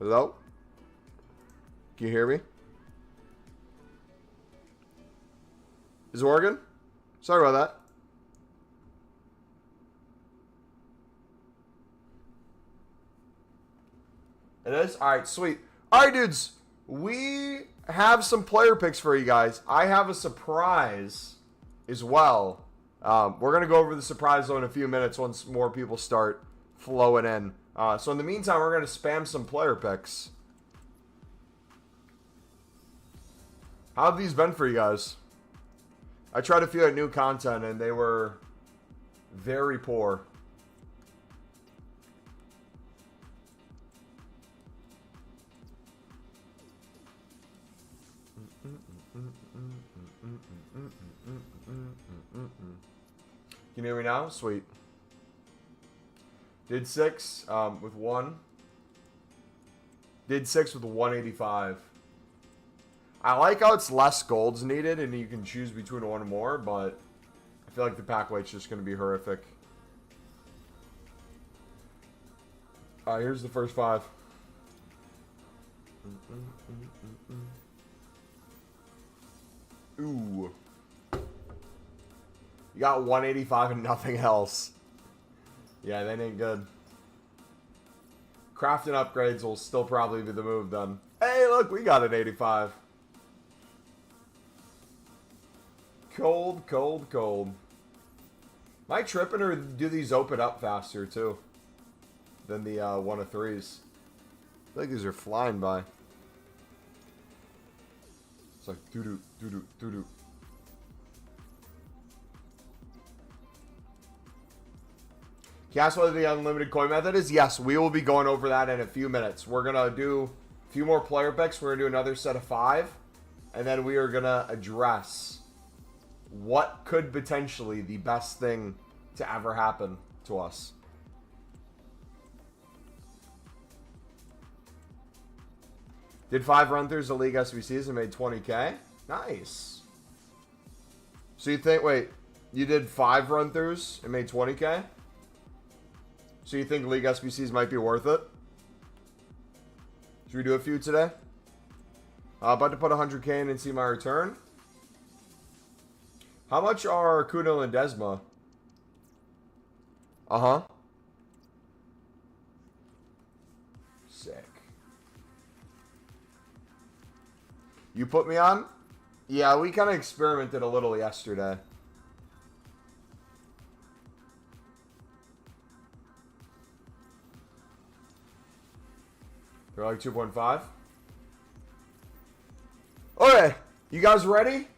Hello? Can you hear me? Is it working? Sorry about that. It is? Alright, sweet. Alright, dudes. We have some player picks for you guys. I have a surprise as well. We're going to go over the surprise though in a few minutes once more people start flowing in. So in the meantime, we're going to spam some player picks. How have these been for you guys? I tried a few at new content and they were very poor. Can you hear me now? Sweet. Did 6 with 1. Did 6 with 185. I like how it's less golds needed and you can choose between one or more, but I feel like the pack weight's just going to be horrific. Alright, here's the first 5. Ooh. You got 185 and nothing else. Yeah, that ain't good. Crafting upgrades will still probably be the move then. Hey, look, we got an 85. Cold, cold, cold. Am I tripping or do these open up faster too than the 1 of 3s? I feel like these are flying by. It's like doo-doo, doo-doo, doo-doo. Can you ask whether the unlimited coin method is? Yes, we will be going over that in a few minutes. We're going to do a few more player picks. We're going to do another set of 5. And then we are going to address what could potentially the best thing to ever happen to us. Did 5 run-throughs of League SBCs and made 20K? Nice. So you think, wait, you did 5 run-throughs and made 20K? So you think League SBCs might be worth it? Should we do a few today? About to put 100K in and see my return. How much are Kuno and Desma? Uh-huh. Sick. You put me on? Yeah, we kind of experimented a little yesterday. They're like 2.5. Okay, you guys ready?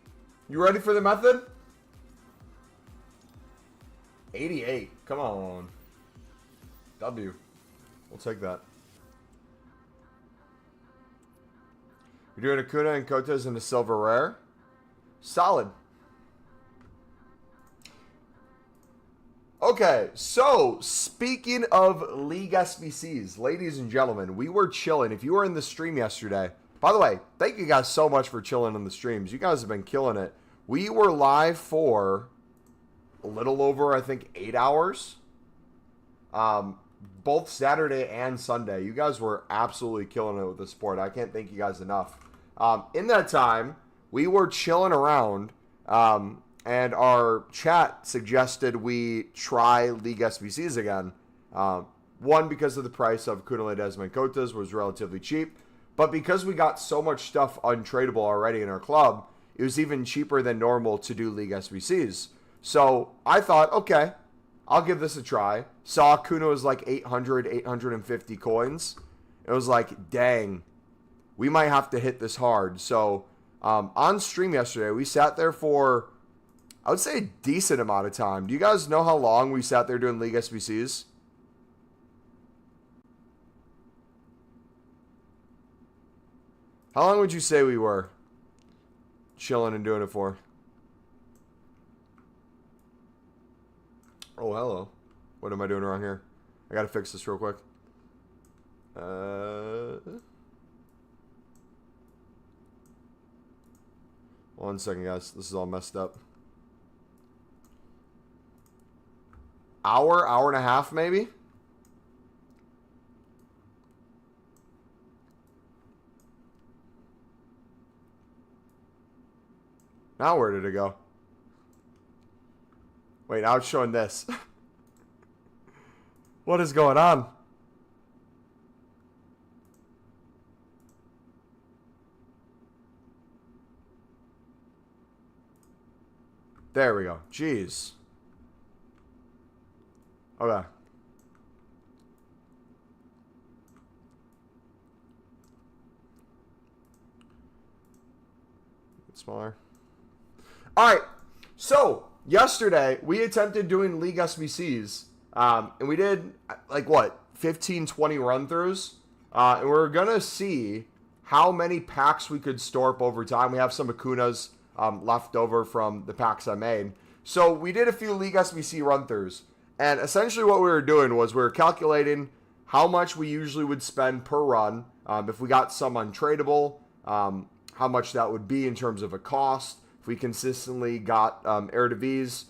You ready for the method? 88. Come on. W. We'll take that. You're doing Acuna and Cotes in the silver rare. Solid. Okay, so speaking of League SBCs, ladies and gentlemen, we were chilling. If you were in the stream yesterday, by the way, thank you guys so much for chilling in the streams. You guys have been killing it. We were live for a little over, I think, 8 hours. Both Saturday and Sunday. You guys were absolutely killing it with the sport. I can't thank you guys enough. In that time, we were chilling around, and our chat suggested we try League SBCs again. One, because of the price of Kunle Desmond Cotas was relatively cheap, but because we got so much stuff untradeable already in our club, it was even cheaper than normal to do League SBCs. So I thought, okay, I'll give this a try. Saw Kuno was like 800, 850 coins. It was like, dang, we might have to hit this hard. So on stream yesterday, we sat there for, I would say, a decent amount of time. Do you guys know how long we sat there doing League SBCs? How long would you say we were chilling and doing it for? Oh, hello. What am I doing wrong here? I gotta fix this real quick. 1 second, guys. This is all messed up. Hour and a half, maybe? Now where did it go? Wait, now it's showing this. What is going on? There we go. Jeez. Okay. Smaller. All right. So yesterday we attempted doing League SBCs, and we did like what 15, 20 run throughs, and we're gonna see how many packs we could store up over time. We have some Acunas left over from the packs I made, so we did a few League SBC run throughs, and essentially what we were doing was we were calculating how much we usually would spend per run if we got some untradeable. How much that would be in terms of a cost. If we consistently got Eredivisie,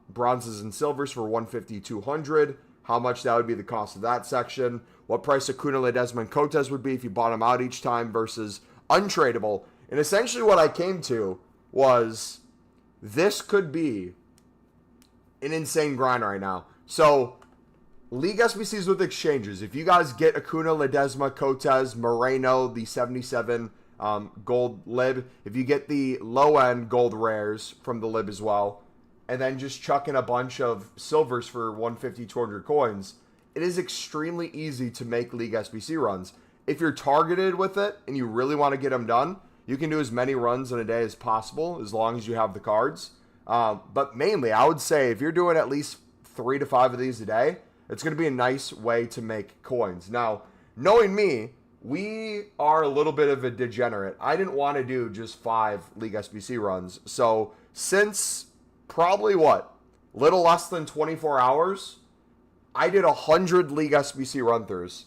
bronzes and silvers for 150, 200, how much that would be the cost of that section. What price Acuna, Ledesma, and Cotes would be if you bought them out each time versus untradeable. And essentially what I came to was this could be an insane grind right now. So League SBCs with exchanges. If you guys get Acuna, Ledesma, Cotes, Moreno, the 77 gold lib, if you get the low end gold rares from the lib as well, and then just chuck in a bunch of silvers for 150, 200 coins, it is extremely easy to make League SBC runs. If you're targeted with it and you really want to get them done, you can do as many runs in a day as possible as long as you have the cards. But mainly, I would say if you're doing at least 3 to 5 of these a day, it's going to be a nice way to make coins. Now, knowing me, we are a little bit of a degenerate. I didn't want to do just 5 League SBC runs. So since probably little less than 24 hours, I did 100 League SBC run throughs.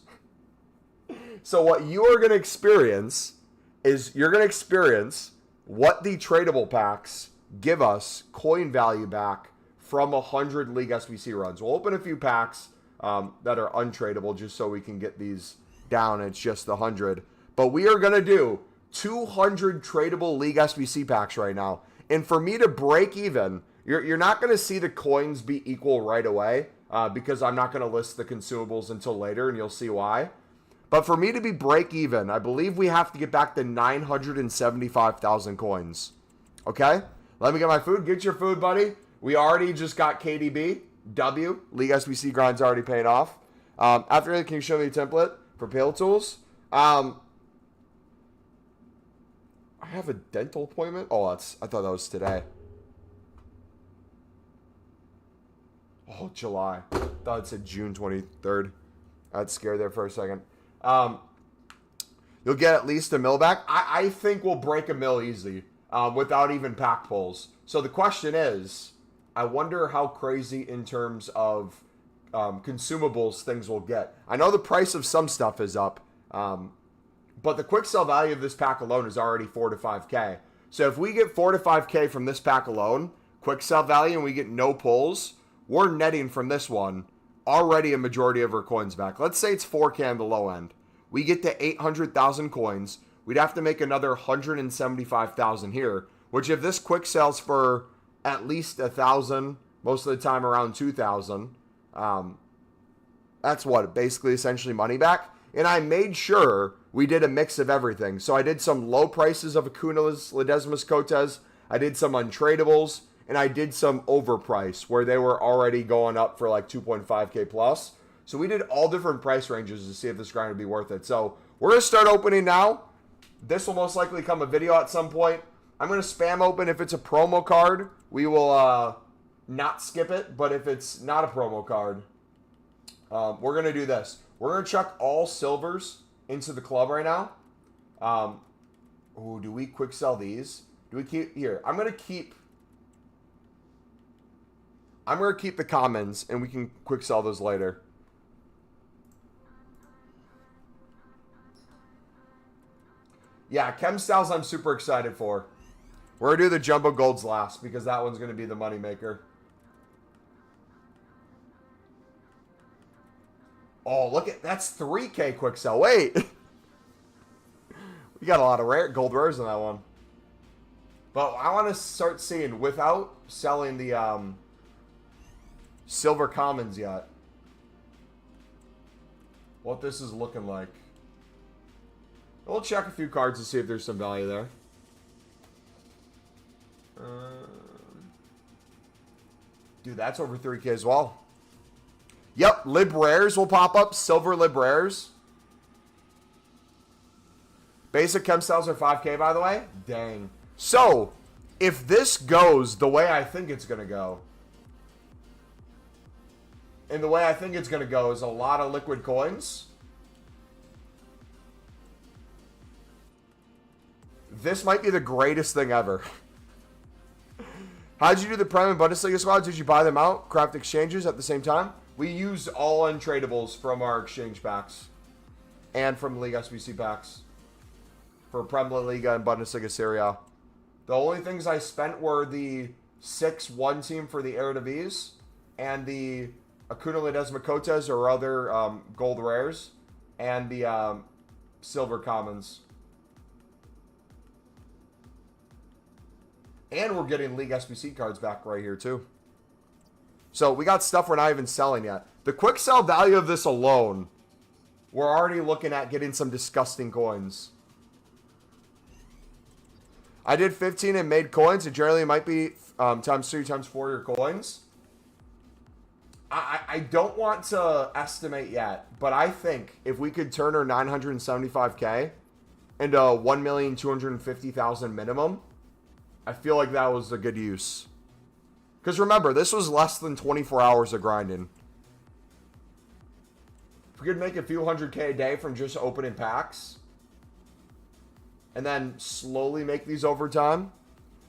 So what you are going to experience is you're going to experience what the tradable packs give us coin value back from 100 League SBC runs. We'll open a few packs that are untradeable just so we can get these down. It's just the 100. But we are going to do 200 tradable League SBC packs right now. And for me to break even, you're not going to see the coins be equal right away because I'm not going to list the consumables until later, and you'll see why. But for me to be break even, I believe we have to get back to 975,000 coins. Okay? Let me get my food. Get your food, buddy. We already just got KDB. W. League SBC grind's already paying off. After that, can you show me the template for Pale Tools? I have a dental appointment. Oh, I thought that was today. Oh, July. I thought it said June 23rd. I got scared there for a second. You'll get at least $1 million back. I think we'll break $1 million easy without even pack pulls. So the question is, I wonder how crazy in terms of consumables things will get. I know the price of some stuff is up, but the quick sell value of this pack alone is already 4 to 5K. So if we get 4 to 5K from this pack alone, quick sell value, and we get no pulls, we're netting from this one already a majority of our coins back. Let's say it's 4K on the low end. We get to 800,000 coins. We'd have to make another 175,000 here, which if this quick sells for at least 1,000, most of the time around 2,000, that's what, basically essentially money back. And I made sure we did a mix of everything. So I did some low prices of Acunas, Ledesmas, Cotes. I did some untradables, and I did some overprice where they were already going up for like 2.5K plus. So we did all different price ranges to see if this grind would be worth it. So we're going to start opening now. This will most likely come a video at some point. I'm going to spam open. If it's a promo card, we will not skip it. But if it's not a promo card, we're going to do this. We're going to chuck all silvers into the club right now. Ooh, do we quick sell these? Do we keep here? I'm going to keep the commons, and we can quick sell those later. Yeah, Chem Styles I'm super excited for. We're going to do the Jumbo Golds last because that one's going to be the moneymaker. Oh, look at that's 3K quick sell. Wait. We got a lot of rare gold rares on that one. But I want to start seeing, without selling the silver commons yet, what this is looking like. We'll check a few cards to see if there's some value there. Dude, that's over 3K as well. Yep, Lib Rares will pop up. Silver Lib Rares. Basic chem styles are 5K, by the way. Dang. So, if this goes the way I think it's going to go, and the way I think it's going to go is a lot of liquid coins, this might be the greatest thing ever. How'd you do the Prime and Bundesliga squads? Did you buy them out? Craft exchanges at the same time? We used all untradables from our exchange packs and from League SBC packs for Premier Liga and Bundesliga Serie A. The only things I spent were the 6-1 team for the Eredivisie and the Acuna Ledesma Cotes or other gold rares and the silver commons. And we're getting League SBC cards back right here too. So we got stuff we're not even selling yet. The quick sell value of this alone, we're already looking at getting some disgusting coins. I did 15 and made coins. It generally might be times 3, times 4 your coins. I don't want to estimate yet, but I think if we could turn our 975K into 1,250,000 minimum, I feel like that was a good use. Because remember, this was less than 24 hours of grinding. If we could make a few 100K a day from just opening packs, and then slowly make these over time,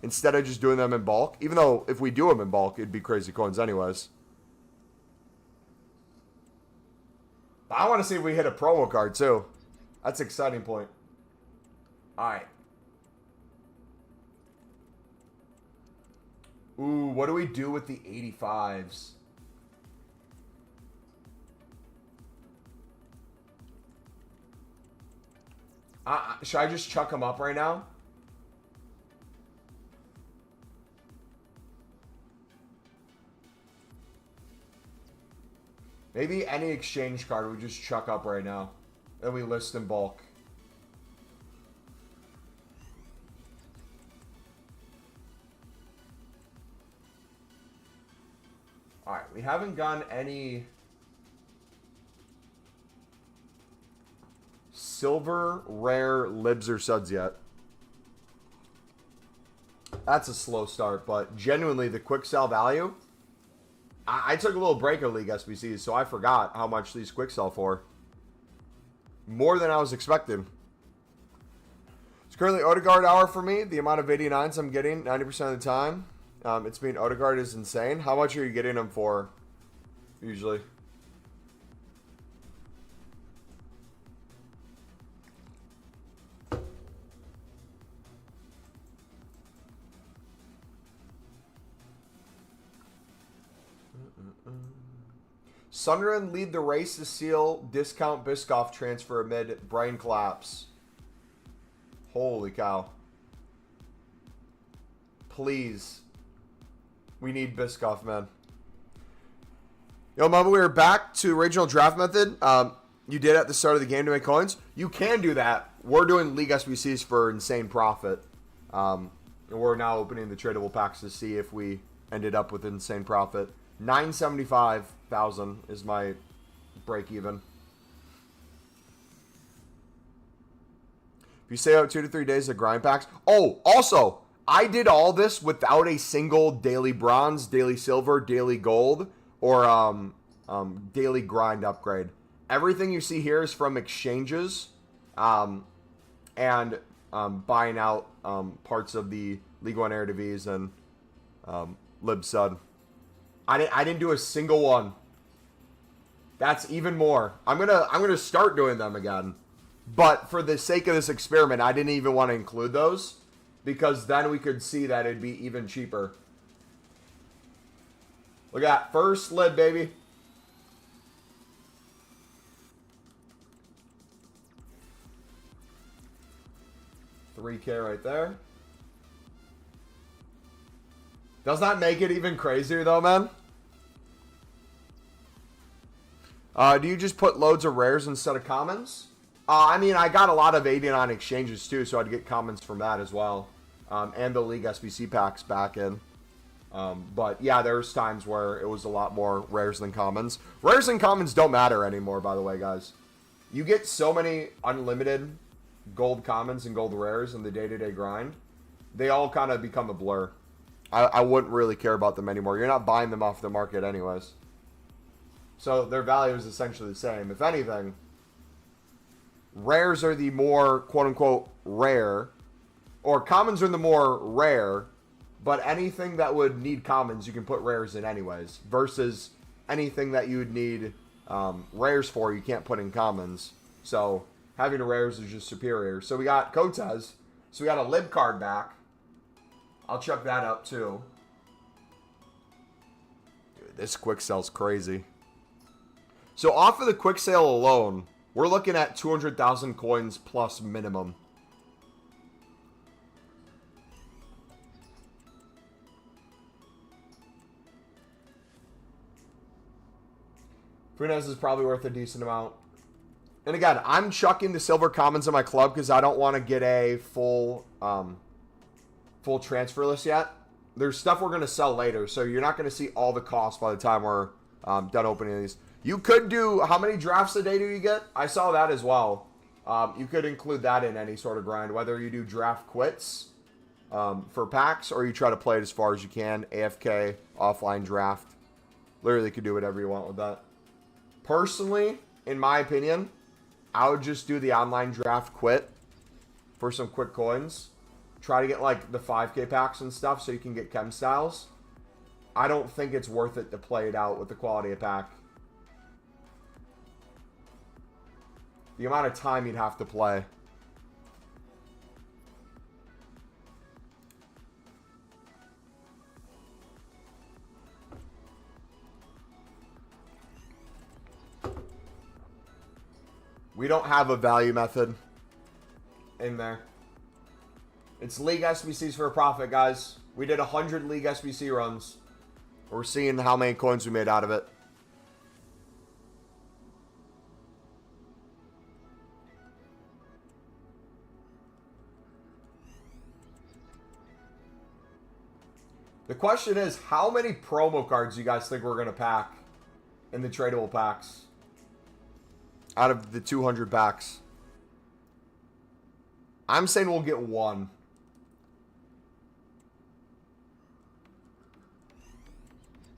instead of just doing them in bulk. Even though if we do them in bulk, it'd be crazy coins anyways. But I want to see if we hit a promo card too. That's an exciting point. Alright. Ooh, what do we do with the 85s? Should I just chuck them up right now? Maybe any exchange card we just chuck up right now. And we list in bulk. Alright, we haven't gotten any silver rare libs or suds yet. That's a slow start, but genuinely the quick sell value. I took a little break of League SBCs, so I forgot how much these quick sell for. More than I was expecting. It's currently Odegaard hour for me. The amount of 89s I'm getting 90% of the time. It's being Odegaard is insane. How much are you getting them for, usually? Sunderland lead the race to seal discount Biscoff transfer amid brain collapse. Holy cow. Please. We need Biscoff, man. Yo, Mama, we are back to original draft method. You did at the start of the game to make coins. You can do that. We're doing League SBCs for insane profit. And we're now opening the tradable packs to see if we ended up with insane profit. 975,000 is my break even. If you stay out 2 to 3 days of grind packs. Oh, also, I did all this without a single daily bronze, daily silver, daily gold, or daily grind upgrade. Everything you see here is from exchanges and buying out parts of the League One Eredivisie and Lib Sud. I didn't do a single one. That's even more. I'm gonna start doing them again. But for the sake of this experiment, I didn't even want to include those, because then we could see that it'd be even cheaper. Look at that. First lid, baby. $3K right there. Does that make it even crazier though, man? Do you just put loads of rares instead of commons? I mean, I got a lot of 89 exchanges too, so I'd get commons from that as well. And the League SBC packs back in. But yeah, there's times where it was a lot more rares than commons. Rares and commons don't matter anymore, by the way, guys. You get so many unlimited gold commons and gold rares in the day-to-day grind. They all kind of become a blur. I wouldn't really care about them anymore. You're not buying them off the market anyways. So their value is essentially the same. If anything, rares are the more quote-unquote rare, or commons are the more rare, but anything that would need commons, you can put rares in anyways, versus anything that you would need rares for, you can't put in commons. So having rares is just superior. So we got Kotez. So we got a lib card back. I'll chuck that up too. Dude, this quick sale's crazy. So off of the quick sale alone, we're looking at 200,000 coins plus minimum. Funes is probably worth a decent amount. And again, I'm chucking the silver commons in my club because I don't want to get a full transfer list yet. There's stuff we're going to sell later, so you're not going to see all the costs by the time we're done opening these. You could do, how many drafts a day do you get? I saw that as well. You could include that in any sort of grind, whether you do draft quits for packs or you try to play it as far as you can. AFK, offline draft. Literally could do whatever you want with that. Personally, in my opinion, I would just do the online draft quit for some quick coins. Try to get like the 5K packs and stuff so you can get chem styles. I don't think it's worth it to play it out with the quality of pack. The amount of time you'd have to play. We don't have a value method in there. It's League SBCs for a profit, guys. We did 100 League SBC runs. We're seeing how many coins we made out of it. The question is, how many promo cards do you guys think we're going to pack in the tradable packs? Out of the 200 packs. I'm saying we'll get one.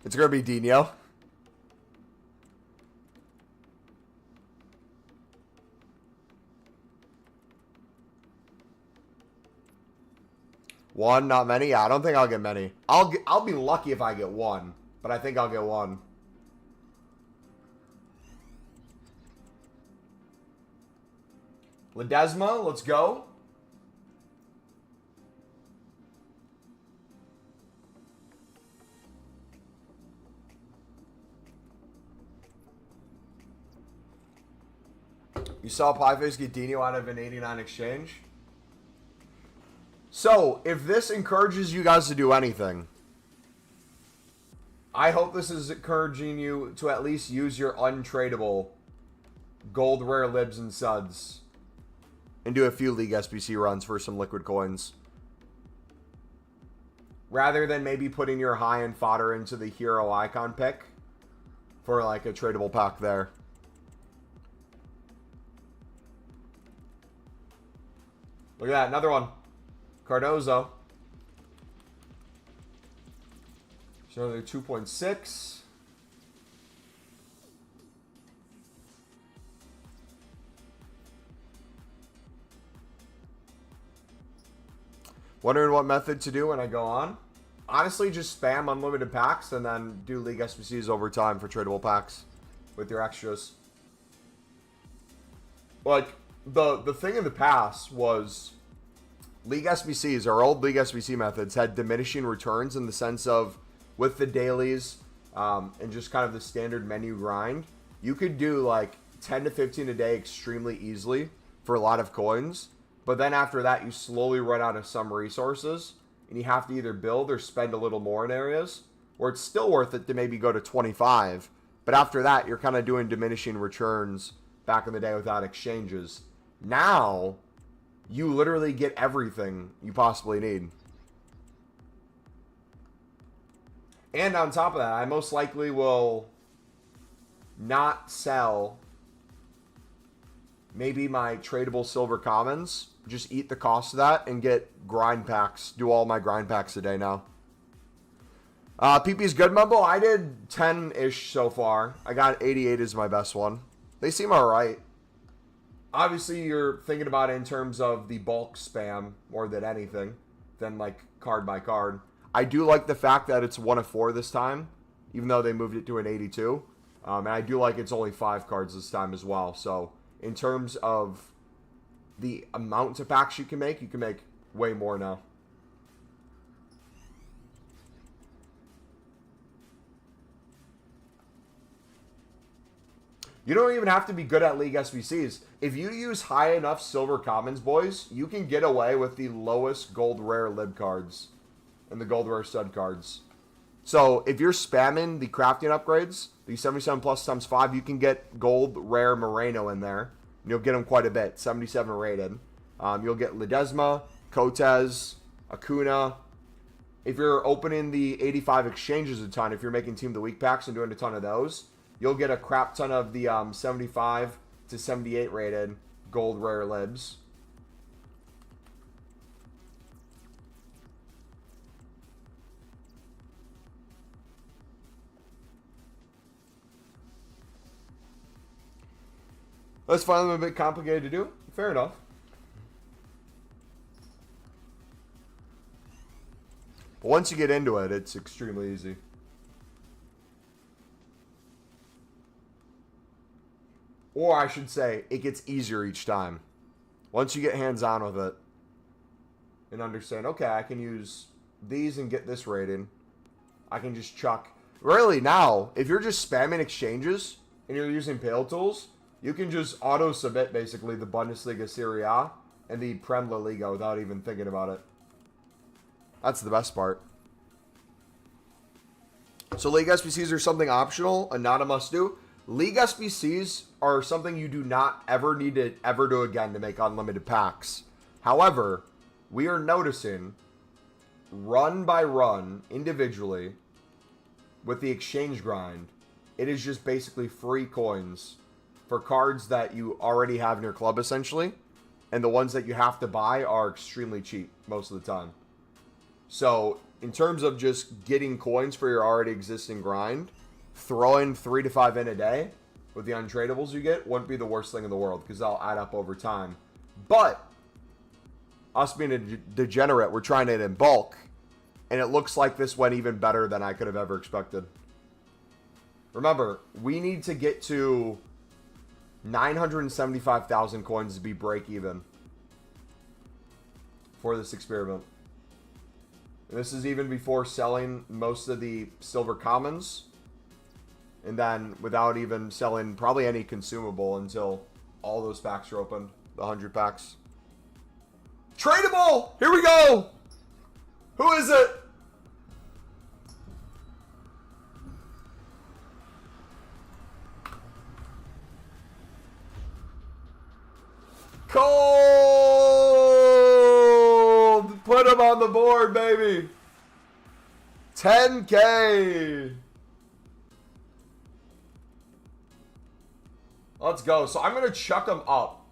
It's going to be Dino. One, not many. Yeah, I don't think I'll get many. I'll be lucky if I get one, but I think I'll get one. Ledesma, let's go. You saw Pieface get Dino out of an 89 exchange? So, if this encourages you guys to do anything, I hope this is encouraging you to at least use your untradeable gold rare libs and suds and do a few League SBC runs for some liquid coins. Rather than maybe putting your high-end fodder into the hero icon pick for like a tradable pack there. Look at that, another one. Cardozo. So another 2.6. Wondering what method to do when I go on? Honestly, just spam unlimited packs and then do League SBCs over time for tradable packs with your extras. Like, the thing in the past was League SBCs, our old League SBC methods, had diminishing returns in the sense of with the dailies and just kind of the standard menu grind, you could do like 10 to 15 a day extremely easily for a lot of coins. But then after that, you slowly run out of some resources. and you have to either build or spend a little more in areas, or it's still worth it to maybe go to 25. But after that, you're kind of doing diminishing returns back in the day without exchanges. Now, you literally get everything you possibly need. And on top of that, I most likely will not sell maybe my tradable silver commons. Just eat the cost of that and get grind packs. Do all my grind packs a day now. PP's good, Mumbo. I did 10-ish so far. I got 88 as my best one. They seem alright. Obviously, you're thinking about it in terms of the bulk spam more than anything, than like card by card. I do like the fact that it's 1 of 4 this time, even though they moved it to an 82. And I do like it's only 5 cards this time as well. So, in terms of the amount of packs you can make way more now. You don't even have to be good at League SBCs. If you use high enough silver commons, boys, you can get away with the lowest gold rare lib cards and the gold rare stud cards. So if you're spamming the crafting upgrades, the 77 plus times 5, you can get gold rare Moreno in there. And you'll get them quite a bit, 77 rated. You'll get Ledesma, Cotes, Acuna. If you're opening the 85 exchanges a ton, if you're making Team of the Week packs and doing a ton of those, you'll get a crap ton of the 75 to 78 rated gold rare libs. Let's find them a bit complicated to do. Fair enough. But once you get into it, it's extremely easy. Or I should say, it gets easier each time. Once you get hands-on with it and understand, okay, I can use these and get this rating. I can just chuck. Really, now, if you're just spamming exchanges and you're using Pale Tools, you can just auto-submit, basically, the Bundesliga Serie A and the Prem La Liga without even thinking about it. That's the best part. So League SBCs are something optional and not a must-do. League SBCs are something you do not ever need to ever do again to make unlimited packs. However, we are noticing, run by run, individually, with the exchange grind, it is just basically free coins for cards that you already have in your club, essentially. And the ones that you have to buy are extremely cheap most of the time. So, in terms of just getting coins for your already existing grind, throwing 3 to 5 in a day with the untradables you get wouldn't be the worst thing in the world, because they'll add up over time. But, us being a degenerate, we're trying it in bulk. And it looks like this went even better than I could have ever expected. Remember, we need to get to 975,000 coins to be break even for this experiment. And this is even before selling most of the silver commons, and then without even selling probably any consumable until all those packs are opened, the 100 packs. Tradeable! Here we go! Who is it? Cold! Put him on the board, baby. 10K. Let's go. So I'm going to chuck them up.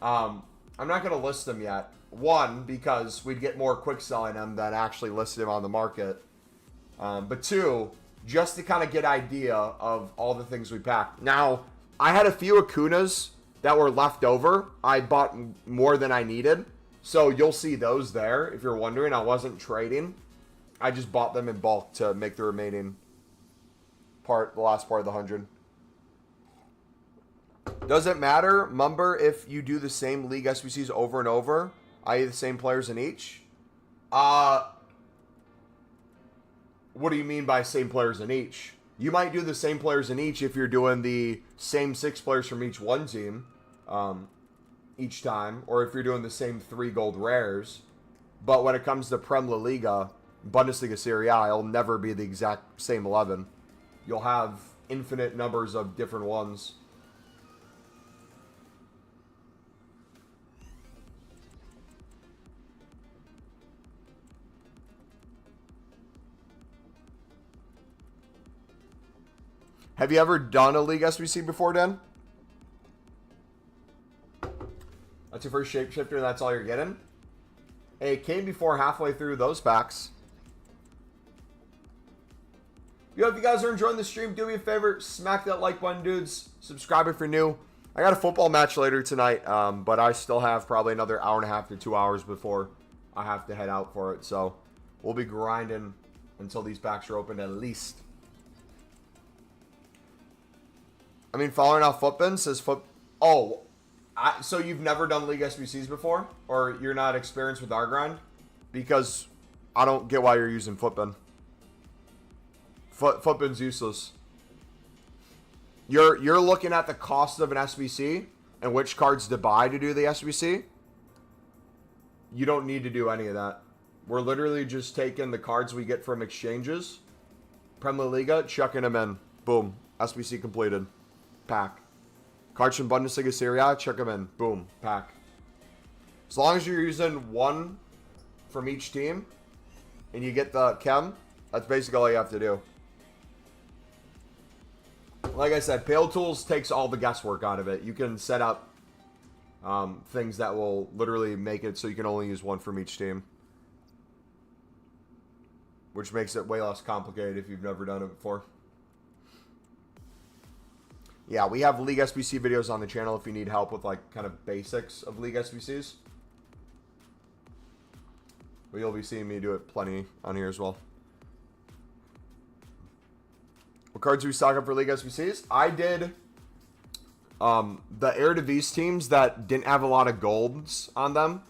I'm not going to list them yet. One, because we'd get more quick selling them than actually listing them on the market. But two, just to kind of get idea of all the things we packed. Now, I had a few Acunas that were left over. I bought more than I needed. So you'll see those there. If you're wondering, I wasn't trading. I just bought them in bulk to make the remaining part, the last part of the 100. Does it matter, Mumber, if you do the same League SBCs over and over, i.e. the same players in each? What do you mean by same players in each? You might do the same players in each if you're doing the same 6 players from each one team each time, or if you're doing the same 3 gold rares. But when it comes to Prem La Liga, Bundesliga Serie A, it'll never be the exact same 11. You'll have infinite numbers of different ones. Have you ever done a League SBC before, Dan? That's your first shapeshifter and that's all you're getting? Hey, it came before halfway through those packs. Yo, if you guys are enjoying the stream, do me a favor, smack that like button, dudes. Subscribe if you're new. I got a football match later tonight, but I still have probably another hour and a half to 2 hours before I have to head out for it. So we'll be grinding until these packs are opened at least. I mean, following off Footbin says Oh, so you've never done League SBCs before? Or you're not experienced with our grind? Because I don't get why you're using Footbin. Footbin's useless. You're looking at the cost of an SBC and which cards to buy to do the SBC. You don't need to do any of that. We're literally just taking the cards we get from exchanges, Premier Liga, chucking them in. Boom. SBC completed. Pack. Cards from Bundesliga Serie A, chuck them in. Boom. Pack. As long as you're using one from each team and you get the chem, that's basically all you have to do. Like I said, Pale Tools takes all the guesswork out of it. You can set up things that will literally make it so you can only use one from each team. Which makes it way less complicated if you've never done it before. Yeah, we have League SBC videos on the channel if you need help with like kind of basics of League SBCs. But you'll be seeing me do it plenty on here as well. What cards do we stock up for League SBCs? I did the Eredivisie teams that didn't have a lot of golds on them.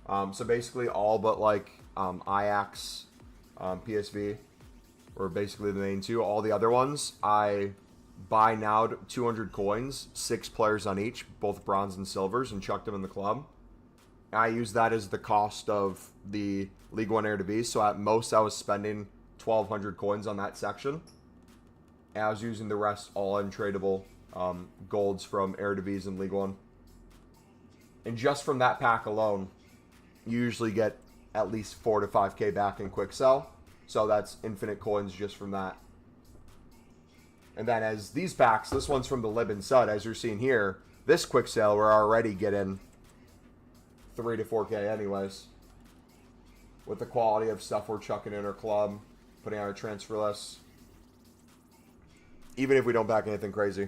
So basically all but like Ajax, PSV were basically the main two. All the other ones, I buy now 200 coins, 6 players on each, both bronze and silvers, and chuck them in the club. I use that as the cost of the League One Eredivisie. So at most I was spending 1,200 coins on that section. And I was using the rest all untradeable golds from Eredivisie and League One. And just from that pack alone, you usually get at least 4 to 5k back in quick sell. So that's infinite coins just from that. And then as these packs, this one's from the Lib and Sud, as you're seeing here, this quick sale we're already getting 3 to 4k anyways. With the quality of stuff we're chucking in our club, putting on our transfer list. Even if we don't back anything crazy.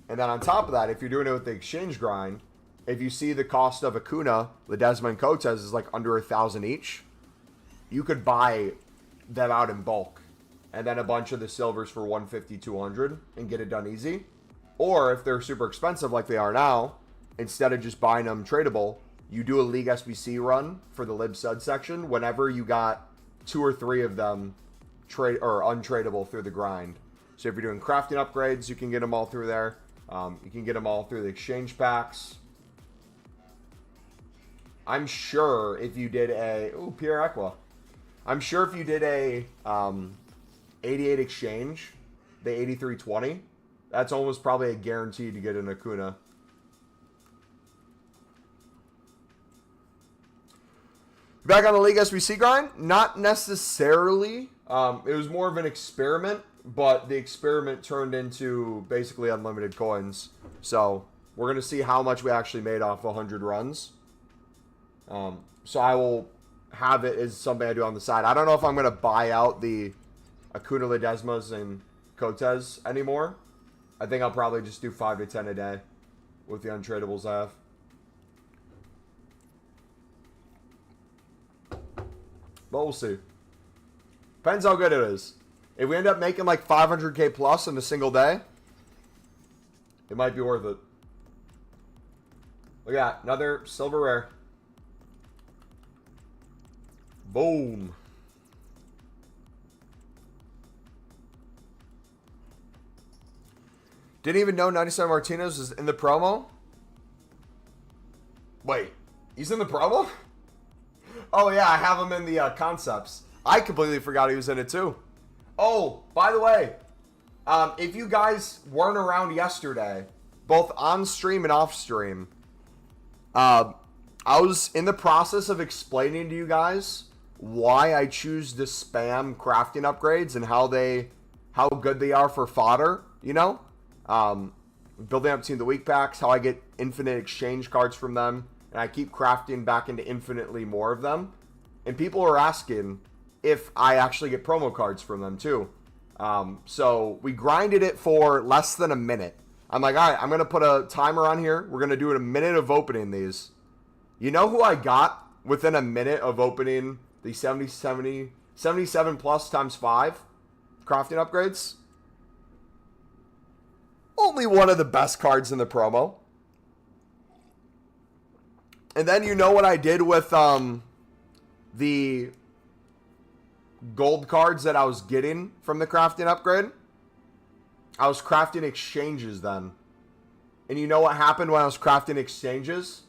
And then on top of that, if you're doing it with the exchange grind, if you see the cost of Acuna, Ledesma, and Coates is like under 1,000 each, you could buy them out in bulk. And then a bunch of the silvers for 150, 200 and get it done easy. Or if they're super expensive like they are now, instead of just buying them tradable, you do a League SBC run for the Lib Sud section whenever you got 2 or 3 of them trade or untradeable through the grind. So if you're doing crafting upgrades, you can get them all through there. You can get them all through the exchange packs. I'm sure if you did a... Ooh, Pierre Equa. I'm sure if you did a 88 exchange, the 8320, that's almost probably a guarantee to get an Acuna. Back on the League SBC grind? Not necessarily. It was more of an experiment. But the experiment turned into basically unlimited coins. So we're going to see how much we actually made off 100 runs. So I will have it as something I do on the side. I don't know if I'm going to buy out the Acuna, Ledesmas, and Coates anymore. I think I'll probably just do 5 to 10 a day with the untradables I have. But we'll see. Depends how good it is. If we end up making like 500k plus in a single day, it might be worth it. Look at that. Another silver rare. Boom. Didn't even know 97 Martinez was in the promo? Wait, he's in the promo? Oh, yeah, I have him in the concepts. I completely forgot he was in it, too. Oh, by the way, if you guys weren't around yesterday, both on stream and off stream, I was in the process of explaining to you guys why I choose to spam crafting upgrades and how good they are for fodder, you know? Building up Team of the Week packs, how I get infinite exchange cards from them, and I keep crafting back into infinitely more of them. And people are asking if I actually get promo cards from them too. So we grinded it for less than a minute. I'm like, all right, I'm going to put a timer on here. We're going to do it a minute of opening these. You know who I got within a minute of opening the 77 plus times 5 crafting upgrades? Only one of the best cards in the promo. And then you know what I did with the gold cards that I was getting from the crafting upgrade? I was crafting exchanges then. And you know what happened when I was crafting exchanges?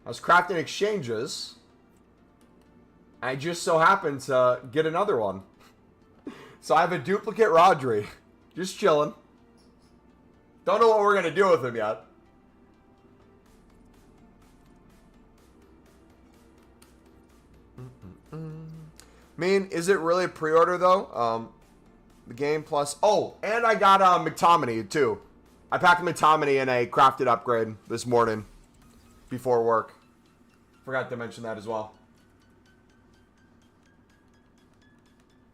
I was crafting exchanges. I just so happened to get another one. So I have a duplicate Rodri. Just chilling. Don't know what we're going to do with him yet. I mean, is it really a pre-order though? The game plus... Oh, and I got McTominay too. I packed McTominay in a crafted upgrade this morning before work. Forgot to mention that as well.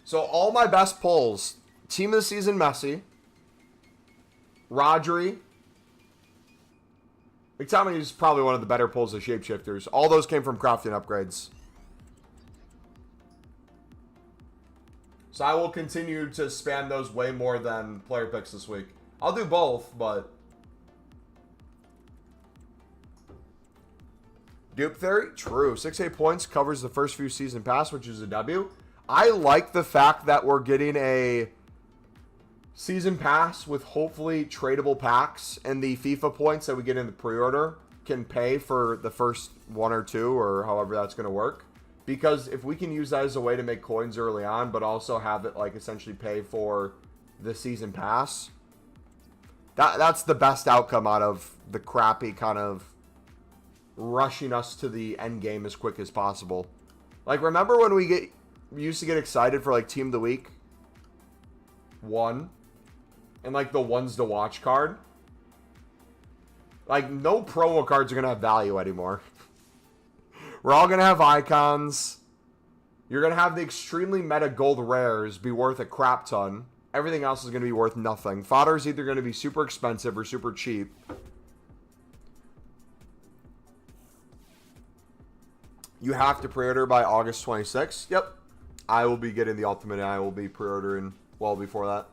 So all my best pulls. Team of the season, Messi. Rodri. McTominay is probably one of the better pulls of Shapeshifters. All those came from crafting upgrades. So I will continue to spam those way more than player picks this week. I'll do both, but... Dupe theory? True. 6-8 points covers the first few season pass, which is a W. I like the fact that we're getting a season pass with hopefully tradable packs, and the FIFA points that we get in the pre-order can pay for the first one or two, or however that's going to work. Because if we can use that as a way to make coins early on, but also have it like essentially pay for the season pass, that's the best outcome out of the crappy kind of rushing us to the end game as quick as possible. Like, remember when we used to get excited for like Team of the Week 1 and like the ones to watch card? Like, no promo cards are gonna have value anymore. We're all going to have icons. You're going to have the extremely meta gold rares be worth a crap ton. Everything else is going to be worth nothing. Fodder is either going to be super expensive or super cheap. You have to pre-order by August 26th. Yep. I will be getting the Ultimate, and I will be pre-ordering well before that.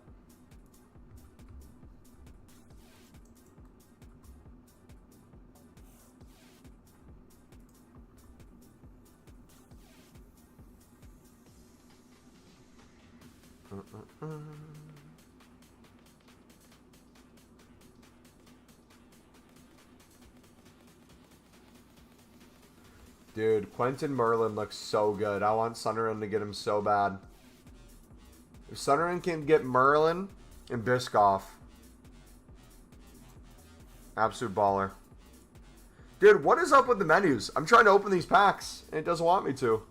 Dude, Quentin Merlin looks so good. I want Sunderland to get him so bad. If Sunderland can get Merlin and Biscoff, absolute baller. Dude, what is up with the menus? I'm trying to open these packs, and it doesn't want me to.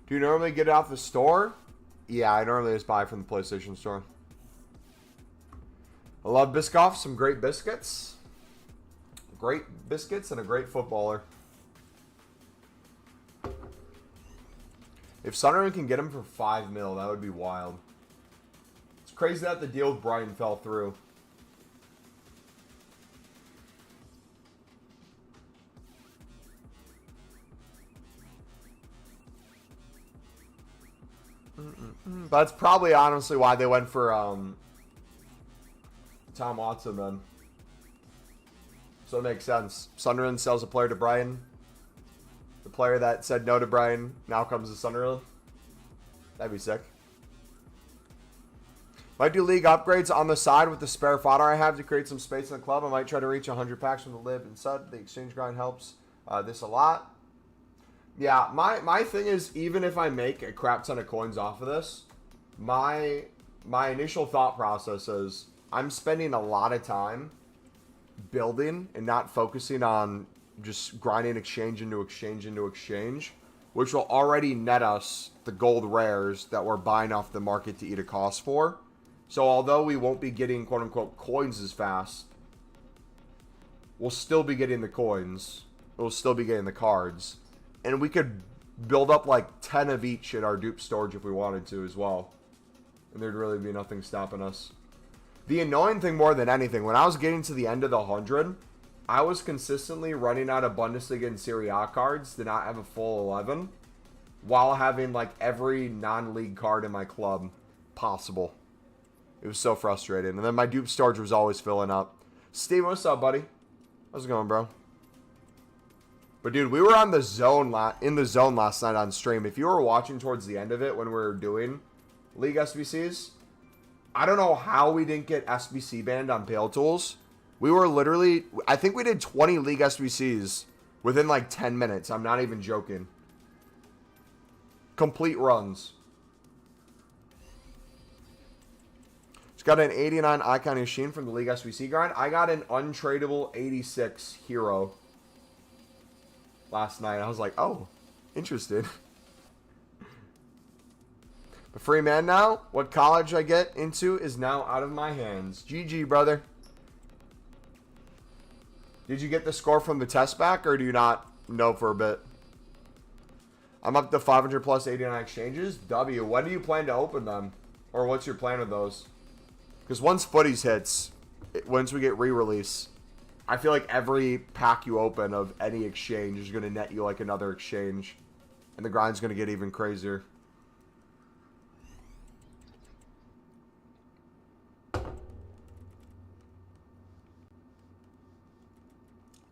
Do you normally get it off the store? Yeah, I normally just buy from the PlayStation Store. I love Biscoff. Some great biscuits. Great biscuits and a great footballer. If Sunderland can get him for $5 million, that would be wild. It's crazy that the deal with Brighton fell through. That's probably honestly why they went for Tom Watson then. So it makes sense. Sunderland sells a player to Brian. The player that said no to Brian now comes to Sunderland. That'd be sick. Might do league upgrades on the side with the spare fodder I have to create some space in the club. I might try to reach 100 packs from the lib and sud. The exchange grind helps this a lot. Yeah, my thing is, even if I make a crap ton of coins off of this, my initial thought process is I'm spending a lot of time building and not focusing on just grinding exchange into exchange into exchange, which will already net us the gold rares that we're buying off the market to eat a cost for. So although we won't be getting quote-unquote coins as fast, we'll still be getting the coins. We'll still be getting the cards. And we could build up like 10 of each in our dupe storage if we wanted to as well. And there'd really be nothing stopping us. The annoying thing more than anything, when I was getting to the end of the 100, I was consistently running out of Bundesliga and Serie A cards, did not have a full 11, while having like every non-league card in my club possible. It was so frustrating. And then my dupe storage was always filling up. Steve, what's up, buddy? How's it going, bro? But dude, we were on the zone in the zone last night on stream. If you were watching towards the end of it when we were doing League SBCs, I don't know how we didn't get SBC banned on Pale Tools. We were literally, I think we did 20 League SBCs within like 10 minutes. I'm not even joking. Complete runs. Got an 89 Icon Machine from the League SBC grind. I got an untradeable 86 hero last night. I was like, oh, interested. A free man now. What college I get into is now out of my hands. GG, brother. Did you get the score from the test back, or do you not know for a bit? I'm up to 500 plus 89 exchanges. W, when do you plan to open them? Or what's your plan with those? Because once Footies hits, once we get re-release, I feel like every pack you open of any exchange is going to net you like another exchange. And the grind's going to get even crazier.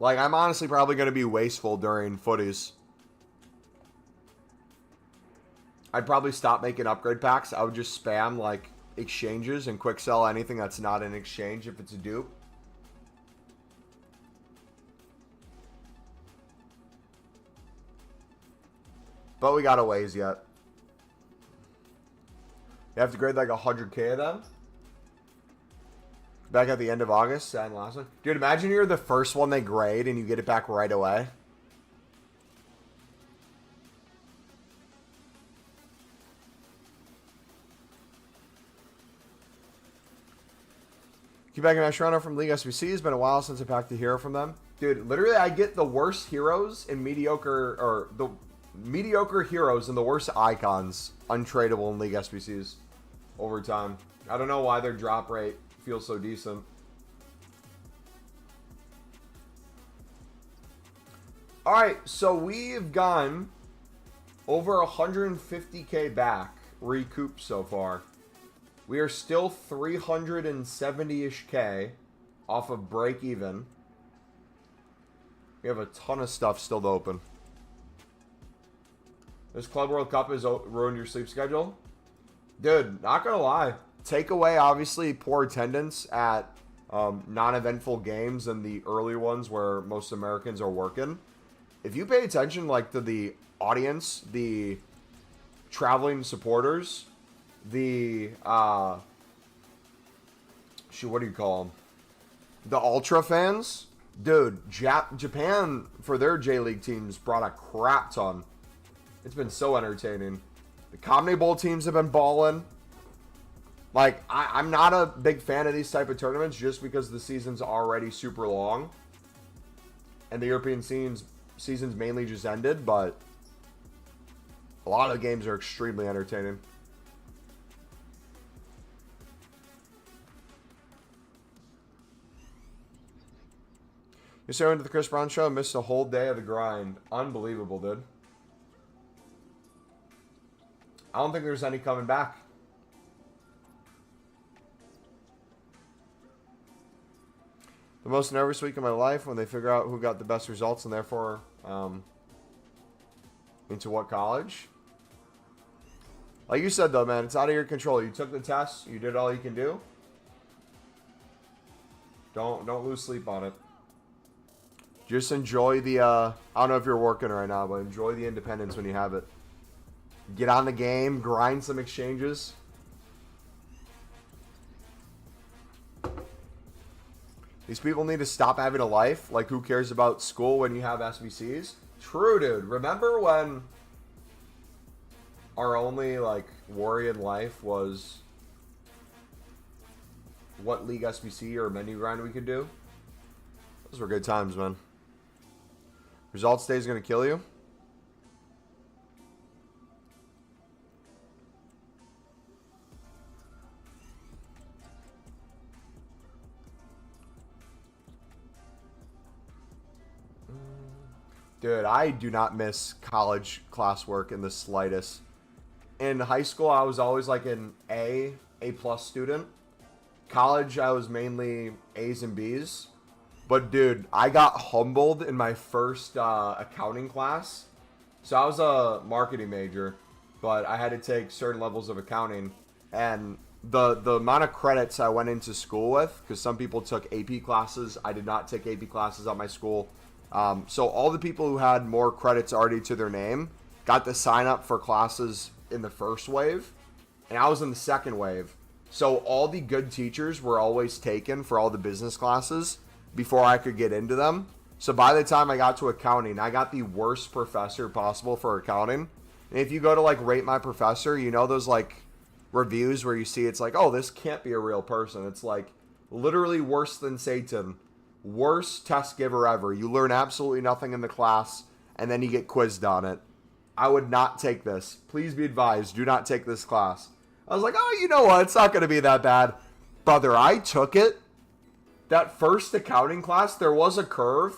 Like, I'm honestly probably going to be wasteful during Footies. I'd probably stop making upgrade packs. I would just spam, like, exchanges and quick sell anything that's not an exchange if it's a dupe. But we got a ways yet. You have to grade like 100k of them. Back at the end of August and last one. Dude, imagine you're the first one they grade and you get it back right away. Quebec and Toronto from League SBC. It's been a while since I packed a hero from them. Dude, literally I get the worst heroes and mediocre, or the mediocre heroes and the worst icons untradeable in League SBCs over time. I don't know why their drop rate feels so decent. Alright, so we've gone over 150k back recoup so far. We are still 370-ish K off of break even. We have a ton of stuff still to open. This Club World Cup has ruined your sleep schedule? Dude, not gonna lie. Take away, obviously, poor attendance at non-eventful games and the early ones where most Americans are working. If you pay attention, like, to the audience, the traveling supporters, the, shoot, what do you call them? The Ultra fans? Dude, Japan, for their J-League teams, brought a crap ton. It's been so entertaining. The Comedy Bowl teams have been balling. Like, I'm not a big fan of these type of tournaments just because the season's already super long. And the European season's mainly just ended, but a lot of the games are extremely entertaining. You're so into the Chris Brown show, missed a whole day of the grind. Unbelievable, dude. I don't think there's any coming back. The most nervous week of my life when they figure out who got the best results and therefore into what college. Like you said, though, man, it's out of your control. You took the test. You did all you can do. Don't lose sleep on it. Just enjoy the, I don't know if you're working right now, but enjoy the independence when you have it. Get on the game, grind some exchanges. These people need to stop having a life. Like, who cares about school when you have SBCs? True, dude. Remember when our only, like, worry in life was what league SBC or menu grind we could do? Those were good times, man. Results day is going to kill you. Dude, I do not miss college classwork in the slightest. In high school, I was always like an A+ student. College, I was mainly A's and B's. But dude, I got humbled in my first accounting class. So I was a marketing major, but I had to take certain levels of accounting. And the amount of credits I went into school with, because some people took AP classes. I did not take AP classes at my school. So all the people who had more credits already to their name got to sign up for classes in the first wave, and I was in the second wave. So all the good teachers were always taken for all the business classes before I could get into them. So by the time I got to accounting, I got the worst professor possible for accounting. And if you go to like Rate My Professor, you know those like reviews where you see it's like, oh, this can't be a real person. It's like literally worse than Satan. Worst test giver ever. You learn absolutely nothing in the class, and then you get quizzed on it. I would not take this. Please be advised, do not take this class. I was like, oh, you know what? It's not going to be that bad. Brother, I took it. That first accounting class, there was a curve,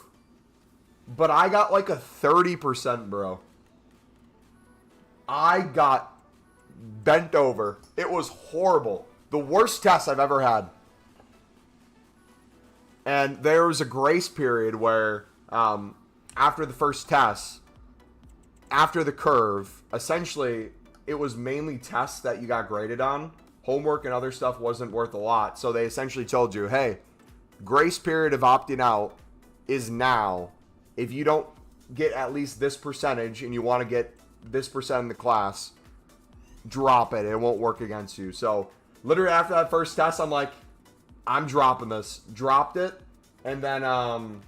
but I got like a 30%, bro. I got bent over. It was horrible. The worst test I've ever had. And there was a grace period where after the first test, after the curve, essentially it was mainly tests that you got graded on. Homework and other stuff wasn't worth a lot. So they essentially told you, hey, grace period of opting out is now. If you don't get at least this percentage and you want to get this percent in the class, drop it. It won't work against you. So literally after that first test, I'm like, I'm dropping this. Dropped it, and then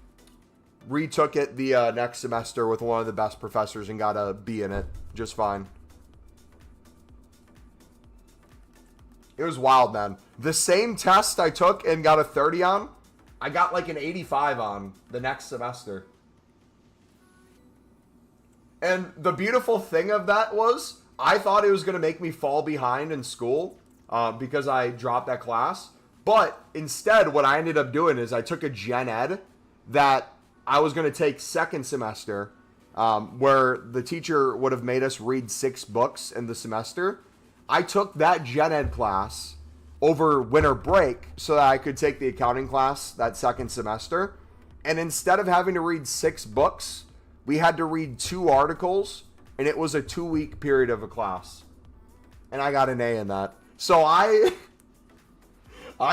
retook it the next semester with one of the best professors and got a B in it just fine. It was wild, man. The same test I took and got a 30 on, I got like an 85 on the next semester. And the beautiful thing of that was, I thought it was going to make me fall behind in school because I dropped that class. But instead, what I ended up doing is I took a gen ed that I was going to take second semester, where the teacher would have made us read 6 books in the semester. I took that gen ed class over winter break so that I could take the accounting class that second semester. And instead of having to read 6 books, we had to read 2 articles, and it was a 2-week period of a class. And I got an A in that. So I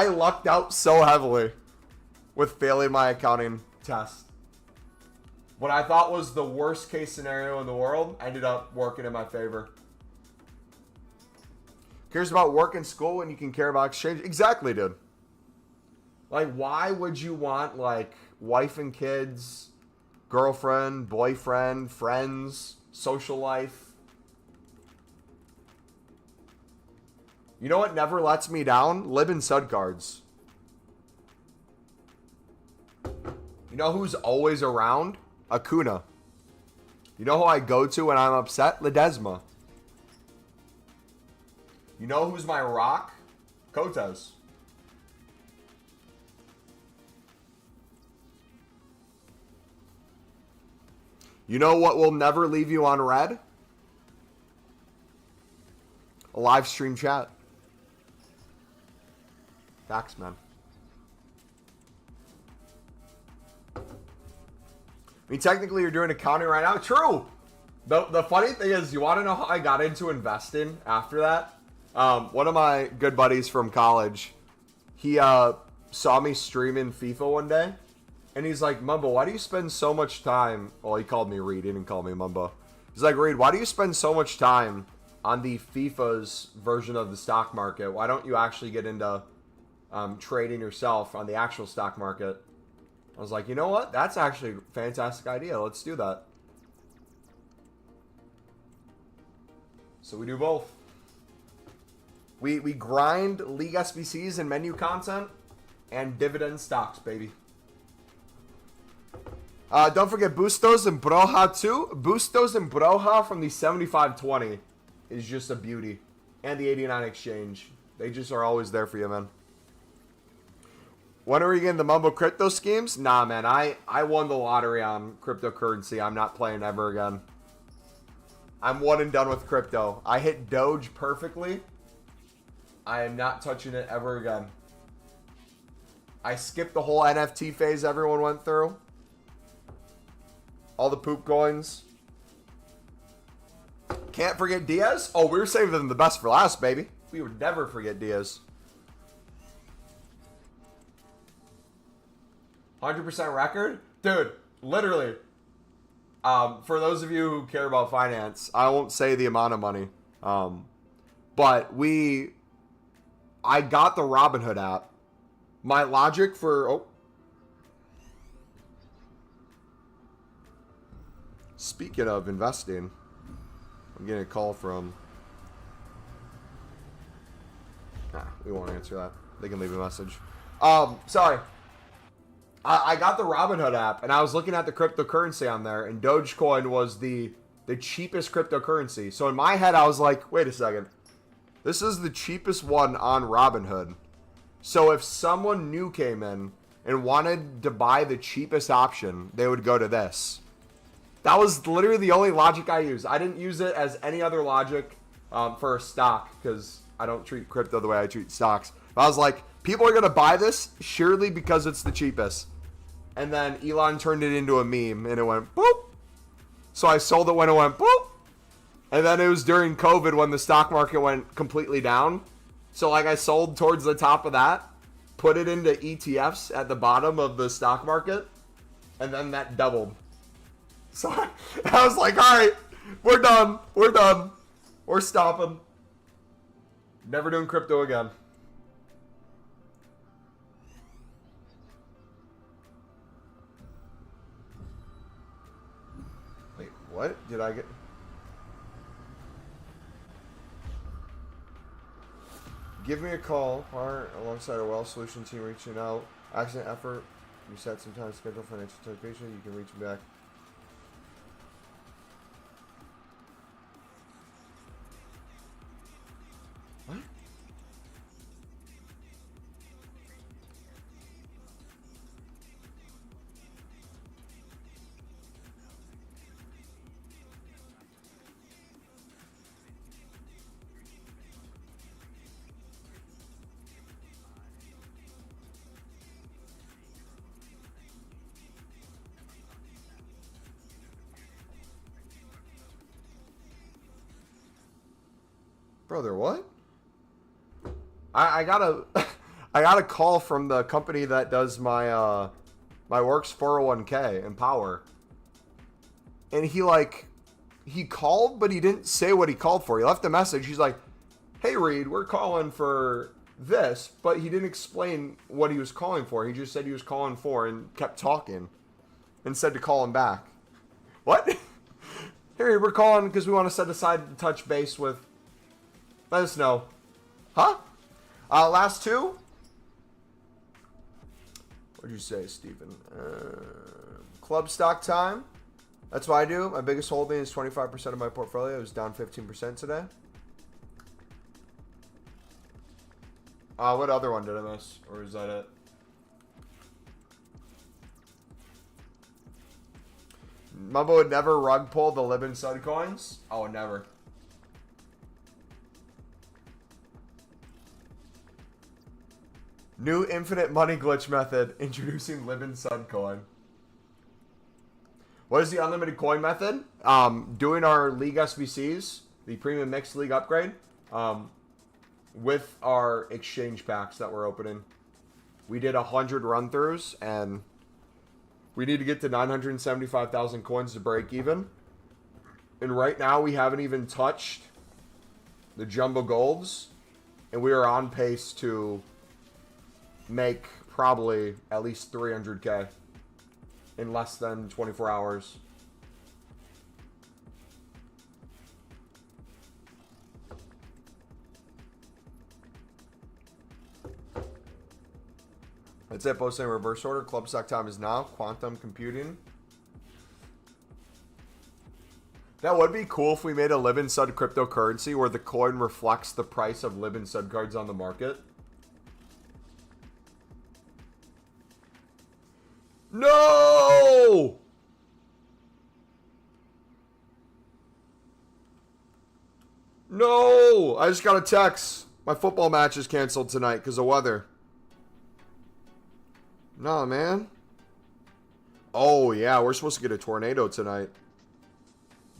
lucked out so heavily with failing my accounting test. What I thought was the worst case scenario in the world ended up working in my favor. Cares about work and school when you can care about exchange? Exactly, dude. Like, why would you want, like, wife and kids, girlfriend, boyfriend, friends, social life? You know what never lets me down? Libin Sud cards. You know who's always around? Acuna. You know who I go to when I'm upset? Ledesma. You know who's my rock? Cotes. You know what will never leave you on red? A live stream chat. Facts, man. mean, technically, you're doing accounting right now. True. The funny thing is, you want to know how I got into investing after that? One of my good buddies from college, he saw me streaming FIFA one day, and he's like, Mumbo, why do you spend so much time? Well, he called me Reed. He didn't call me Mumbo. He's like, Reed, why do you spend so much time on the FIFA's version of the stock market? Why don't you actually get into trading yourself on the actual stock market? I was like, you know what? That's actually a fantastic idea. Let's do that. So we do both. We grind League SBCs and menu content and dividend stocks, baby. Don't forget Bustos and Broja too. Bustos and Broja from the 7520 is just a beauty. And the 89 exchange. They just are always there for you, man. When are we getting the Mumbo crypto schemes? Nah, man. I won the lottery on cryptocurrency. I'm not playing ever again. I'm one and done with crypto. I hit Doge perfectly. I am not touching it ever again. I skipped the whole NFT phase everyone went through. All the poop coins. Can't forget Diaz. Oh, we were saving the best for last, baby. We would never forget Diaz. 100% record? Dude, literally. For those of you who care about finance, I won't say the amount of money. But I got the Robinhood app. My logic for... Speaking of investing, I'm getting a call from... Nah, we won't answer that. They can leave a message. Sorry. I got the Robinhood app, and I was looking at the cryptocurrency on there, and Dogecoin was the cheapest cryptocurrency. So in my head, I was like, wait a second. This is the cheapest one on Robinhood. So if someone new came in and wanted to buy the cheapest option, they would go to this. That was literally the only logic I used. I didn't use it as any other logic for a stock, because I don't treat crypto the way I treat stocks. But I was like, people are going to buy this surely because it's the cheapest. And then Elon turned it into a meme, and it went boop. So I sold it when it went boop. And then it was during COVID when the stock market went completely down. So like I sold towards the top of that, put it into ETFs at the bottom of the stock market, and then that doubled. So I was like, all right, we're done. We're done. We're stopping. Never doing crypto again. Wait, what? Did I get... Give me a call. Part alongside our Wealth Solution team reaching out. Accident effort. You set some time to schedule financial notification. You can reach me back. What? Brother, what? I got a I got a call from the company that does my my work's 401k Empower. And he called, but he didn't say what he called for. He left a message. He's like, "Hey Reed, we're calling for this," but he didn't explain what he was calling for. He just said he was calling for and kept talking and said to call him back. What? Hey Reed, we're calling because we want to set aside to touch base with... Let us know. Huh? Last two? What'd you say, Stephen? Club stock time. That's what I do. My biggest holding is 25% of my portfolio. It was down 15% today. What other one did I miss? Or is that it? Mumbo would never rug pull the Libin Sud coins? Oh, never. New infinite money glitch method. Introducing Libin Sud coin. What is the unlimited coin method? Doing our League SBCs, the Premium Mixed League upgrade, with our exchange packs that we're opening. We did 100 run-throughs, and we need to get to 975,000 coins to break even. And right now, we haven't even touched the Jumbo Golds, and we are on pace to make probably at least 300K in less than 24 hours. That's it. Posting reverse order. Club stock time is now. Quantum computing. That would be cool if we made a Libin Sud cryptocurrency where the coin reflects the price of Libin Sud cards on the market. No! No! I just got a text. My football match is canceled tonight because of weather. Nah, man. Oh, yeah. We're supposed to get a tornado tonight.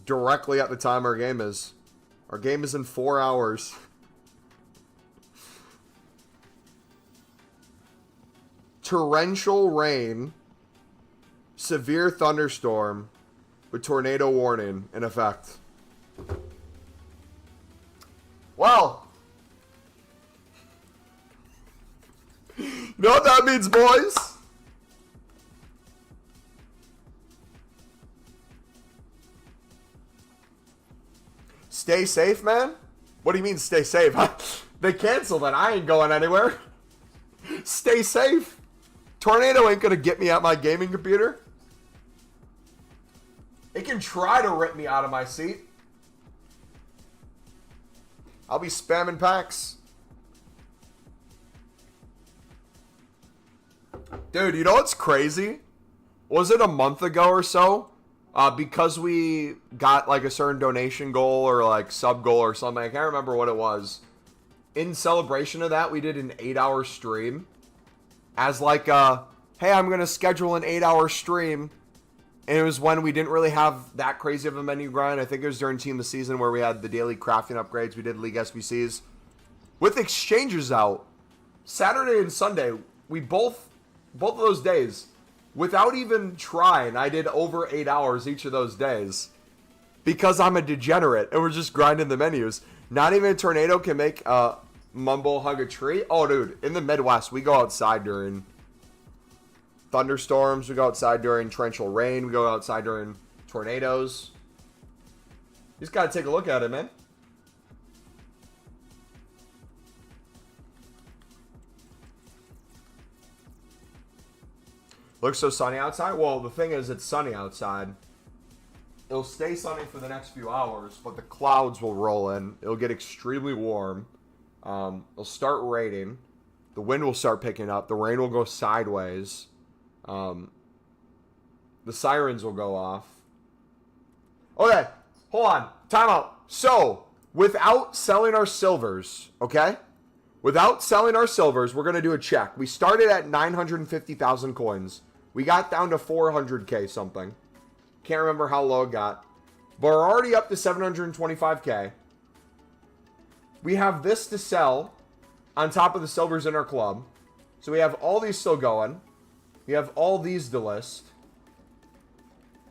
Directly at the time our game is. Our game is in 4 hours. Torrential rain. Severe thunderstorm. With tornado warning in effect. Well. You know what that means, boys? Stay safe, man? What do you mean stay safe? They canceled it. I ain't going anywhere. Stay safe. Tornado ain't gonna get me out my gaming computer. It can try to rip me out of my seat. I'll be spamming packs. Dude, you know what's crazy? Was it a month ago or so? Because we got like a certain donation goal or like sub goal or something. I can't remember what it was. In celebration of that, we did an 8-hour stream. As like hey, I'm going to schedule an 8-hour stream. And it was when we didn't really have that crazy of a menu grind. I think it was during Team of the Season where we had the daily crafting upgrades. We did League SBCs. With exchanges out, Saturday and Sunday, we both of those days, without even trying, I did over 8 hours each of those days. Because I'm a degenerate and we're just grinding the menus. Not even a tornado can make Mumbo hug a tree. Oh, dude, in the Midwest, we go outside during thunderstorms. We go outside during torrential rain. We go outside during tornadoes. You just got to take a look at it, man. Looks so sunny outside. Well, the thing is, it's sunny outside. It'll stay sunny for the next few hours, but the clouds will roll in. It'll get extremely warm. It'll start raining. The wind will start picking up. The rain will go sideways. The sirens will go off. Okay, hold on. Time out. So, without selling our silvers, okay? Without selling our silvers, we're going to do a check. We started at 950,000 coins. We got down to 400K something. Can't remember how low it got. But we're already up to 725K. We have this to sell on top of the silvers in our club. So we have all these still going. We have all these to list.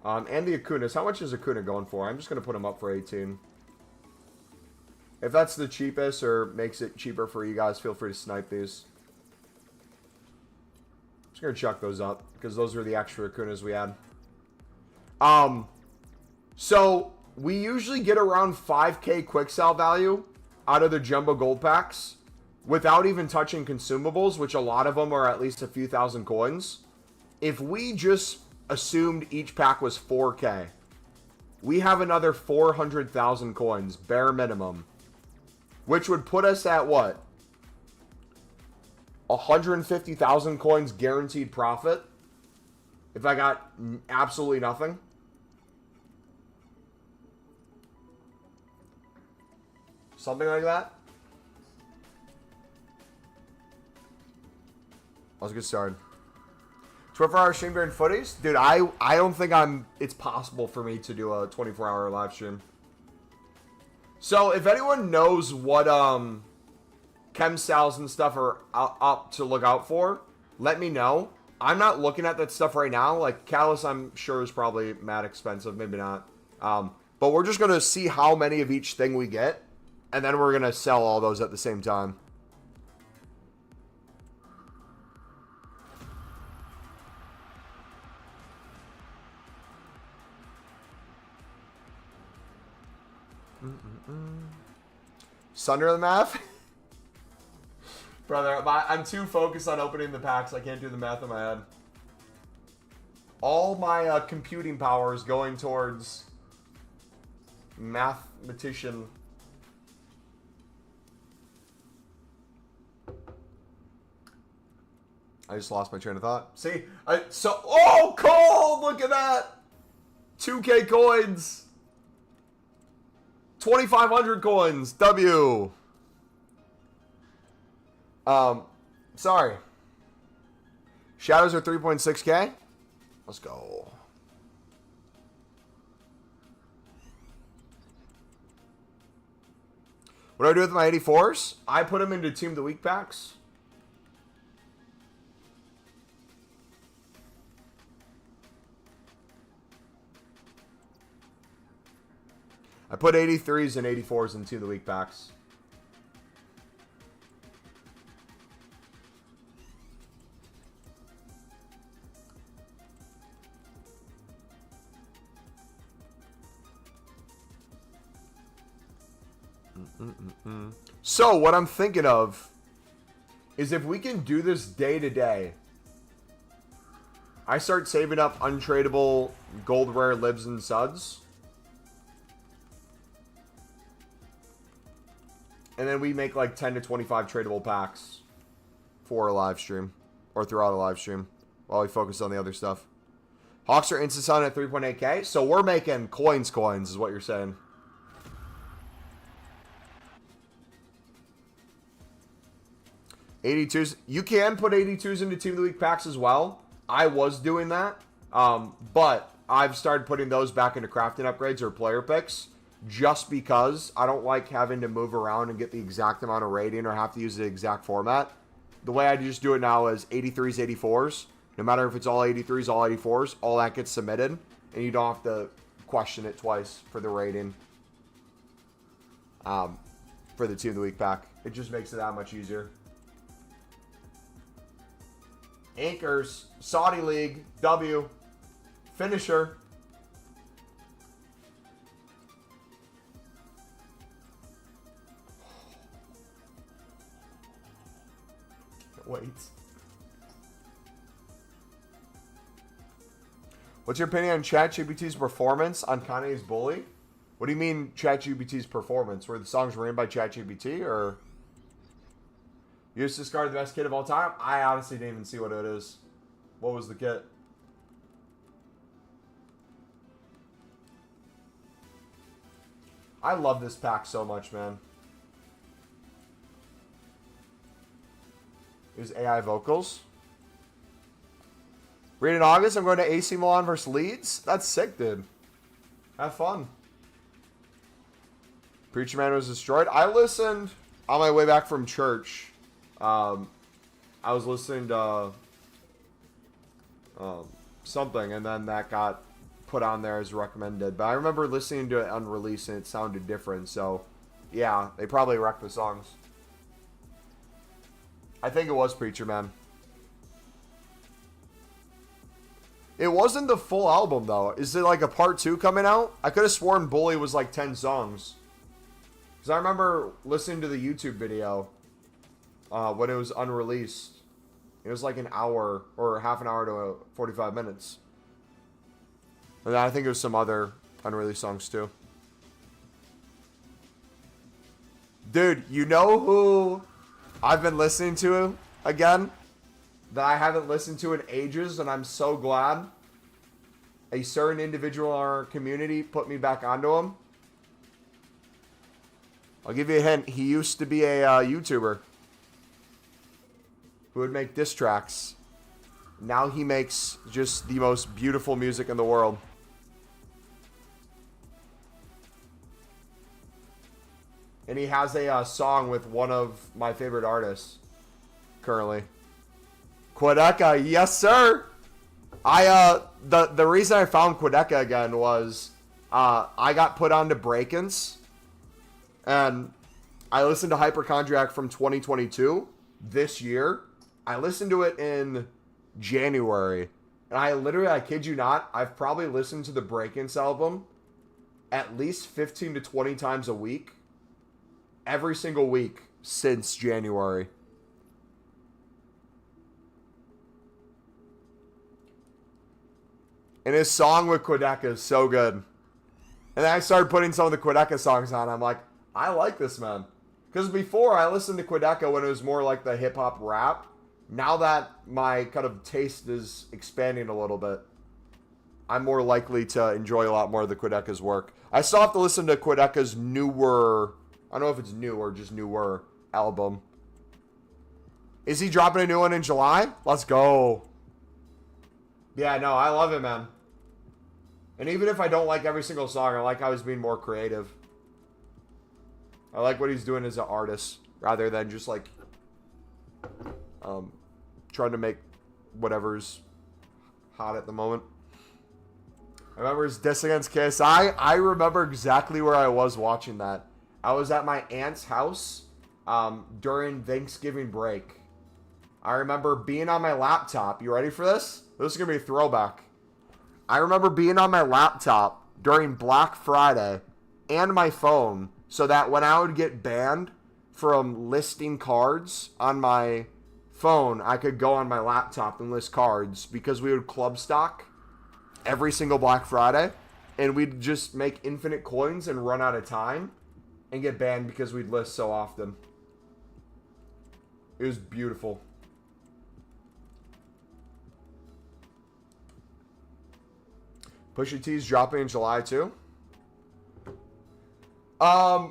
And the Acunas. How much is Acuna going for? I'm just going to put him up for 18. If that's the cheapest or makes it cheaper for you guys, feel free to snipe these. I'm just going to chuck those up because those are the extra Acunas we had. So we usually get around 5K quick sell value out of the jumbo gold packs without even touching consumables, which a lot of them are at least a few thousand coins. If we just assumed each pack was 4K, we have another 400,000 coins, bare minimum, which would put us at what? 150,000 coins guaranteed profit if I got absolutely nothing. Something like that. Let's get started. 24-hour stream during footies? Dude, I don't think it's possible for me to do a 24-hour live stream. So, if anyone knows what chem styles and stuff are up to look out for, let me know. I'm not looking at that stuff right now. Like, Callus, I'm sure, is probably mad expensive. Maybe not. But we're just going to see how many of each thing we get. And then we're going to sell all those at the same time. Sunder the math? Brother, I'm too focused on opening the packs. I can't do the math in my head. All my computing power is going towards mathematician. I just lost my train of thought. See? Oh, cold! Look at that! 2K coins! 2,500 coins. W. Sorry. Shadows are 3.6K. Let's go. What do I do with my 84s? I put them into Team of the Week packs. I put 83s and 84s in Team of the Week packs. So, what I'm thinking of is if we can do this day to day, I start saving up untradeable gold rare libs and suds. And then we make like 10 to 25 tradable packs for a live stream or throughout a live stream while we focus on the other stuff. Hawks are instant sun at 3.8K. So we're making coins is what you're saying. '82s. You can put 82s into Team of the Week packs as well. I was doing that. But I've started putting those back into crafting upgrades or player picks. Just because I don't like having to move around and get the exact amount of rating or have to use the exact format. The way I just do it now is 83s, 84s. No matter if it's all 83s, all 84s, all that gets submitted. And you don't have to question it twice for the rating. For the Team of the Week pack. It just makes it that much easier. Anchors, Saudi League, W, Finisher. Wait. What's your opinion on ChatGPT's performance on Kanye's Bully? What do you mean ChatGPT's performance? Were the songs written by ChatGPT or? You just discarded the best kit of all time? I honestly didn't even see what it is. What was the kit? I love this pack so much, man. Here's AI vocals. Read in August, I'm going to AC Milan versus Leeds. That's sick, dude. Have fun. Preacher Man was destroyed. I listened on my way back from church. I was listening to something, and then that got put on there as recommended. But I remember listening to it on release, and it sounded different. So, yeah, they probably wrecked the songs. I think it was Preacher Man. It wasn't the full album, though. Is it like a part 2 coming out? I could have sworn Bully was like 10 songs. Because I remember listening to the YouTube video when it was unreleased. It was like an hour or half an hour to 45 minutes. And I think it was some other unreleased songs too. Dude, you know who I've been listening to again? That I haven't listened to in ages, and I'm so glad a certain individual in our community put me back onto him. I'll give you a hint. He used to be a YouTuber who would make diss tracks now he makes just the most beautiful music in the world. And he has a song with one of my favorite artists currently. Quedeca, yes sir. The reason I found Quedeca again was I got put onto Break-ins, and I listened to Hypochondriac from 2022 this year. I listened to it in January, and I kid you not, I've probably listened to the Break-ins album at least 15 to 20 times a week, every single week since January. And his song with Quedeca is so good. And then I started putting some of the Quedeca songs on. I'm like, I like this, man. Because before, I listened to Quedeca when it was more like the hip-hop rap. Now that my kind of taste is expanding a little bit, I'm more likely to enjoy a lot more of the Quedeca's work. I still have to listen to Quedeca's newer, I don't know if it's new or just newer, album. Is he dropping a new one in July? Let's go. Yeah, no, I love it, man. And even if I don't like every single song, I like how he's being more creative. I like what he's doing as an artist, rather than just like trying to make whatever's hot at the moment. I remember his diss against KSI. I remember exactly where I was watching that. I was at my aunt's house during Thanksgiving break. I remember being on my laptop. You ready for this? This is going to be a throwback. I remember being on my laptop during Black Friday and my phone so that when I would get banned from listing cards on my phone, I could go on my laptop and list cards, because we would club stock every single Black Friday and we'd just make infinite coins and run out of time and get banned because we'd list so often. It was beautiful. Pusha T's dropping in July too. I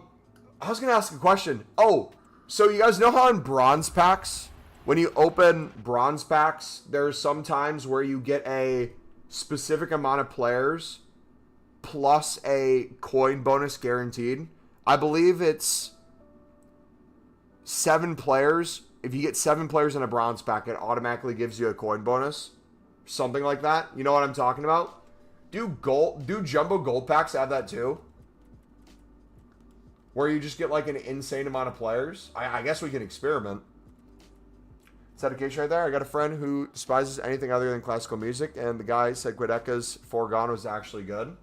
was going to ask a question. Oh, so you guys know how in bronze packs, when you open bronze packs, there's some times where you get a specific amount of players plus a coin bonus guaranteed. I believe it's 7 players. If you get 7 players in a bronze pack, it automatically gives you a coin bonus. Something like that. You know what I'm talking about? Do jumbo gold packs have that too? Where you just get like an insane amount of players? I guess we can experiment. Is that a case right there? I got a friend who despises anything other than classical music, and the guy said Quedeca's Foregone was actually good.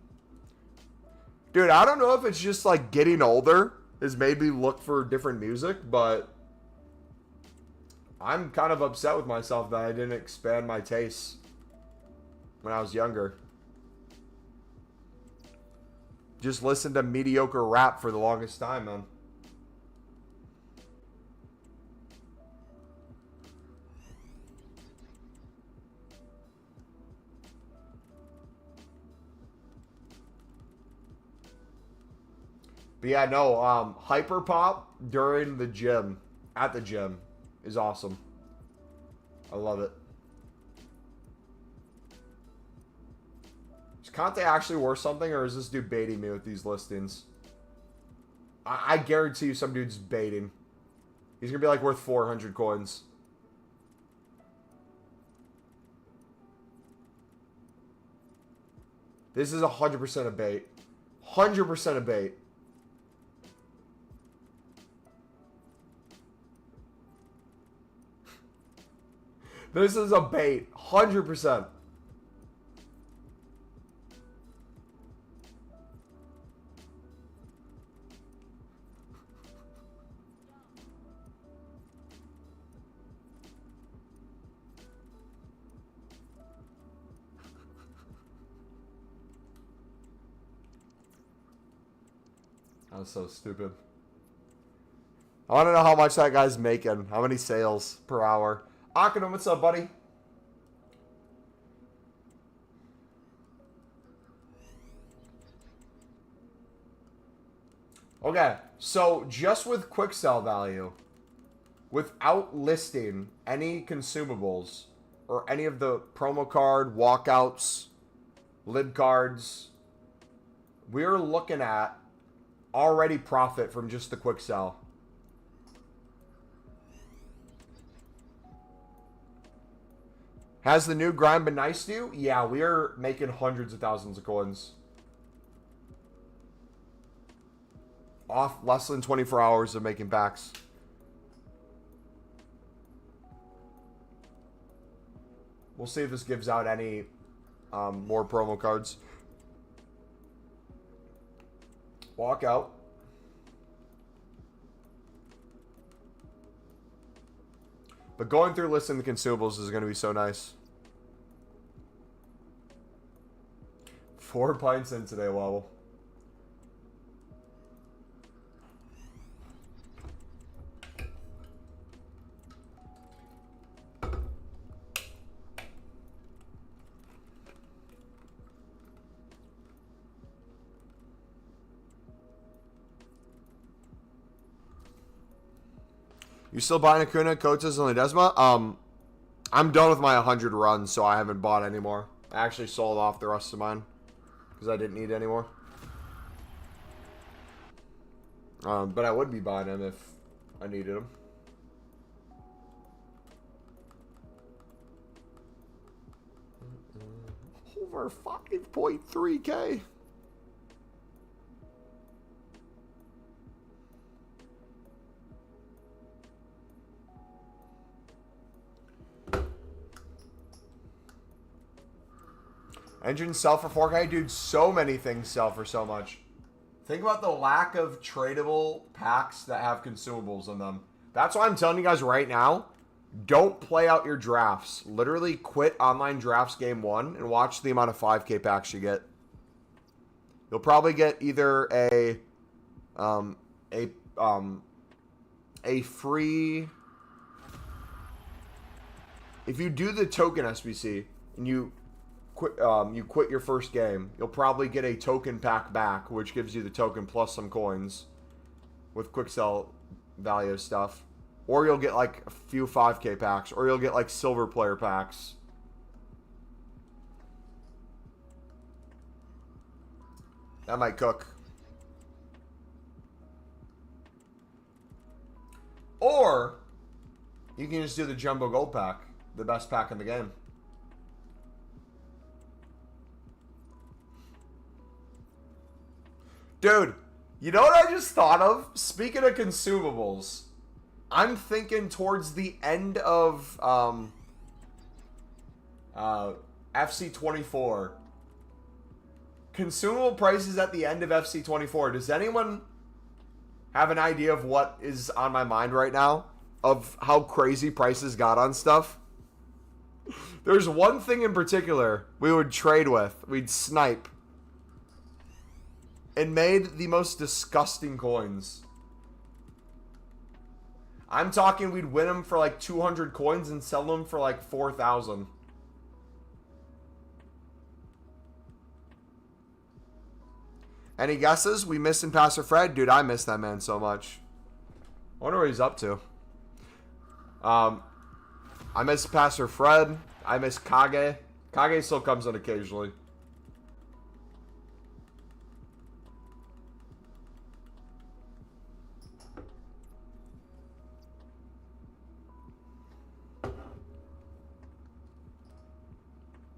Dude, I don't know if it's just like getting older has made me look for different music, but I'm kind of upset with myself that I didn't expand my tastes when I was younger. Just listened to mediocre rap for the longest time, man. But yeah, no, hyperpop during the gym, at the gym, is awesome. I love it. Is Conte actually worth something, or is this dude baiting me with these listings? I guarantee you some dude's baiting. He's going to be like worth 400 coins. This is 100% a bait. 100% a bait. This is a bait. 100%. That was so stupid. I want to know how much that guy's making. How many sales per hour. Akinem, what's up, buddy? Okay, so just with quick sell value, without listing any consumables, or any of the promo card, walkouts, lid cards, we're looking at already profit from just the quick sell. Has the new grind been nice to you? Yeah, we are making hundreds of thousands of coins. Off less than 24 hours of making packs. We'll see if this gives out any more promo cards. Walk out. But going through listing the consumables is going to be so nice. 4 pints in today, Wobble. You still buying Acuna, Coates, and Ledesma? I'm done with my 100 runs, so I haven't bought anymore. I actually sold off the rest of mine because I didn't need any more. But I would be buying them if I needed them. Over 5.3K. Engines sell for 4K? Dude, so many things sell for so much. Think about the lack of tradable packs that have consumables in them. That's why I'm telling you guys right now, don't play out your drafts. Literally quit online drafts game 1 and watch the amount of 5K packs you get. You'll probably get either a free... If you do the token SBC and you quit your first game, you'll probably get a token pack back, which gives you the token plus some coins with quick sell value stuff. Or you'll get like a few 5K packs, or you'll get like silver player packs. That might cook. Or you can just do the jumbo gold pack, the best pack in the game. Dude, you know what I just thought of? Speaking of consumables, I'm thinking towards the end of FC24. Consumable prices at the end of FC24. Does anyone have an idea of what is on my mind right now? Of how crazy prices got on stuff? There's one thing in particular we would trade with. We'd snipe. And made the most disgusting coins. I'm talking we'd win them for like 200 coins and sell them for like 4,000. Any guesses? We missing Pastor Fred? Dude, I miss that man so much. I wonder what he's up to. I miss Pastor Fred. I miss Kage. Kage still comes in occasionally.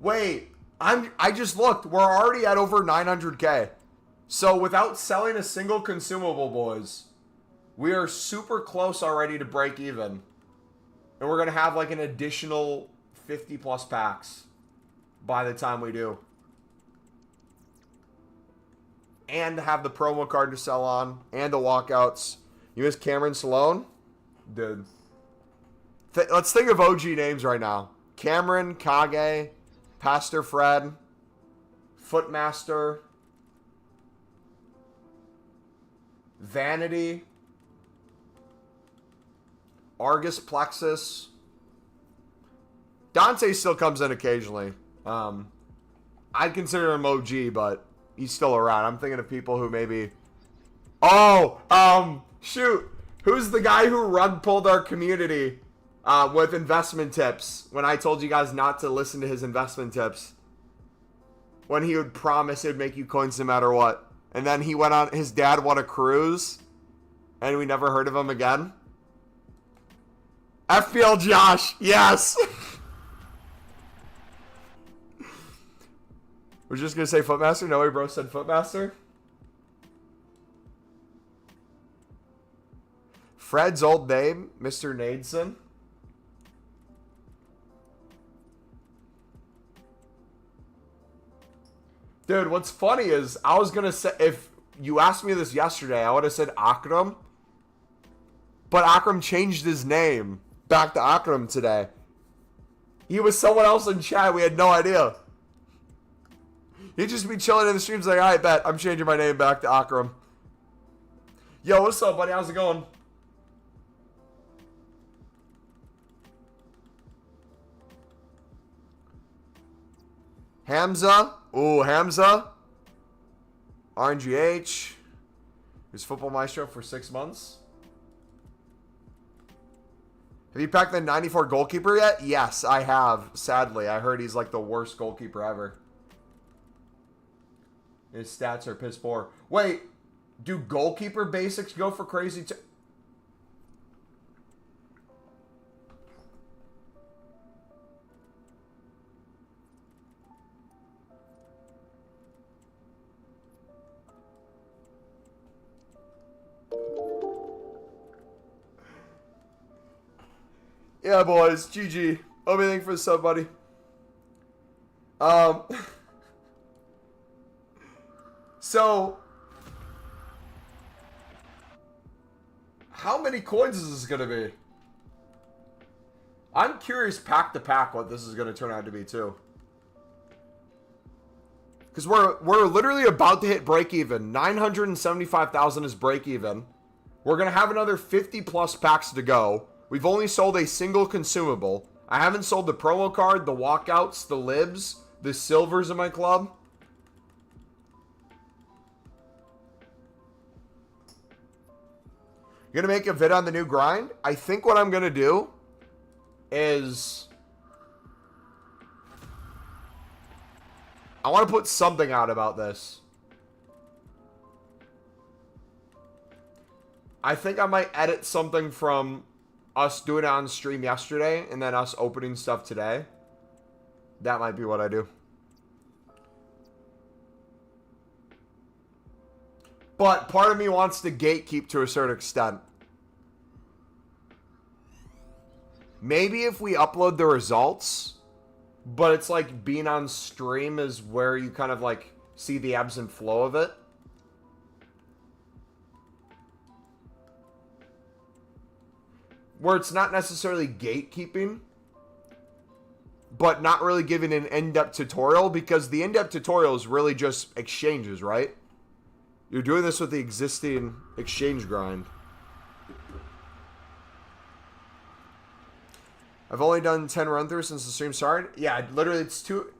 Wait, I just looked. We're already at over 900K. So without selling a single consumable, boys, we are super close already to break even. And we're going to have like an additional 50 plus packs by the time we do. And have the promo card to sell on. And the walkouts. You miss Cameron Salone? Dude. Let's think of OG names right now. Cameron, Kage, Pastor Fred, Footmaster, Vanity, Argus Plexus. Dante still comes in occasionally. I'd consider him OG, but he's still around. I'm thinking of people who maybe... Oh, shoot. Who's the guy who rug pulled our community with investment tips. When I told you guys not to listen to his investment tips. When he would promise he would make you coins no matter what. And then he went on, his dad won a cruise. And we never heard of him again. FPL Josh, yes! We're just going to say Footmaster? No way, bro said Footmaster. Fred's old name, Mr. Nadeson. Dude, what's funny is, I was going to say, if you asked me this yesterday, I would have said Akram. But Akram changed his name back to Akram today. He was someone else in chat. We had no idea. He'd just be chilling in the streams like, I bet I'm changing my name back to Akram. Yo, what's up, buddy? How's it going? Hamza. Ooh, Hamza. RNGH. He's Football Maestro for 6 months. Have you packed the 94 goalkeeper yet? Yes, I have. Sadly, I heard he's like the worst goalkeeper ever. His stats are piss poor. Wait, do goalkeeper basics go for crazy too? Yeah, boys. GG. Obi, thank you for the sub, buddy. So, how many coins is this going to be? I'm curious pack to pack what this is going to turn out to be, too. Because we're literally about to hit break even. 975,000 is break even. We're going to have another 50 plus packs to go. We've only sold a single consumable. I haven't sold the promo card, the walkouts, the libs, the silvers in my club. You're going to make a vid on the new grind? I think what I'm going to do is I want to put something out about this. I think I might edit something from us doing it on stream yesterday and then us opening stuff today. That might be what I do. But part of me wants to gatekeep to a certain extent. Maybe if we upload the results, but it's like being on stream is where you kind of like see the ebbs and flow of it. Where it's not necessarily gatekeeping, but not really giving an in-depth tutorial, because the in-depth tutorial is really just exchanges, right? You're doing this with the existing exchange grind. I've only done 10 run-throughs since the stream started. Yeah, literally it's too...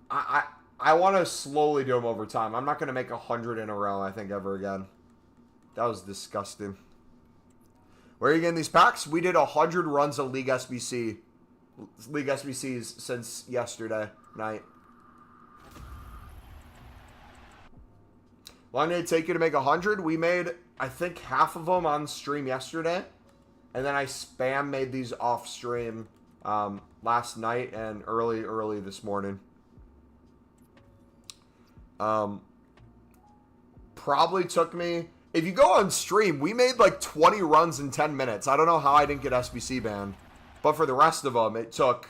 I want to slowly do them over time. I'm not going to make 100 in a row, I think, ever again. That was disgusting. Where are you getting these packs? We did 100 runs of League SBCs since yesterday night. Long did it take you to make 100? We made, I think, half of them on stream yesterday. And then I spam made these off stream last night and early this morning. Probably took me... If you go on stream, we made like 20 runs in 10 minutes. I don't know how I didn't get SBC banned. But for the rest of them, it took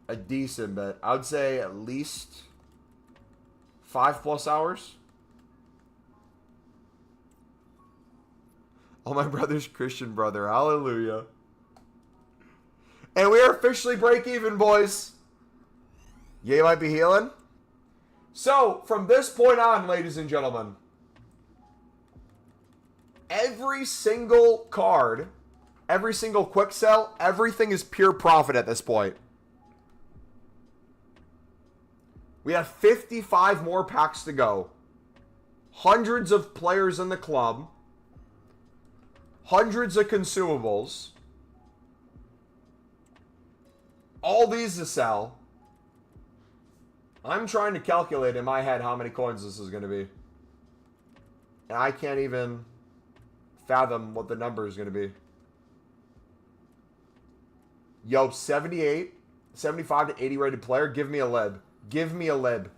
a decent bit. I would say at least 5+ hours. Oh, my brother's Christian brother. Hallelujah. And we are officially break even, boys. Ye might be healing. So, from this point on, ladies and gentlemen, every single card, every single quick sell, everything is pure profit at this point. We have 55 more packs to go. Hundreds of players in the club. Hundreds of consumables. all these to sell. I'm trying to calculate in my head how many coins this is going to be. And I can't even fathom what the number is going to be. Yo, 78, 75 to 80 rated player. Give me a lib. Give me a lib.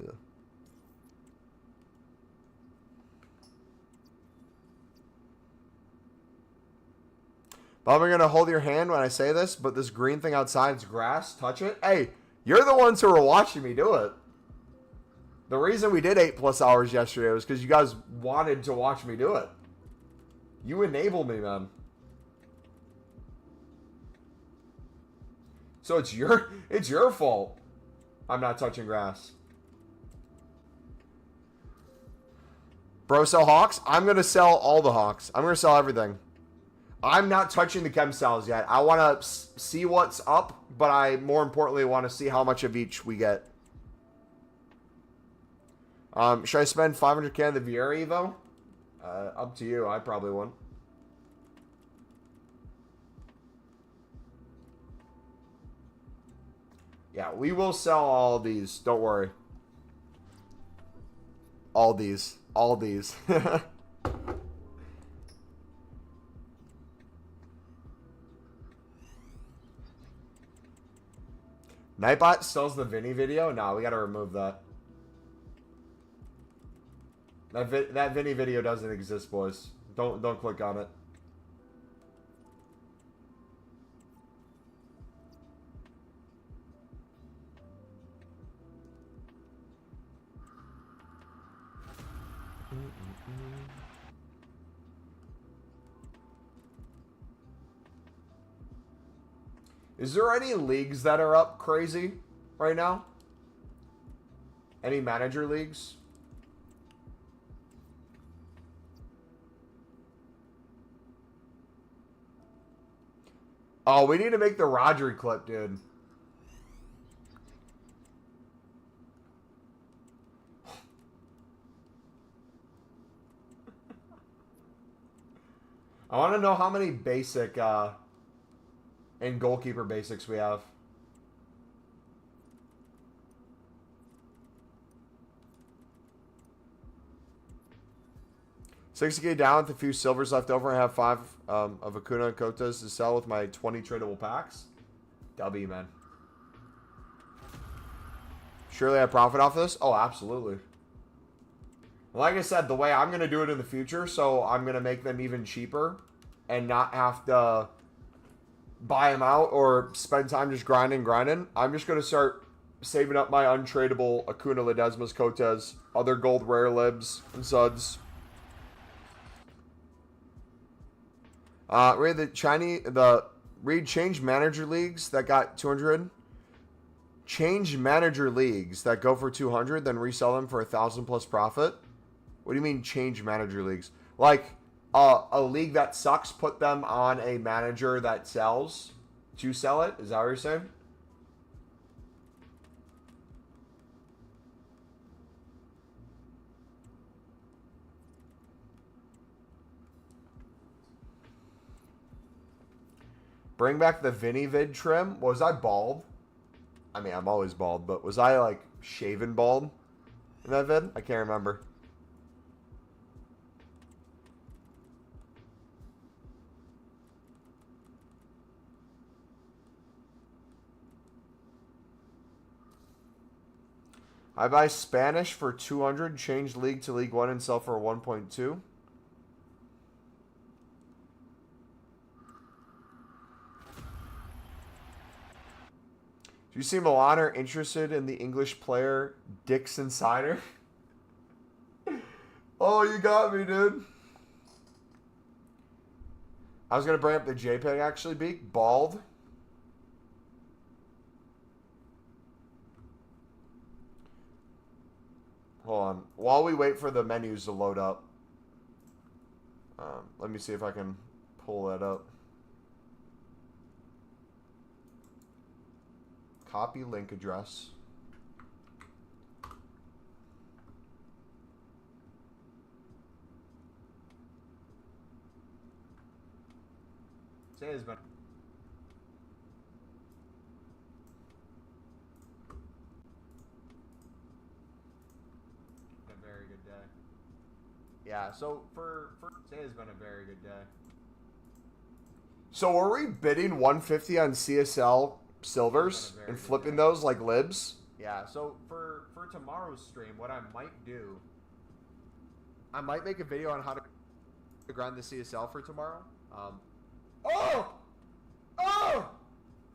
Yeah. Bob, I'm going to hold your hand when I say this, but this green thing outside is grass. Touch it. Hey, you're the ones who were watching me do it. The reason we did 8+ hours yesterday was because you guys wanted to watch me do it. You enabled me, man. So it's your fault I'm not touching grass. Bro, sell Hawks? I'm going to sell all the Hawks. I'm going to sell everything. I'm not touching the chem cells yet. I want to see what's up, but I more importantly want to see how much of each we get. Should I spend 500k on the Vieira Evo? Up to you. I probably won't. Yeah, we will sell all these. Don't worry. All these. All these. Nightbot sells the Vinny video? No, we gotta remove that. That Vinny video doesn't exist, boys. Don't click on it. Is there any leagues that are up crazy right now? Any manager leagues? Oh, we need to make the Rodri clip, dude. I want to know how many basic and goalkeeper basics we have. $60K down with a few silvers left over. I have 5 of Acuna and Cotas to sell with my 20 tradable packs. W, man. Surely I profit off this? Oh, absolutely. Like I said, the way I'm going to do it in the future, so I'm going to make them even cheaper and not have to buy them out or spend time just grinding. I'm just going to start saving up my untradeable Acuna, Ledesma's, Cotas, other gold rare libs and suds. Read change manager leagues that got 200. Change manager leagues that go for 200, then resell them for 1,000 plus profit. What do you mean change manager leagues? Like a league that sucks, put them on a manager that sells to sell it? Is that what you're saying? Bring back the Vinny vid trim. Was I bald? I mean, I'm always bald, but was I like shaven bald in that vid? I can't remember. I buy Spanish for 200, change league to League 1 and sell for 1.2. Do you see Milan are interested in the English player Dixon Sider? Oh, you got me, dude. I was going to bring up the JPEG actually, Beak. Bald. Hold on. While we wait for the menus to load up, let me see if I can pull that up. Copy link address. Today has been a very good day. Yeah, so for today has been a very good day. So are we bidding 150 on CSL silvers and flipping those like libs? Yeah, so for tomorrow's stream, what I might do, I might make a video on how to grind the CSL for tomorrow. Oh! Oh!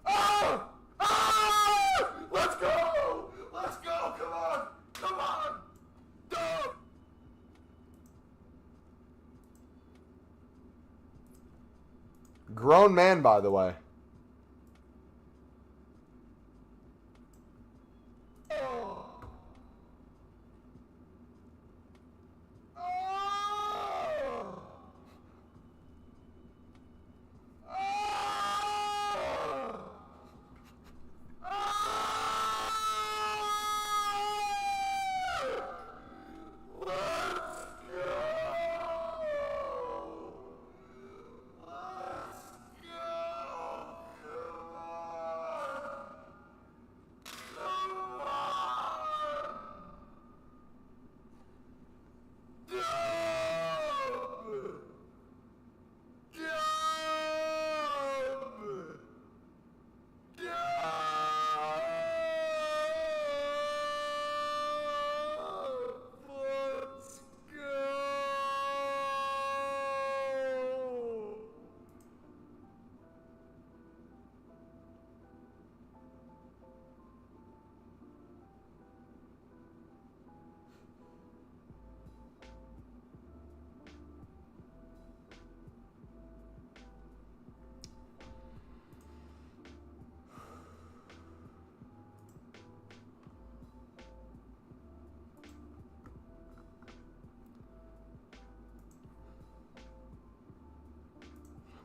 Oh! Oh! Let's go! Let's go! Come on! Come on! Go! Grown man, by the way. Oh! Oh!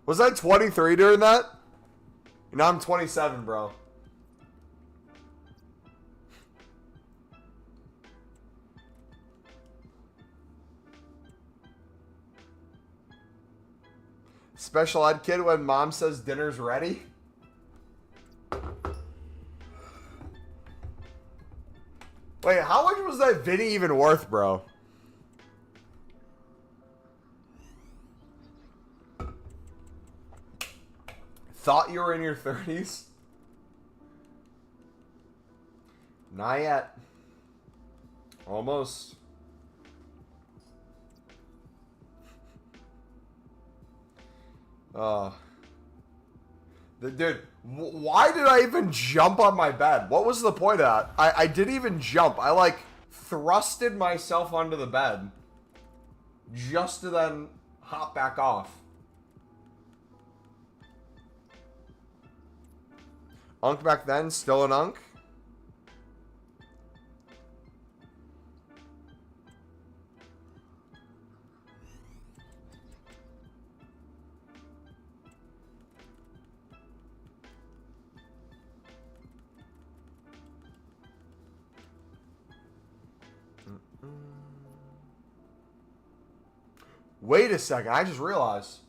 Was I 23 during that? Now I'm 27, bro. Special ed kid when mom says dinner's ready? Wait, how much was that video even worth, bro? Thought you were in your 30s? Not yet. Almost. Dude, why did I even jump on my bed? What was the point of that? I didn't even jump. I, like, thrusted myself onto the bed just to then hop back off. Unk back then, still an unk? Wait a second, I just realized.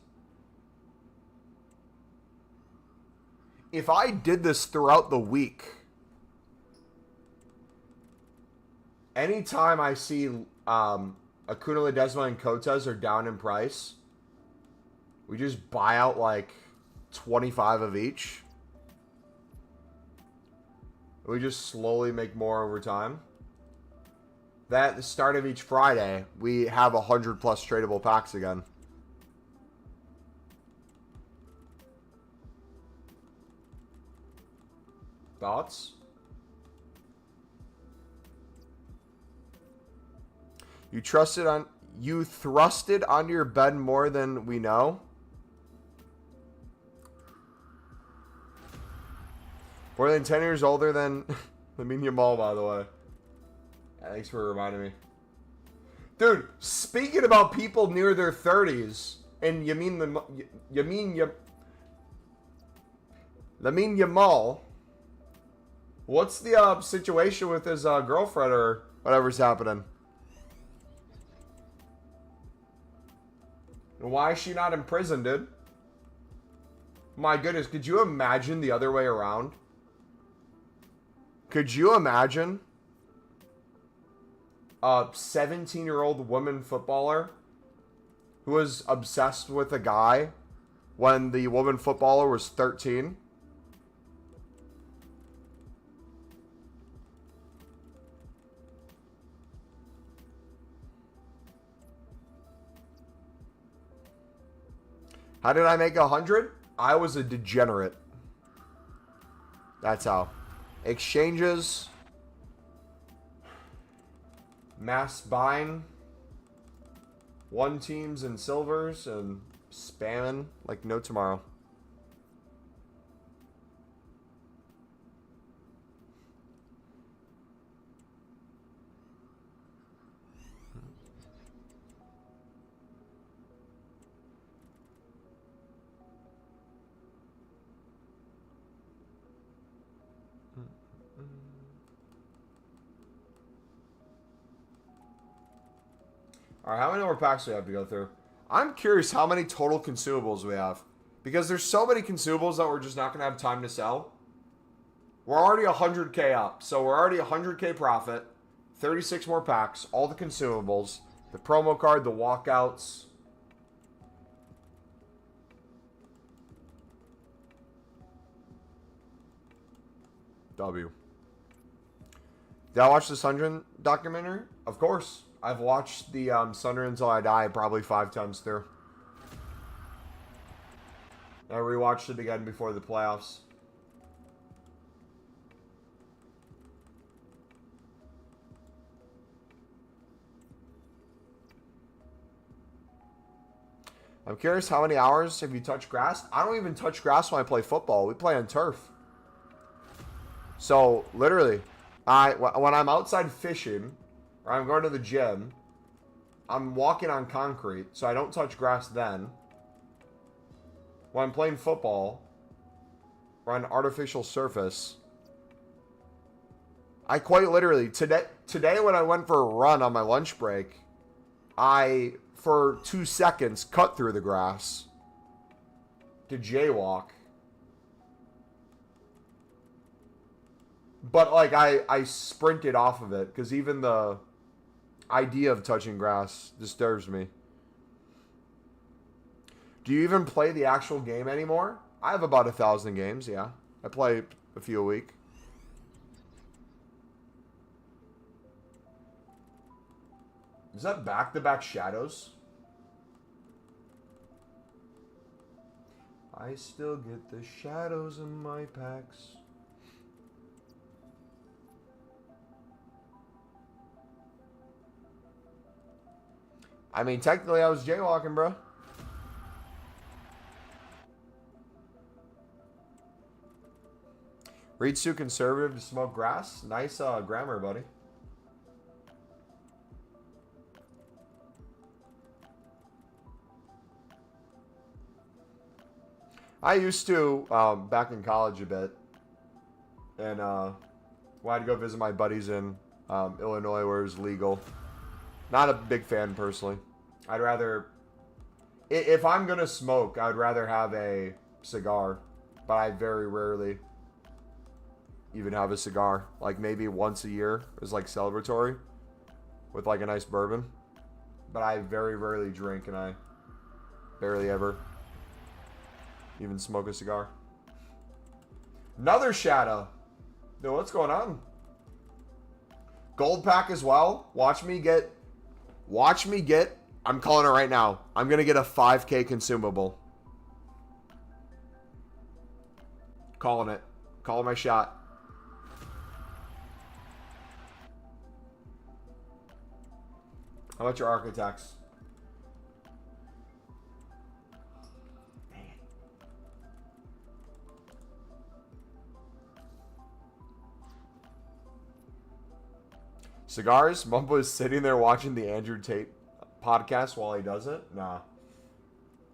If I did this throughout the week, anytime I see Acuna Ledesma and Cotes are down in price, we just buy out like 25 of each. We just slowly make more over time. That at the start of each Friday, we have 100 plus tradable packs again. Thoughts? You thrusted onto your bed more than we know. More than 10 years older than Lamine Yamal, by the way. Yeah, thanks for reminding me. Dude, speaking about people near their 30s, and Lamine Yamal, what's the situation with his girlfriend or whatever's happening? And why is she not in prison, dude? My goodness, could you imagine the other way around? Could you imagine a 17-year-old woman footballer who was obsessed with a guy when the woman footballer was 13? How did I make 100? I was a degenerate. That's how. Exchanges. Mass buying. One teams and silvers and spamming like no tomorrow. Alright, how many more packs do we have to go through? I'm curious how many total consumables we have. Because there's so many consumables that we're just not going to have time to sell. We're already 100k up. So we're already 100k profit. 36 more packs. All the consumables. The promo card, the walkouts. W. Did I watch the Sundren documentary? Of course. I've watched the Sundren Until I Die probably 5 times through. I rewatched it again before the playoffs. I'm curious, how many hours have you touched grass? I don't even touch grass when I play football. We play on turf. So, literally, when I'm outside fishing, or I'm going to the gym, I'm walking on concrete, so I don't touch grass then. When I'm playing football, or on artificial surface, I quite literally, today when I went for a run on my lunch break, I, for 2 seconds, cut through the grass to jaywalk. But, like, I sprinted off of it, because even the idea of touching grass disturbs me. Do you even play the actual game anymore? I have about 1,000 games, yeah. I play a few a week. Is that back-to-back shadows? I still get the shadows in my packs. I mean, technically I was jaywalking, bro. Reed's too conservative to smoke grass. Nice grammar, buddy. I used to, back in college a bit. And when I'd go visit my buddies in Illinois where it was legal. Not a big fan, personally. I'd rather... If I'm going to smoke, I'd rather have a cigar. But I very rarely even have a cigar. Like, maybe once a year is, like, celebratory. With, like, a nice bourbon. But I very rarely drink, and I barely ever even smoke a cigar. Another shadow. Dude, what's going on? Gold pack as well. Watch me get... I'm calling it right now. I'm going to get a 5K consumable. Calling it. Calling my shot. How about your architects? Cigars? Mumbo is sitting there watching the Andrew Tate podcast while he does it? Nah.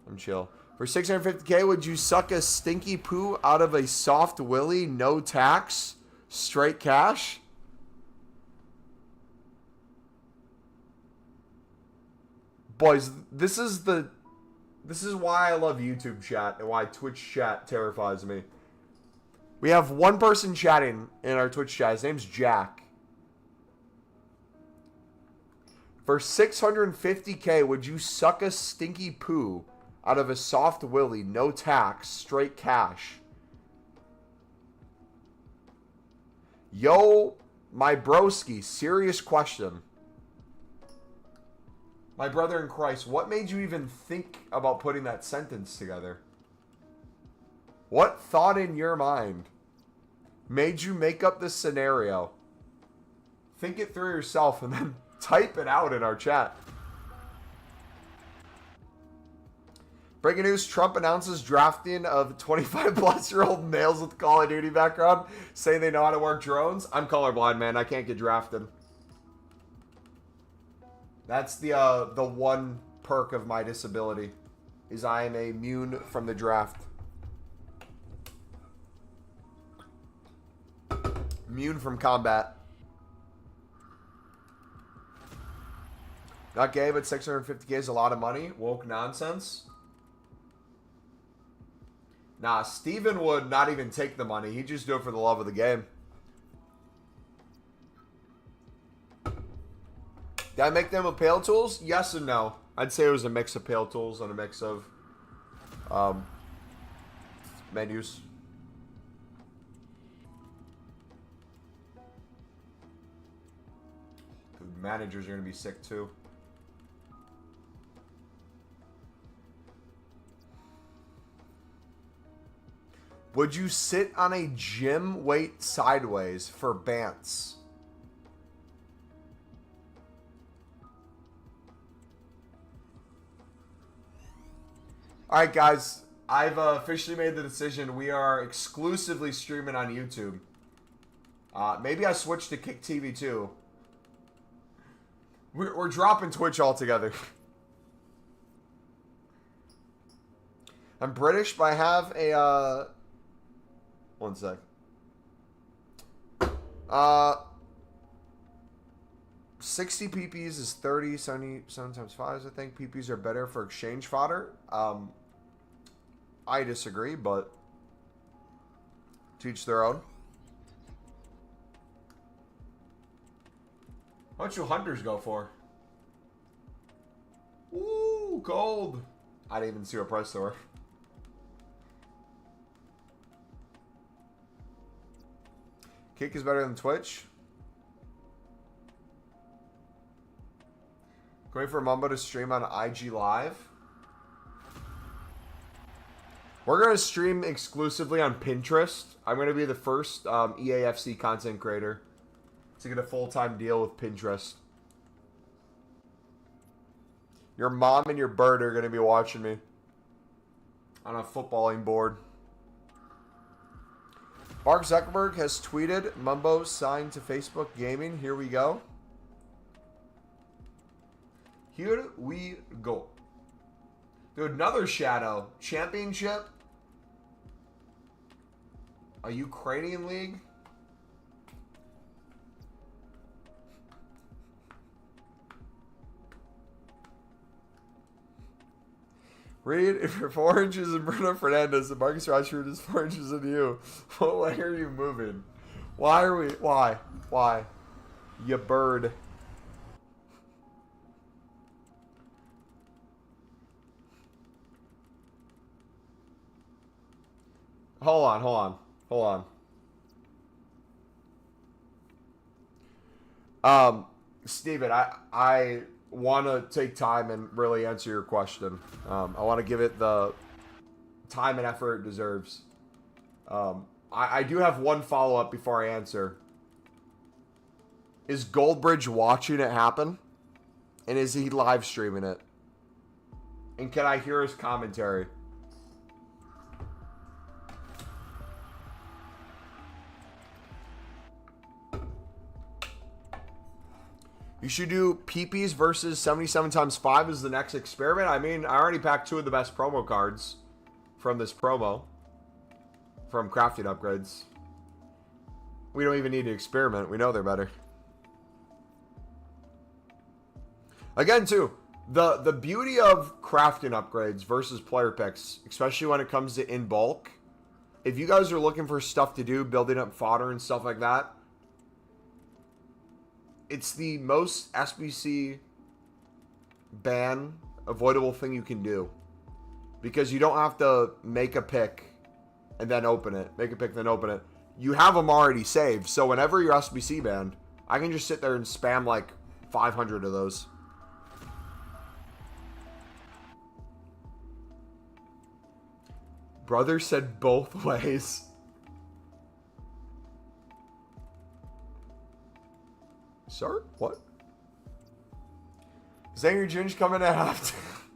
I'm chill. For 650K, would you suck a stinky poo out of a soft willy, no tax, straight cash? Boys, this is the This is why I love YouTube chat and why Twitch chat terrifies me. We have one person chatting in our Twitch chat. His name's Jack. For 650K, would you suck a stinky poo out of a soft willy, no tax, straight cash? Yo, my broski, serious question. My brother in Christ, what made you even think about putting that sentence together? What thought in your mind made you make up this scenario? Think it through yourself and then type it out in our chat. Breaking news, Trump announces drafting of 25-plus-year-old males with Call of Duty background, saying they know how to work drones. I'm colorblind, man. I can't get drafted. That's the one perk of my disability, is I am immune from the draft. Immune from combat. Not gay, but 650K is a lot of money. Woke nonsense. Nah, Steven would not even take the money. He'd just do it for the love of the game. Did I make them with Pale Tools? Yes and no. I'd say it was a mix of Pale Tools and a mix of menus. The managers are going to be sick too. Would you sit on a gym weight sideways for Bants? Alright guys, I've officially made the decision. We are exclusively streaming on YouTube. Maybe I switch to Kick TV too. We're dropping Twitch altogether. I'm British, but I have a... One sec. 60 PPs is 30, 77 times 5s, I think. PPs are better for exchange fodder. I disagree, but to each their own. How much do hunters go for? Ooh, gold. I didn't even see what price they were. Kick is better than Twitch. Going for Mumbo to stream on IG Live. We're going to stream exclusively on Pinterest. I'm going to be the first EAFC content creator to get a full-time deal with Pinterest. Your mom and your bird are going to be watching me on a footballing board. Mark Zuckerberg has tweeted, Mumbo signed to Facebook Gaming. Here we go. Here we go. Dude, another shadow. Championship. A Ukrainian league. Reed, if you're 4 inches in Bruno Fernandez and Marcus Rashford is 4 inches in you, what way are you moving? Why are we... Why? Why? You bird. Hold on, hold on, hold on. Steven, I want to take time and really answer your question. I want to give it the time and effort it deserves. I do have one follow-up before I answer. Is Goldbridge watching it happen? And is he live streaming it? And can I hear his commentary? You should do PPs versus 77 times 5 as the next experiment. I mean, I already packed 2 of the best promo cards from this promo. From crafting upgrades. We don't even need to experiment. We know they're better. Again, too, The beauty of crafting upgrades versus player picks, especially when it comes to in bulk, if you guys are looking for stuff to do, building up fodder and stuff like that, it's the most SBC ban avoidable thing you can do. Because you don't have to make a pick and then open it. Make a pick, then open it. You have them already saved. So whenever you're SBC banned, I can just sit there and spam like 500 of those. Brother said both ways. Sir? What? Zanger Ginge coming at half.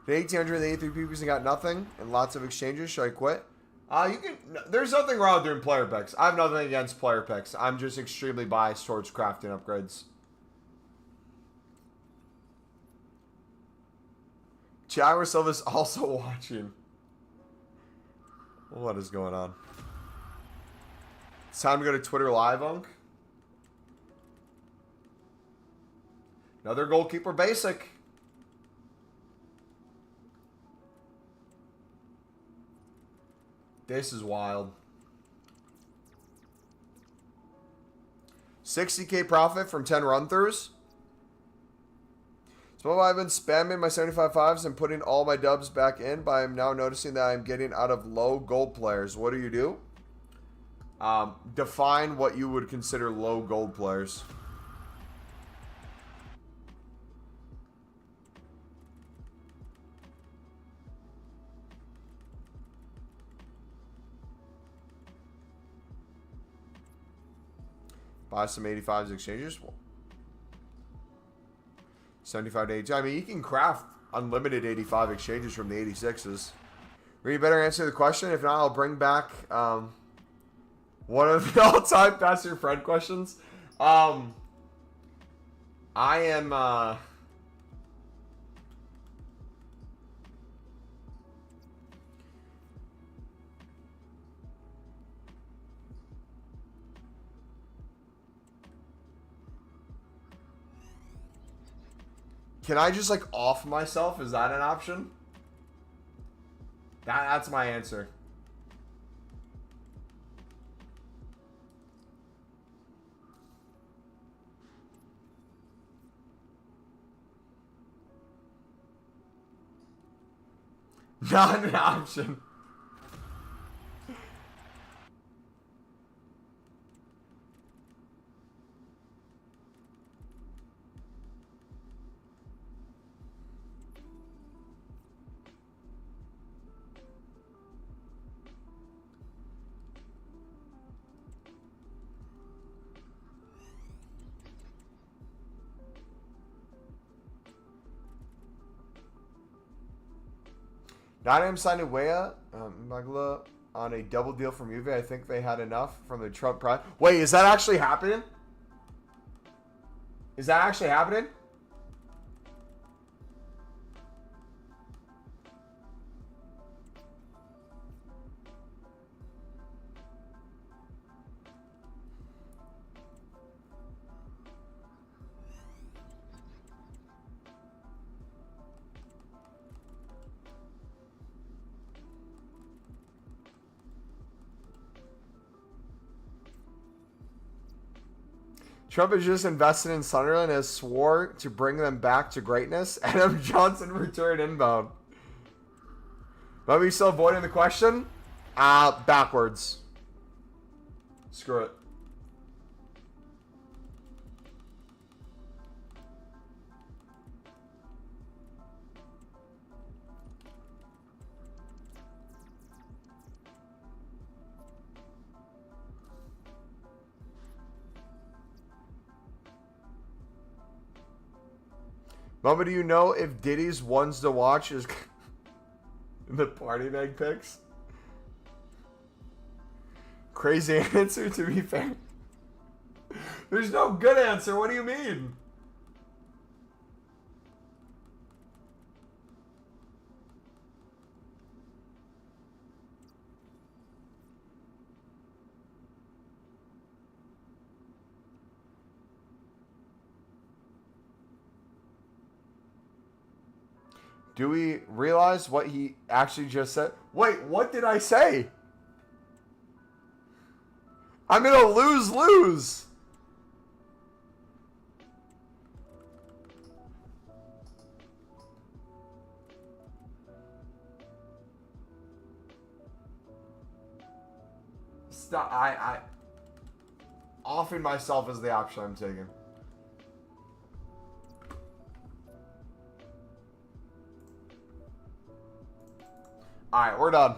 The 1,883 people got nothing and lots of exchanges. Should I quit? You can. There's nothing wrong with doing player picks. I have nothing against player picks. I'm just extremely biased towards crafting upgrades. Thiago Silva's also watching. What is going on? It's time to go to Twitter Live, Unk. Another goalkeeper basic. This is wild. 60K profit from 10 run-throughs. So I've been spamming my 75.5s and putting all my dubs back in, but I'm now noticing that I'm getting out of low gold players. What do you do? Define what you would consider low gold players. Buy some 85s exchanges. 75 to 82. I mean, you can craft unlimited 85 exchanges from the 86s. Or you better answer the question. If not, I'll bring back one of the all-time Pass Your Friend questions. I am... Can I just, like, off myself? Is that an option? That's my answer. Not an option. Nottingham signed Weah Magla on a double deal from Juve. I think they had enough from the Trump price. Wait, is that actually happening? Is that actually happening? Trump has just invested in Sunderland and has swore to bring them back to greatness. Adam Johnson returned inbound. Might we still avoiding the question? Backwards. Screw it. Mama, do you know if Diddy's ones to watch is the party bag picks? Crazy answer, to be fair. There's no good answer. What do you mean? Do we realize what he actually just said? Wait, what did I say? I'm gonna lose. Stop. I offing myself as the option I'm taking. Alright, we're done.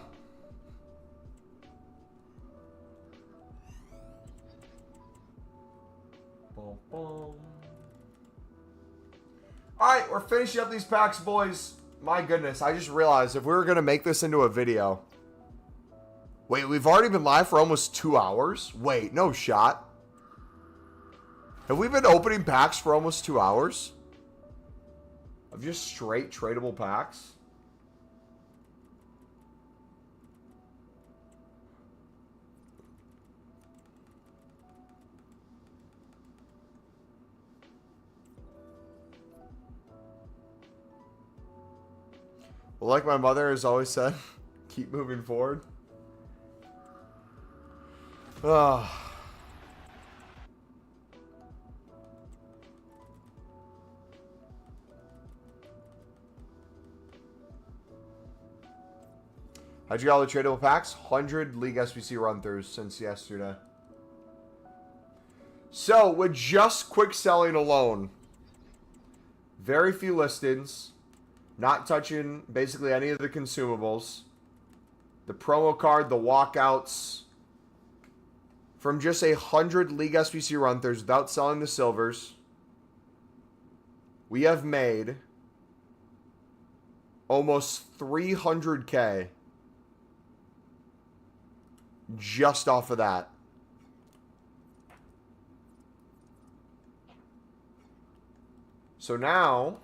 Boom, boom. Alright, we're finishing up these packs, boys. My goodness, I just realized if we were going to make this into a video. Wait, we've already been live for almost 2 hours? Wait, no shot. Have we been opening packs for almost 2 hours? Of just straight tradable packs? Well, like my mother has always said, keep moving forward. How'd you get all the tradable packs? 100 League SBC run-throughs since yesterday. So, with just quick selling alone, very few listings, not touching basically any of the consumables, the promo card, the walkouts, from just 100 League SBC run-throughs without selling the silvers, we have made almost 300K just off of that. So now,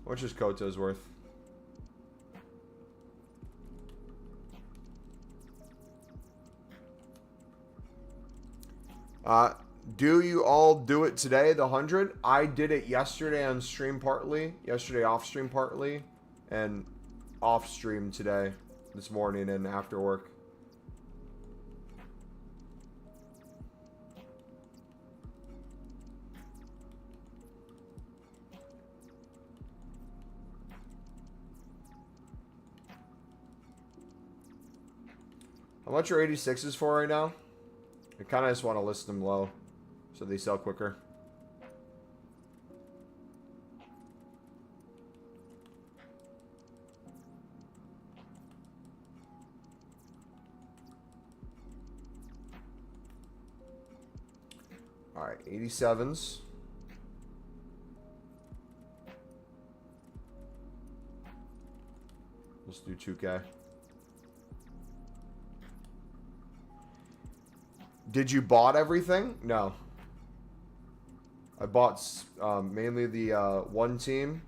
how much is Koto's worth? Do you all do it today, the 100? I did it yesterday on stream partly, yesterday off stream partly, and off stream today, this morning and after work. How much are 86s for right now? I kind of just want to list them low so they sell quicker. All right, 87s. Let's do 2K. Did you bought everything? No. I bought mainly the one team,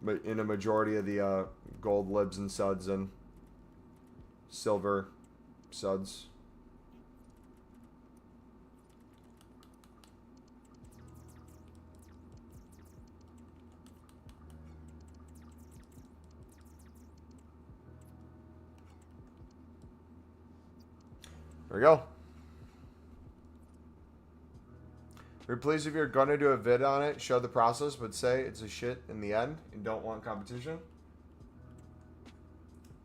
but in a majority of the gold libs and suds and silver suds. There we go. We're pleased if you're gonna do a vid on it, show the process, but say it's a shit in the end and don't want competition.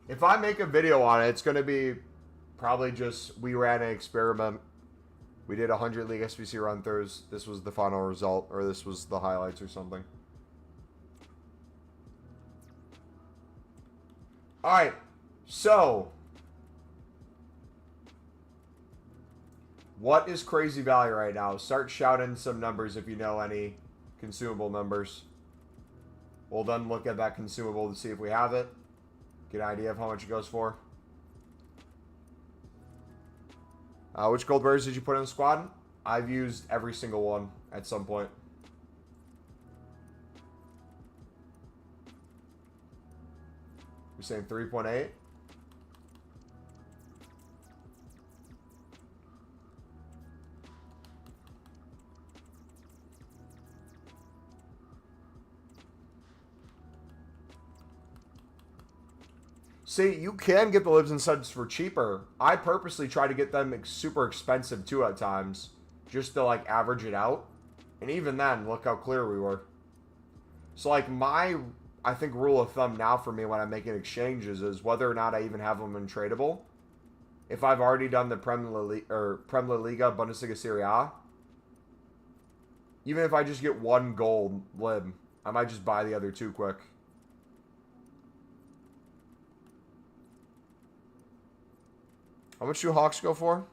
If I make a video on it, it's gonna be probably just we ran an experiment. We did 100 League SBC run-throughs. This was the final result, or this was the highlights or something. All right, so what is crazy value right now? Start shouting some numbers if you know any consumable numbers. We'll then look at that consumable to see if we have it. Get an idea of how much it goes for. Which gold bears did you put in the squad? I've used every single one at some point. You're saying 3.8? See, you can get the libs and studs for cheaper. I purposely try to get them super expensive too at times, just to like average it out. And even then, look how clear we were. So like I think rule of thumb now for me when I'm making exchanges is whether or not I even have them in tradeable. If I've already done the Prem La Liga, Bundesliga, Serie A, even if I just get one gold lib, I might just buy the other two quick. How much do Hawks go for?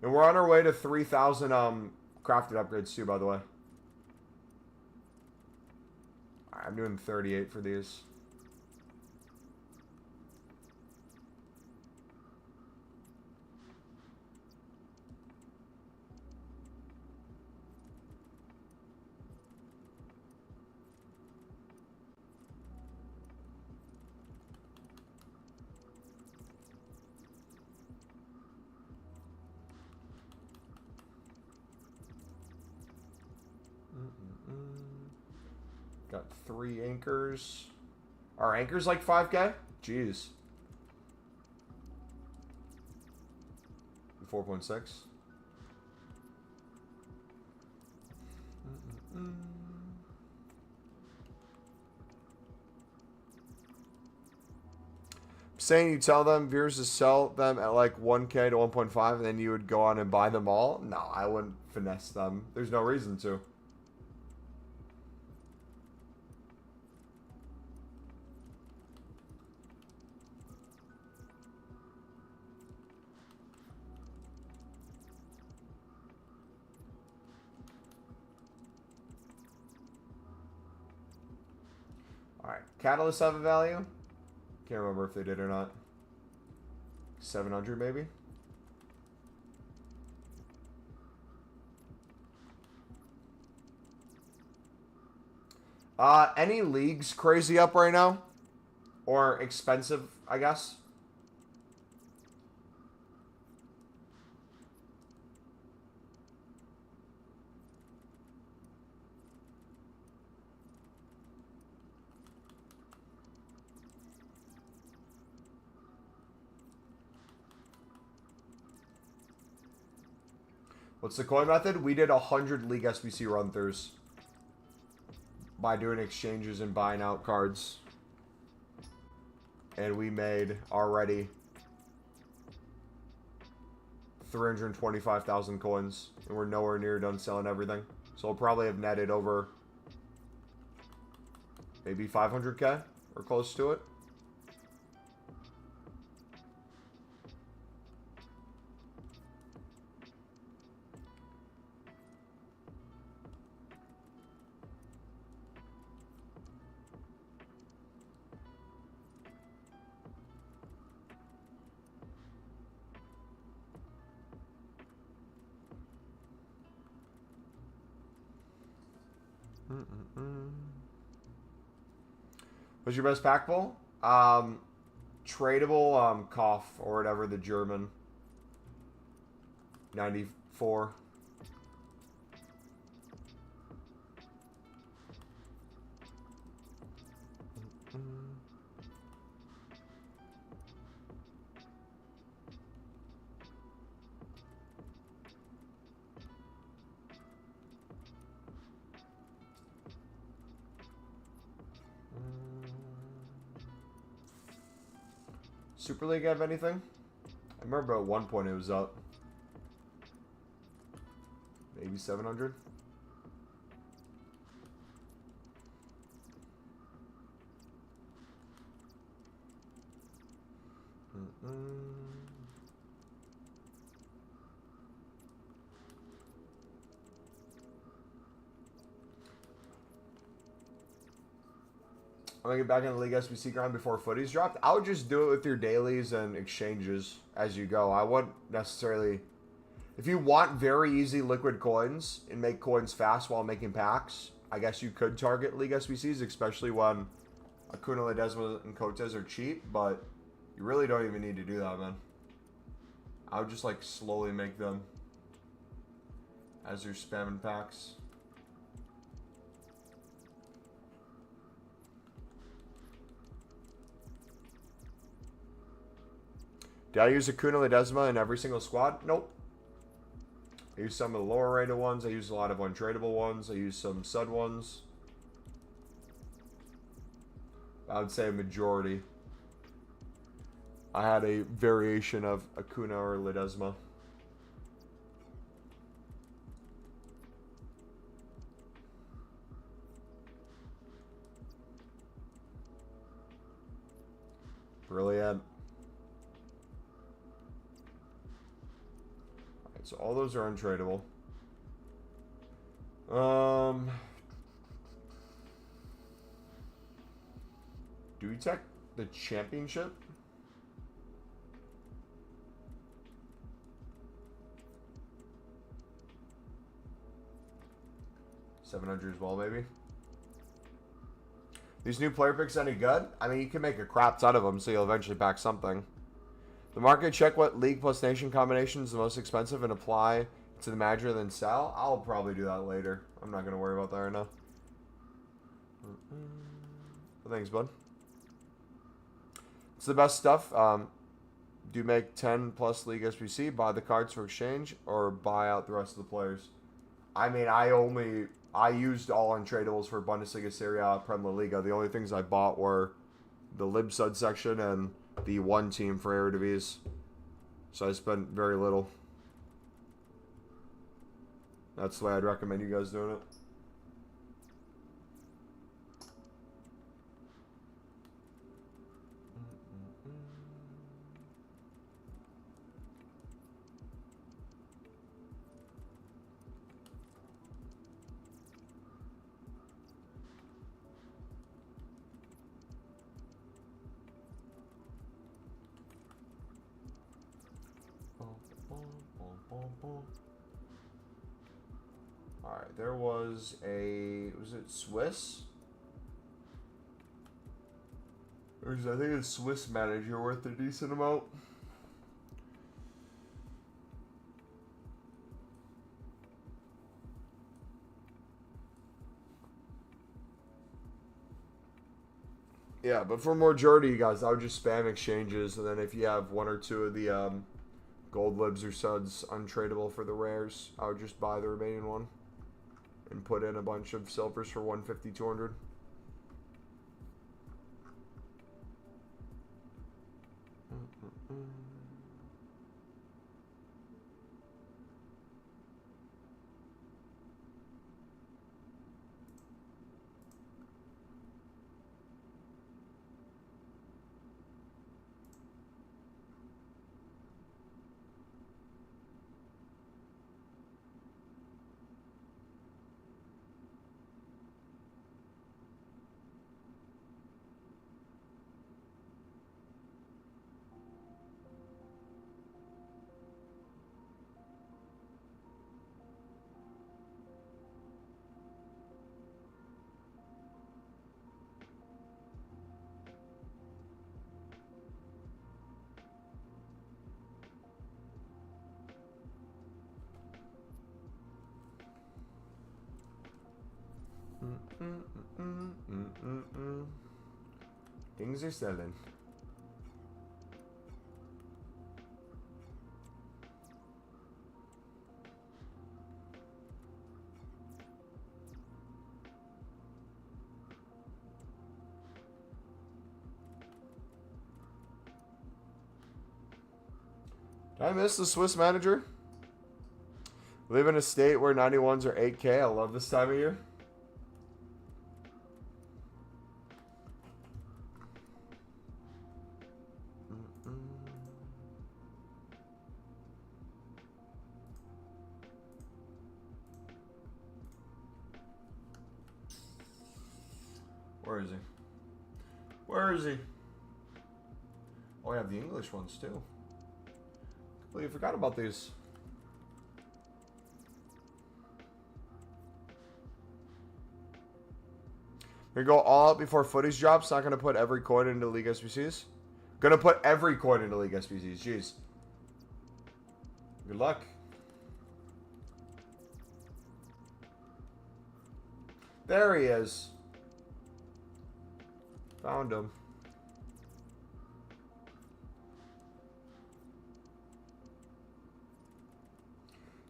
And we're on our way to 3,000 crafted upgrades too, by the way. I'm doing 38 for these. Got 3 anchors. Are anchors like 5K? Jeez. 4.6. Saying you tell them viewers to sell them at like 1K to 1.5 and then you would go on and buy them all? No, I wouldn't finesse them. There's no reason to. Alright, Catalyst have a value? Can't remember if they did or not. 700 maybe? Any leagues crazy up right now? Or expensive, I guess? What's the coin method? We did 100 League SBC run-throughs by doing exchanges and buying out cards. And we made already 325,000 coins. And we're nowhere near done selling everything. So we'll probably have netted over maybe 500K or close to it. What's your best pack pull? Tradeable cough or whatever, the German 94. Super League have anything? I remember at one point it was up. Maybe 700. I'm gonna get back in the League SBC grind before footies dropped. I would just do it with your dailies and exchanges as you go. I wouldn't necessarily... If you want very easy liquid coins and make coins fast while making packs, I guess you could target League SBCs, especially when Acuna, Ledesma, and Cotes are cheap, but you really don't even need to do that, man. I would just like slowly make them as you're spamming packs. Did I use Acuna Ledesma in every single squad? Nope. I used some of the lower rated ones. I used a lot of untradeable ones. I used some sud ones. I would say a majority. I had a variation of Acuna or Ledesma. Brilliant. Alright, so all those are untradeable. Do we check the championship? $700 as well, maybe. These new player picks any good? I mean, you can make a crap ton of them, so you'll eventually pack something. The market, check what league plus nation combination is the most expensive and apply to the manager, then sell. I'll probably do that later. I'm not going to worry about that right now. Thanks, bud. It's the best stuff. Do make 10 plus league SPC, buy the cards for exchange, or buy out the rest of the players. I mean, I used all untradeables for Bundesliga, Serie A, Premier Liga. The only things I bought were the Libsud section and the one team for Eredivisie. So I spent very little. That's the way I'd recommend you guys doing it. Alright, there was it Swiss? Or is I think a Swiss manager worth a decent amount. Yeah, but for majority of you guys, I would just spam exchanges, and then if you have one or two of the gold libs or suds untradeable for the rares, I would just buy the remaining one and put in a bunch of silvers for 150, 200. Things are selling. Did I miss the Swiss manager? Live in a state where 91s are 8K. I love this time of year. Where is he? Where is he? Oh, I have the English ones too. Completely forgot about these. We're gonna go all out before footage drops. Not gonna put every coin into League SBCs. Gonna put every coin into League SBCs. Jeez. Good luck. There he is. Found him.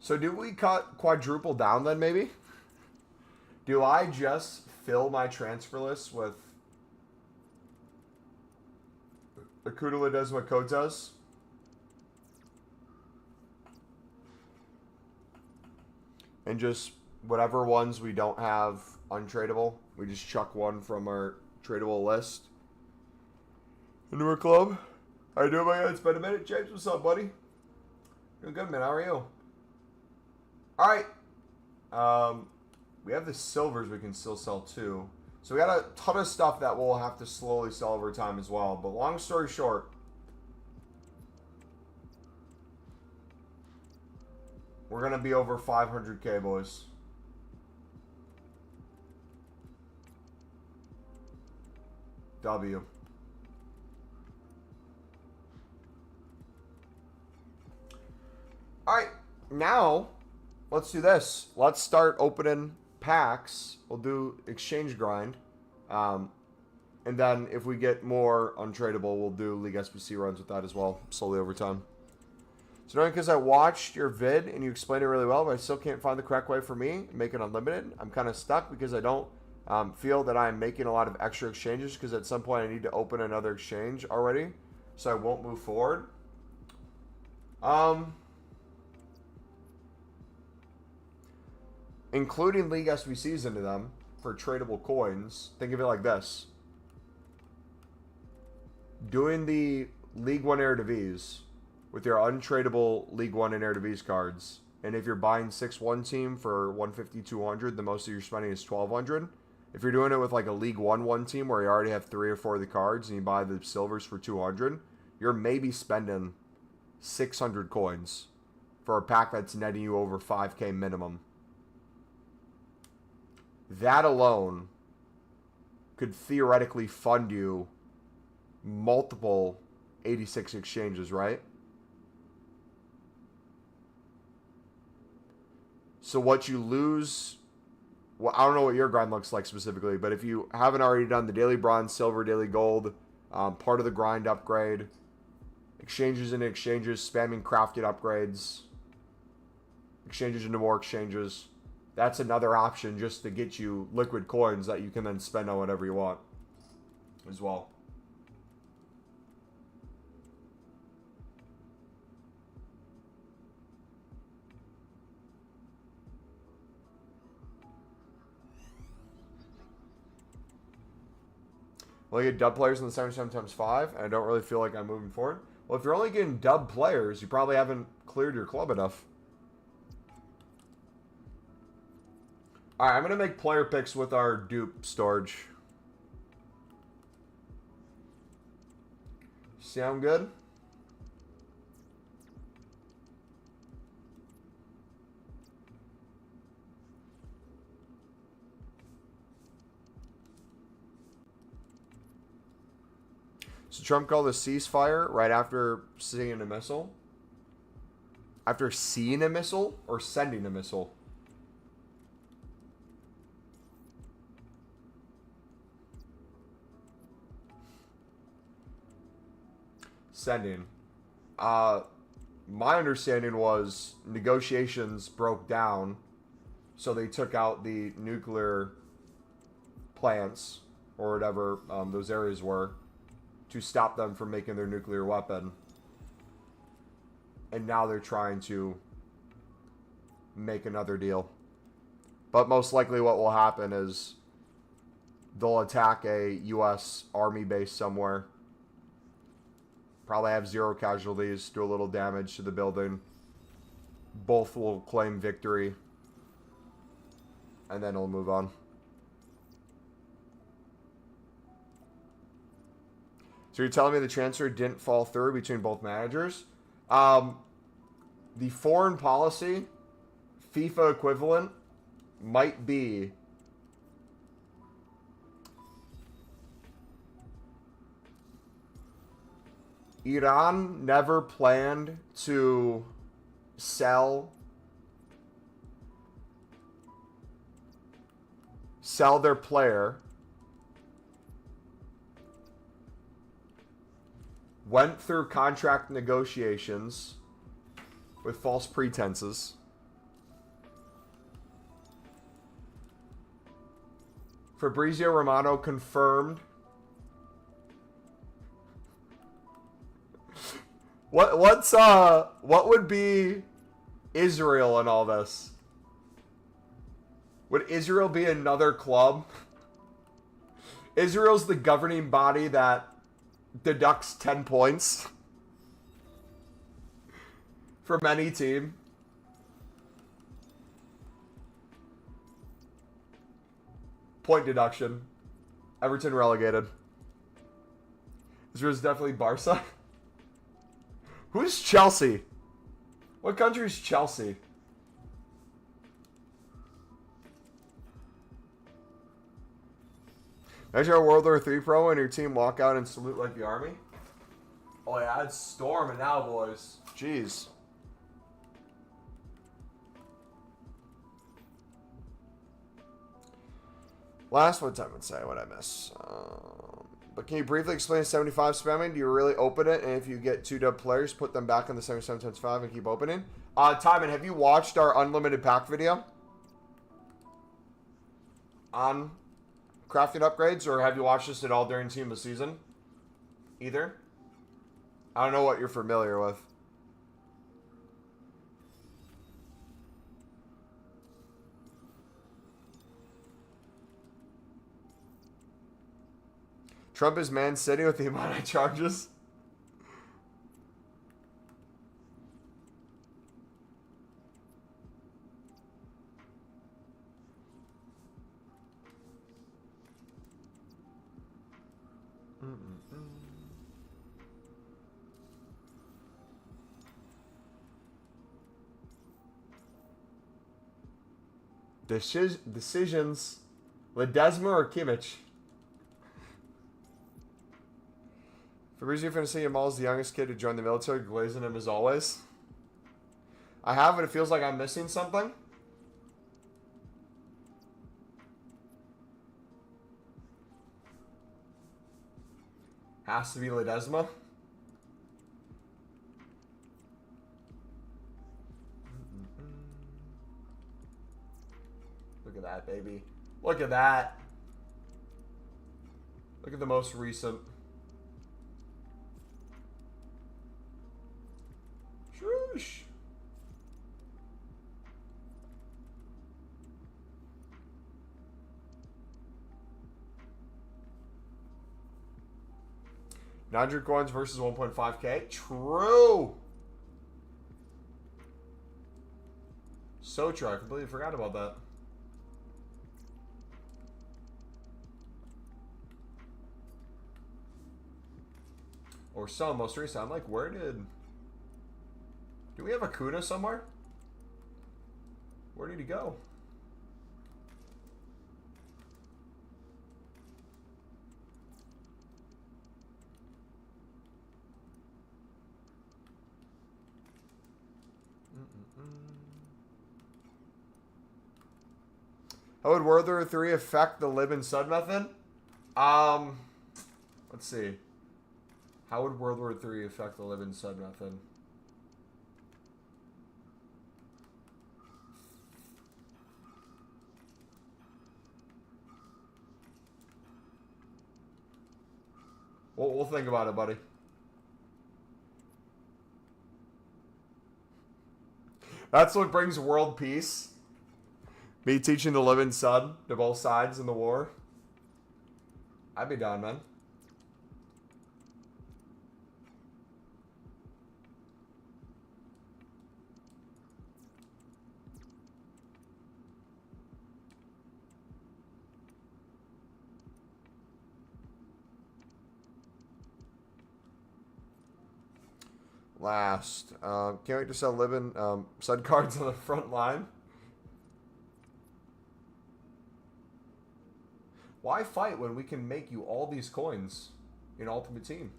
So do we cut quadruple down then, maybe? Do I just fill my transfer list with Akudala does what Code does? And just whatever ones we don't have untradeable, we just chuck one from our tradable list into our club. How you doing, my guy? It's been a minute. James, what's up, buddy? Doing good, man. How are you? All right. We have the silvers we can still sell too. So we got a ton of stuff that we'll have to slowly sell over time as well. But long story short, we're going to be over 500K, boys. W. All right, now let's do this. Let's start opening packs. We'll do exchange grind. And then if we get more untradeable, we'll do League SBC runs with that as well, slowly over time. So knowing because I watched your vid and you explained it really well, but I still can't find the correct way for me to make it unlimited. I'm kind of stuck because I don't feel that I'm making a lot of extra exchanges because at some point I need to open another exchange already. So I won't move forward. Including League SBCs into them for tradable coins. Think of it like this. Doing the League 1 Eredivisie with your untradeable League 1 and Eredivisie cards. And if you're buying 6-1 team for 150, 200, the most that you're spending is 1,200. If you're doing it with like a League 1 team where you already have 3 or 4 of the cards and you buy the silvers for 200, you're maybe spending 600 coins for a pack that's netting you over 5K minimum. That alone could theoretically fund you multiple 86 exchanges, right? So what you lose, well, I don't know what your grind looks like specifically, but if you haven't already done the daily bronze, silver, daily gold, part of the grind upgrade, exchanges into exchanges, spamming crafted upgrades, exchanges into more exchanges, that's another option just to get you liquid coins that you can then spend on whatever you want as well. Well, I get dub players in the 77x5, and I don't really feel like I'm moving forward. Well, if you're only getting dub players, you probably haven't cleared your club enough. Alright, I'm going to make player picks with our dupe storage. Sound good? So Trump called a ceasefire right after seeing a missile? After seeing a missile or sending a missile? Sending. My understanding was negotiations broke down, so they took out the nuclear plants or whatever those areas were to stop them from making their nuclear weapon. And now they're trying to make another deal. But most likely what will happen is they'll attack a U.S. Army base somewhere. Probably have 0 casualties, do a little damage to the building. Both will claim victory. And then we'll move on. So you're telling me the transfer didn't fall through between both managers? The foreign policy, FIFA equivalent, might be Iran never planned to sell their player, went through contract negotiations with false pretenses, Fabrizio Romano confirmed. What would be Israel in all this? Would Israel be another club? Israel's the governing body that deducts 10 points from any team. Point deduction. Everton relegated. Israel's definitely Barca. Who's Chelsea? What country is Chelsea? Imagine a World War III pro and your team walk out and salute like the army. Oh yeah, it's storming now, boys. Jeez. Last one time I'd say what I miss. But can you briefly explain 75 spamming? Do you really open it? And if you get 2 dub players, put them back in the 77 times 5 and keep opening? Timon, have you watched our unlimited pack video? On crafting upgrades? Or have you watched this at all during Team of the Season? Either? I don't know what you're familiar with. Trump is Man City with the amount of charges. Decisions. Ledesma or Kimmich? Fabrizio Fantasy Yamal is the youngest kid to join the military, glazing him as always. I have, but it feels like I'm missing something. Has to be Ledesma. Look at that, baby. Look at that. Look at the most recent. Shoosh. $900 coins versus 1.5k. True. So true. I completely forgot about that. Or some most recent. I'm like, where did... Do we have a Kuna somewhere? Where did he go? How would World War III affect the live and sud method? Let's see. How would World War III affect the live and sud method? We'll think about it, buddy. That's what brings world peace. Me teaching the living son to both sides in the war. I'd be down, man. Last. Can't wait to sell living sud cards on the front line. Why fight when we can make you all these coins in Ultimate Team?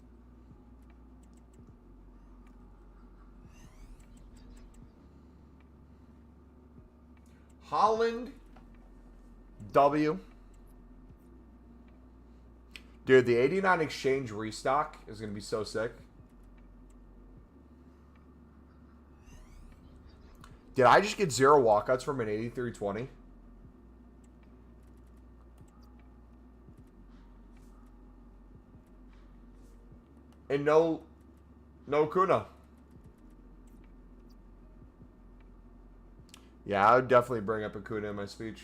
Holland W. Dude, the 89 exchange restock is going to be so sick. Did I just get 0 walkouts from an 83-20? And no Kuna. Yeah, I would definitely bring up Acuna in my speech.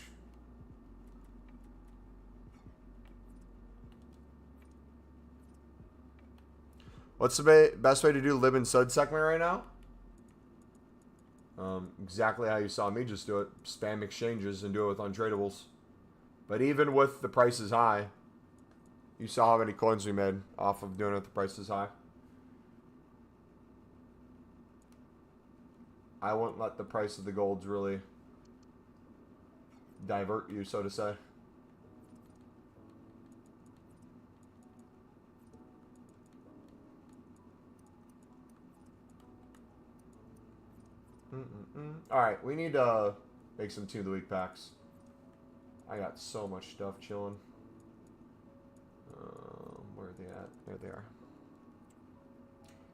What's the best way to do Lib and Sud segment right now? Exactly how you saw me just do it. Spam exchanges and do it with untradeables. But even with the prices high, you saw how many coins we made off of doing it with the prices high. I wouldn't let the price of the golds really divert you, so to say. Alright, we need to make some Team of the Week packs. I got so much stuff chilling. Where are they at? There they are.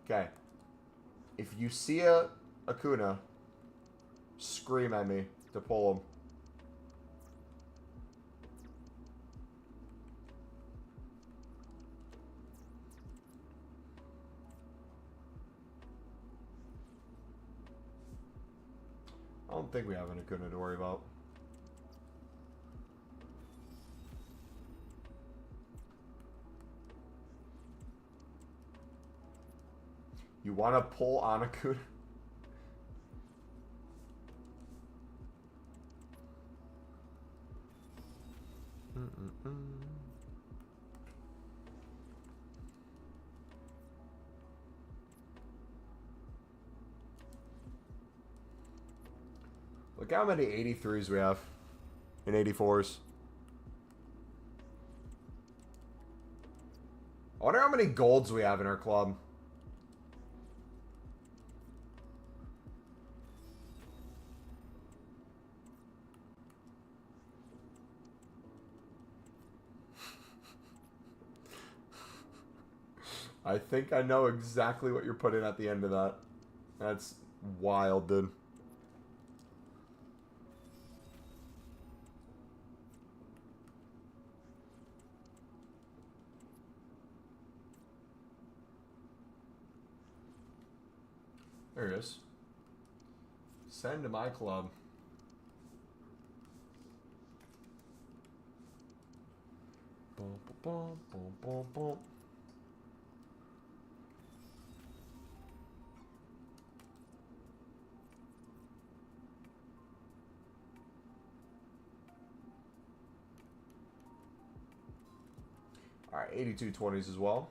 Okay. If you see a Acuna, scream at me to pull him. I don't think we have an Acuna to worry about. You want to pull on Acuna? Look how many 83s we have and 84s. I wonder how many golds we have in our club. I think I know exactly what you're putting at the end of that. That's wild, dude. There it is. Send to my club. Boom, boom, boom, boom, boom. All right, 82 20s as well.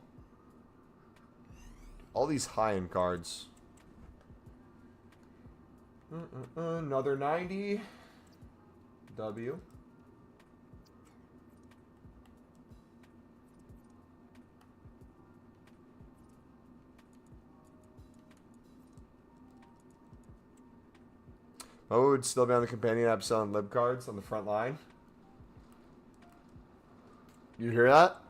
All these high-end cards. Another 90. W. Oh, would still be on the companion app selling lib cards on the front line. You hear that?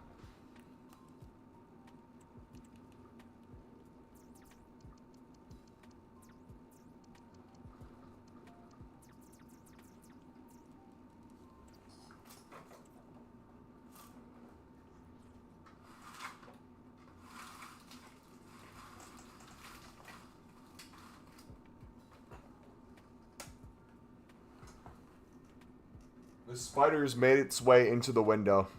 The spider's made its way into the window.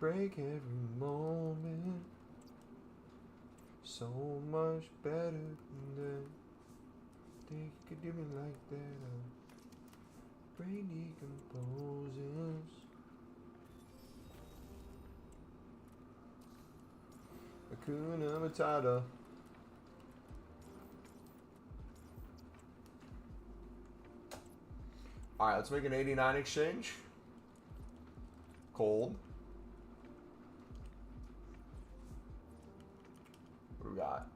Break every moment. So much better than that. Think you could do me like that. Brain decomposes. Hakuna Matata. Alright, let's make an 89 exchange. cold. What do we got?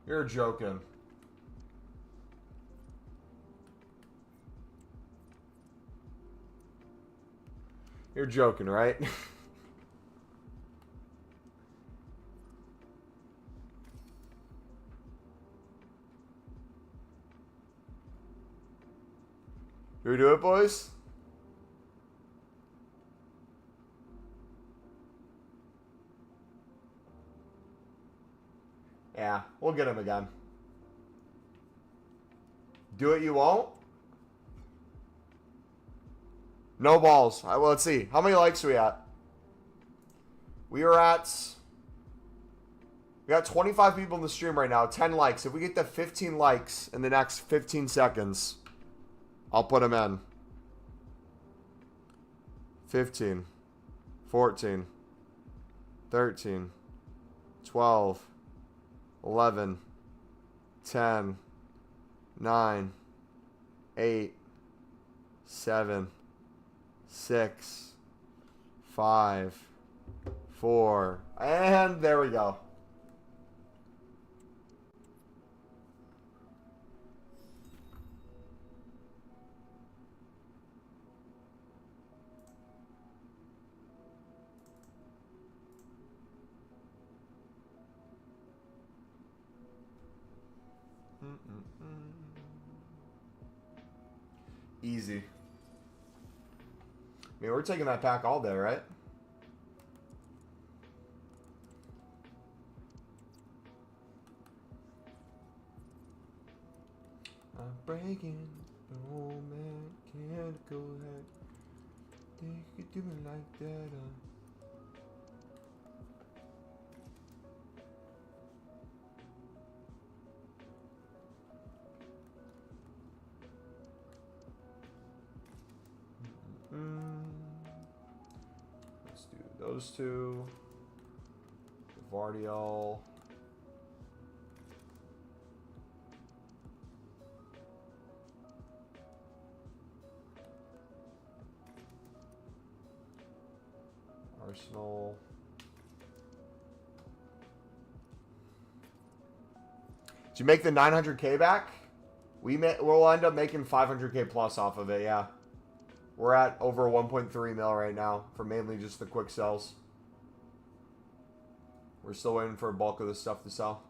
You're joking. You're joking, right? Do we do it, boys? Yeah, we'll get him again. Do it, you won't? No balls. Well, let's see. How many likes are we at? We got 25 people in the stream right now. 10 likes. If we get to 15 likes in the next 15 seconds, I'll put them in. 15, 14, 13, 12, 11, 10, 9, 8, 7, 6, 5, 4, and there we go. Easy. I mean, we're taking that pack all day, right? I'm breaking, oh man, can't go ahead. Think you could do me like that, Let's do those two. Vardiol. Arsenal. Did you make the 900K back? We'll end up making 500K plus off of it, yeah. We're at over 1.3 mil right now for mainly just the quick sells. We're still waiting for a bulk of the stuff to sell.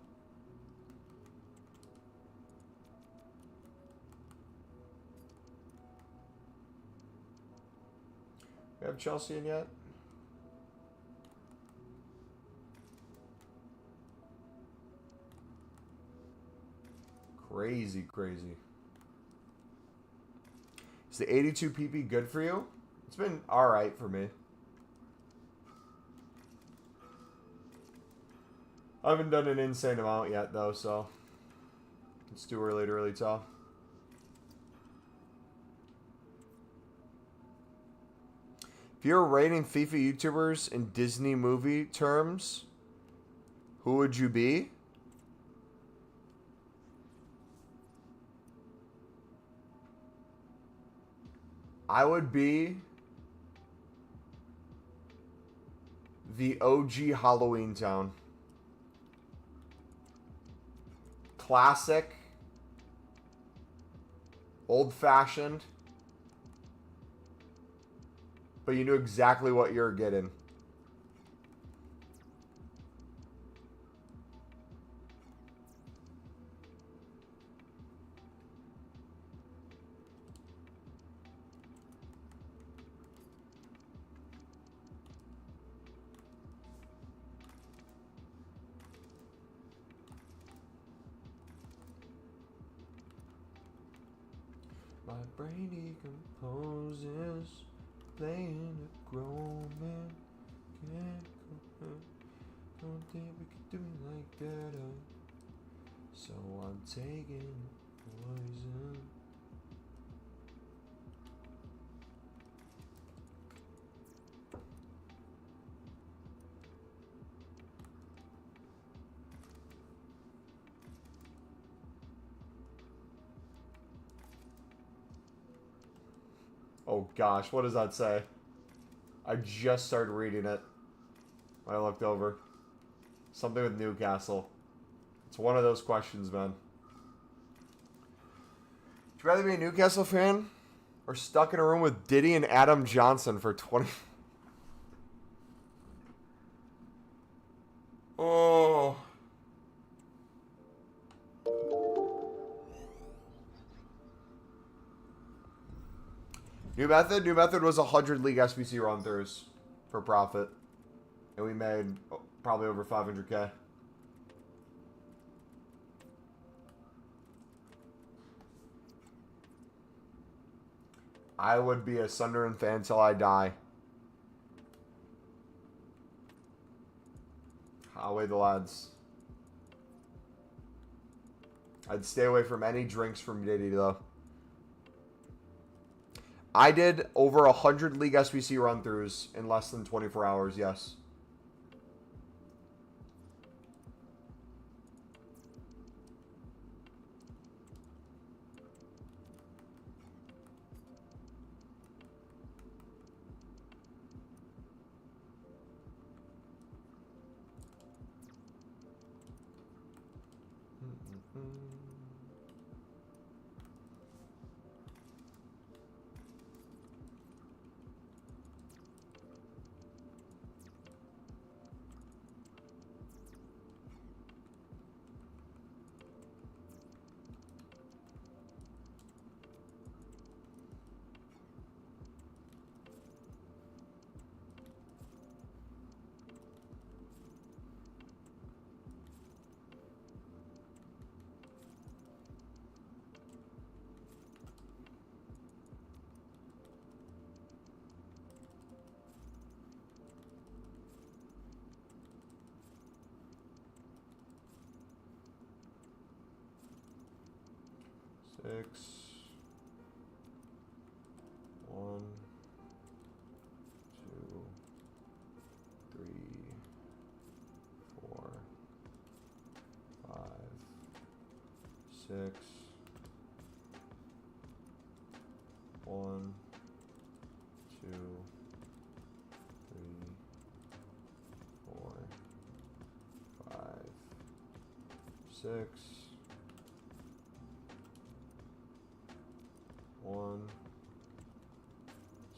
We have Chelsea in yet? Crazy, crazy. Is the 82 PP good for you? It's been alright for me. I haven't done an insane amount yet, though, so it's too early to really tell. If you're rating FIFA YouTubers in Disney movie terms, who would you be? I would be the OG Halloween Town. Classic. Old-fashioned. But you knew exactly what you were getting. My brain decomposes, playing a grown man. Can't go, don't think we could do me like that. So I'm taking poison. Oh gosh, what does that say? I just started reading it when I looked over. Something with Newcastle. It's one of those questions, man. Would you rather be a Newcastle fan or stuck in a room with Diddy and Adam Johnson for 20... Oh. New method was 100 league SBC run-throughs for profit. And we made probably over 500K. I would be a Sunderland fan until I die. Away the lads. I'd stay away from any drinks from Diddy, though. I did over 100 league SBC run-throughs in less than 24 hours, yes. Six, one, two, three, four, five, six, one, two, three, four, five, six. One,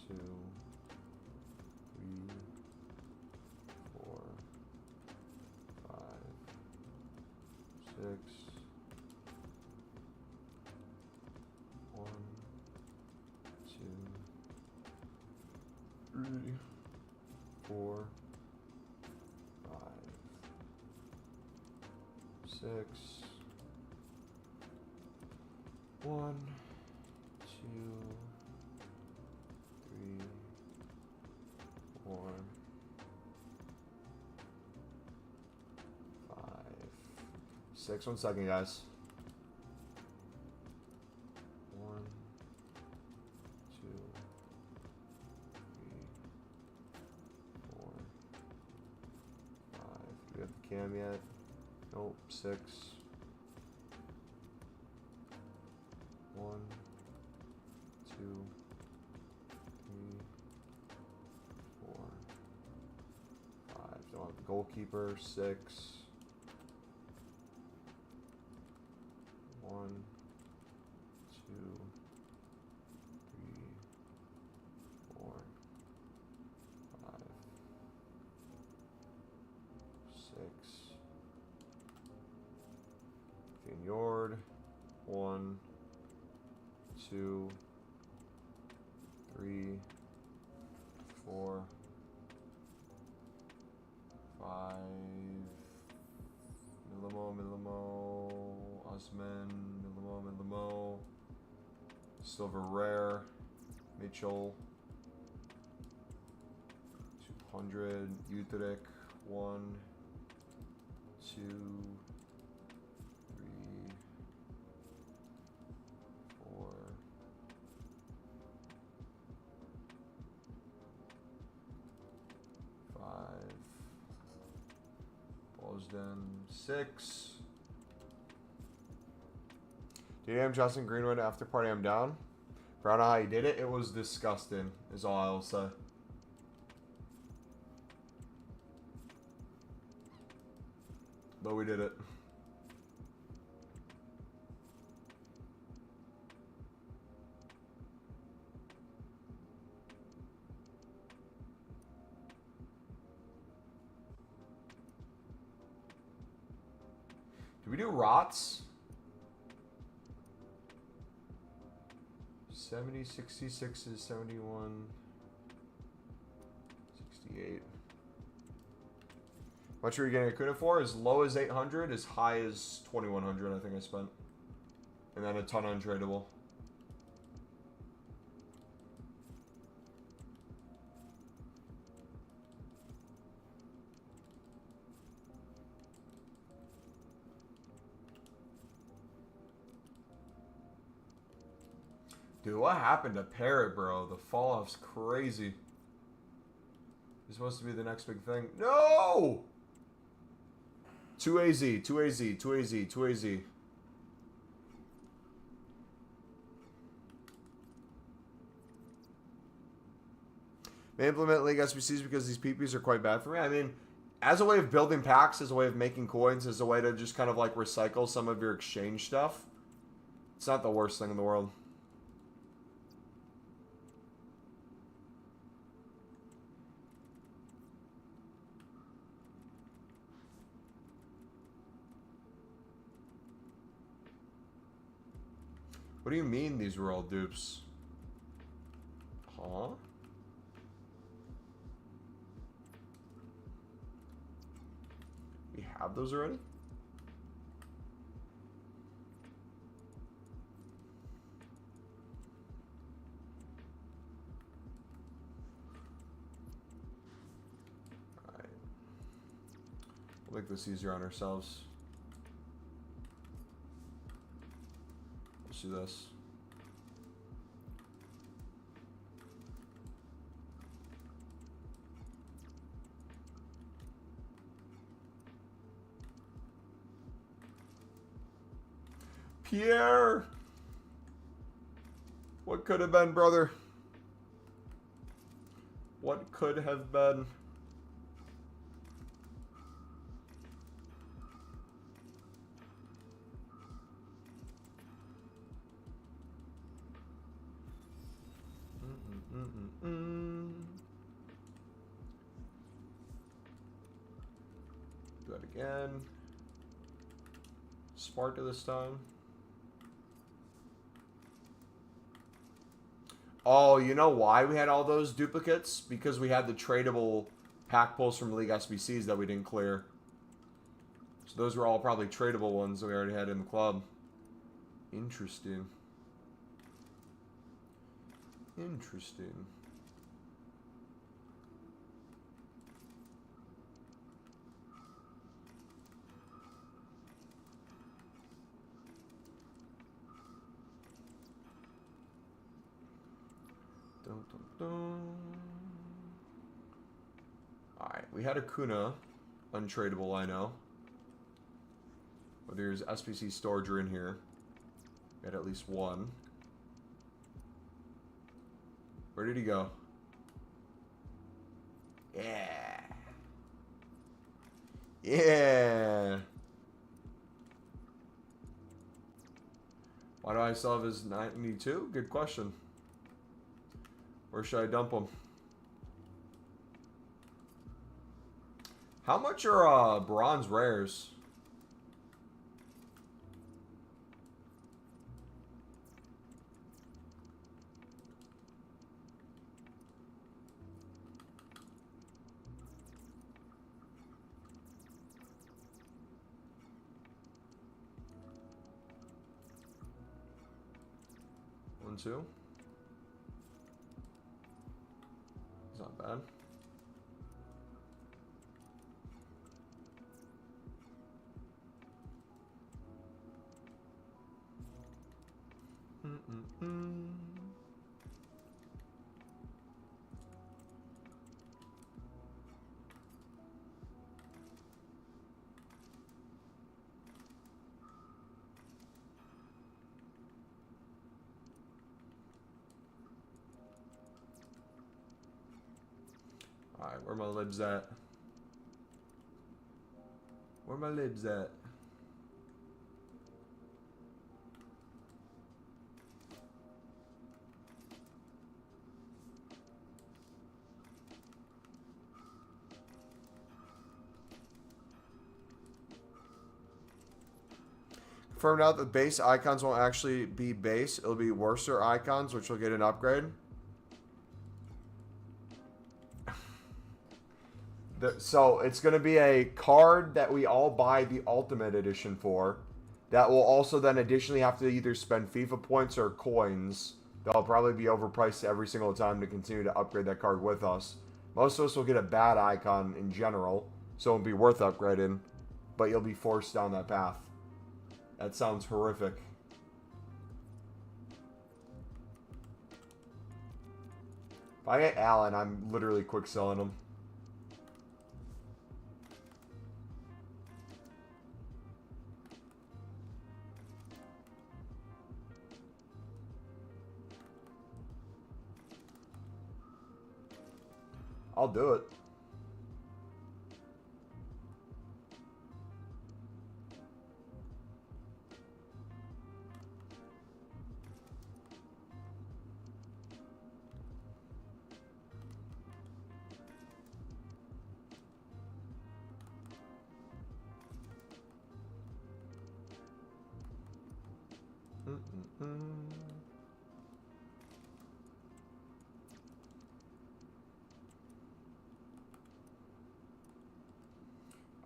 two, three, four, five, six, one, two, three, four, five, six, one, two, three, four, five, six. 1 second, guys. One, two, three, four, five. Do we have the cam yet? Nope. Six. One, two, three, four, five. Don't have the goalkeeper. Six. One, two, three, four, five, six. Vineyard. One, two, three, four, five. Milimo, Osman, Milimo, Silver Rare, Mitchell, 200, Utrecht, 1, 2, 3, 4, 5, Bosden, 6. DDM Justin Greenwood after party, I'm down. I don't know how you did it. It was disgusting, is all I'll say. But we did it. Did we do rots? 70, 66 is 71, 68. How much are you getting a Kuna for? As low as 800, as high as 2100, I think I spent. And then a ton on tradeable. Dude, what happened to Parrot, bro? The fall off's crazy. He's supposed to be the next big thing. No! 2AZ, 2AZ, 2AZ, 2AZ. They implement League SBCs because these PPs are quite bad for me. I mean, as a way of building packs, as a way of making coins, as a way to just kind of like recycle some of your exchange stuff, it's not the worst thing in the world. What do you mean these were all dupes? Huh? We have those already? Alright. We'll make this easier on ourselves. Let's do this. Pierre! What could have been, brother? What could have been? Do that again. Sparta this time. Oh, you know why we had all those duplicates? Because we had the tradable pack pulls from League SBCs that we didn't clear. So those were all probably tradable ones that we already had in the club. Interesting. Interesting. Dun, dun, dun. Alright, we had a Kuna. Untradeable, I know. But there's SPC Storager in here. We had at least one. Where did he go? Yeah. Yeah. Why do I still have his 92? Good question. Where should I dump him? How much are bronze rares? One, two. It's not bad. Alright, where my libs at? Where my libs at? Confirmed out that base icons won't actually be base. It'll be worser icons, which will get an upgrade. So it's going to be a card that we all buy the Ultimate Edition for. That will also then additionally have to either spend FIFA points or coins. That'll probably be overpriced every single time to continue to upgrade that card with us. Most of us will get a bad icon in general, so it won't be worth upgrading. But you'll be forced down that path. That sounds horrific. If I get Allen, I'm literally quick selling him. I'll do it.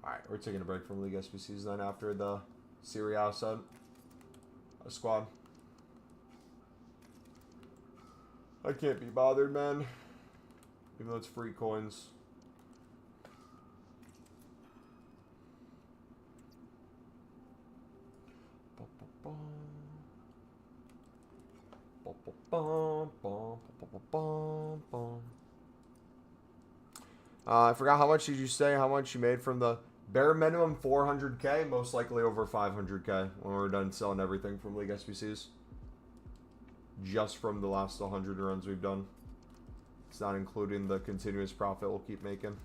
Alright, we're taking a break from League SBCs then after the Serie A sub. A squad. I can't be bothered, man. Even though it's free coins. I forgot how much did you say? How much you made from the bare minimum 400k? Most likely over 500k when we're done selling everything from League SBCs. Just from the last 100 runs we've done. It's not including the continuous profit we'll keep making.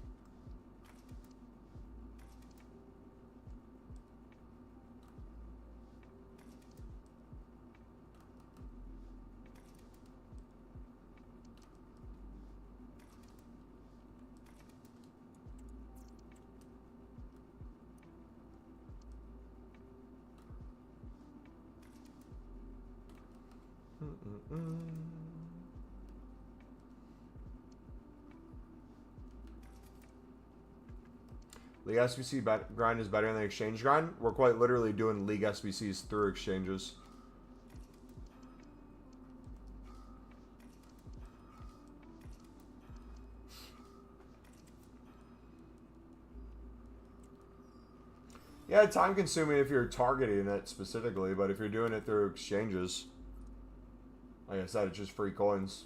League SBC grind is better than the exchange grind. We're quite literally doing League SBCs through exchanges. Yeah, time consuming if you're targeting it specifically, but if you're doing it through exchanges, like I said, it's just free coins.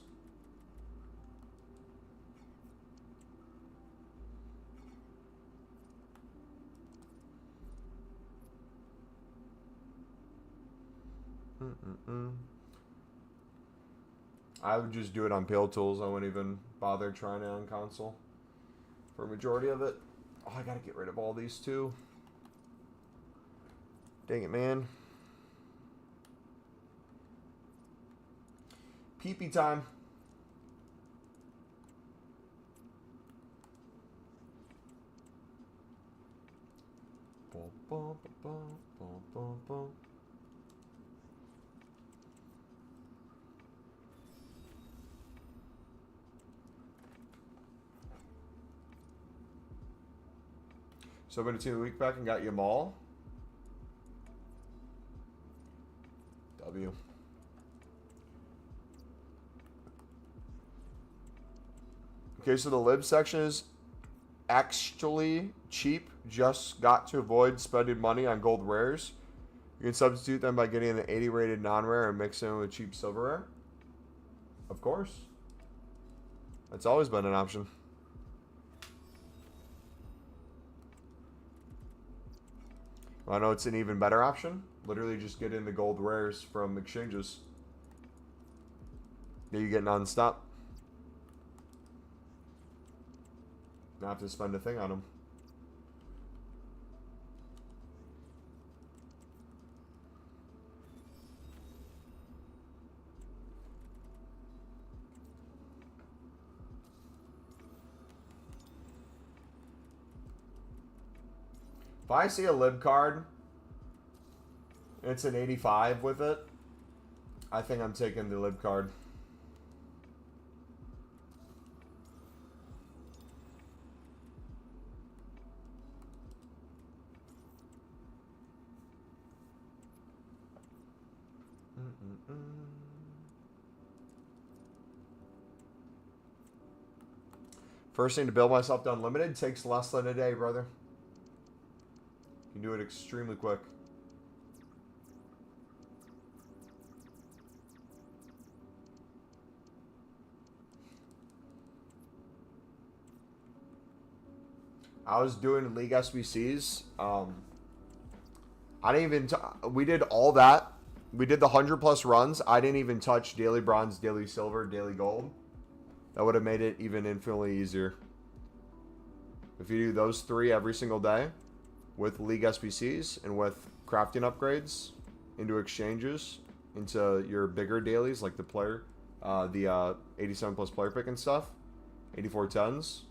I would just do it on Pale Tools. I wouldn't even bother trying it on console for a majority of it. Oh, I gotta get rid of all these too. Dang it, man. Pee-pee time. So I'm going to team the week back and got Yamal. W. Okay, so the lib section is actually cheap. Just got to avoid spending money on gold rares. You can substitute them by getting an 80 rated non-rare and mix them with cheap silver rare. Of course. That's always been an option. I know it's an even better option. Literally just get in the gold rares from exchanges. That you get non-stop. Not have to spend a thing on them. If I see a lib card, it's an 85 with it, I think I'm taking the lib card. First thing to build myself to unlimited takes less than a day, brother. You can do it extremely quick. I was doing League SBCs. I didn't even... we did all that. We did the 100+ runs. I didn't even touch daily bronze, daily silver, daily gold. That would have made it even infinitely easier. If you do those 3 every single day with League SBCs and with crafting upgrades into exchanges, into your bigger dailies like the player, the 87+ player pick and stuff, 8410s,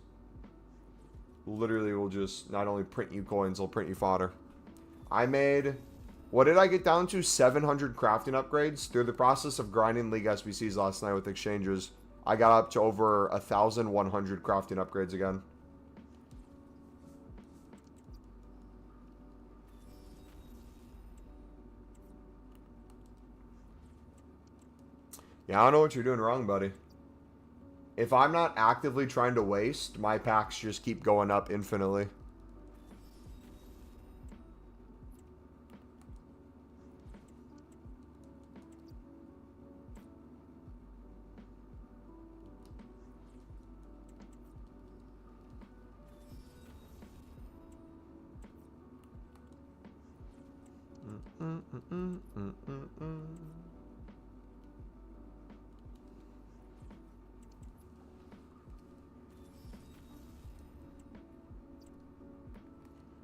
literally will just not only print you coins, they'll print you fodder. I made... what did I get down to? 700 crafting upgrades. Through the process of grinding League SBCs last night with exchanges, I got up to over 1,100 crafting upgrades again. Yeah, I don't know what you're doing wrong, buddy. If I'm not actively trying to waste, my packs just keep going up infinitely.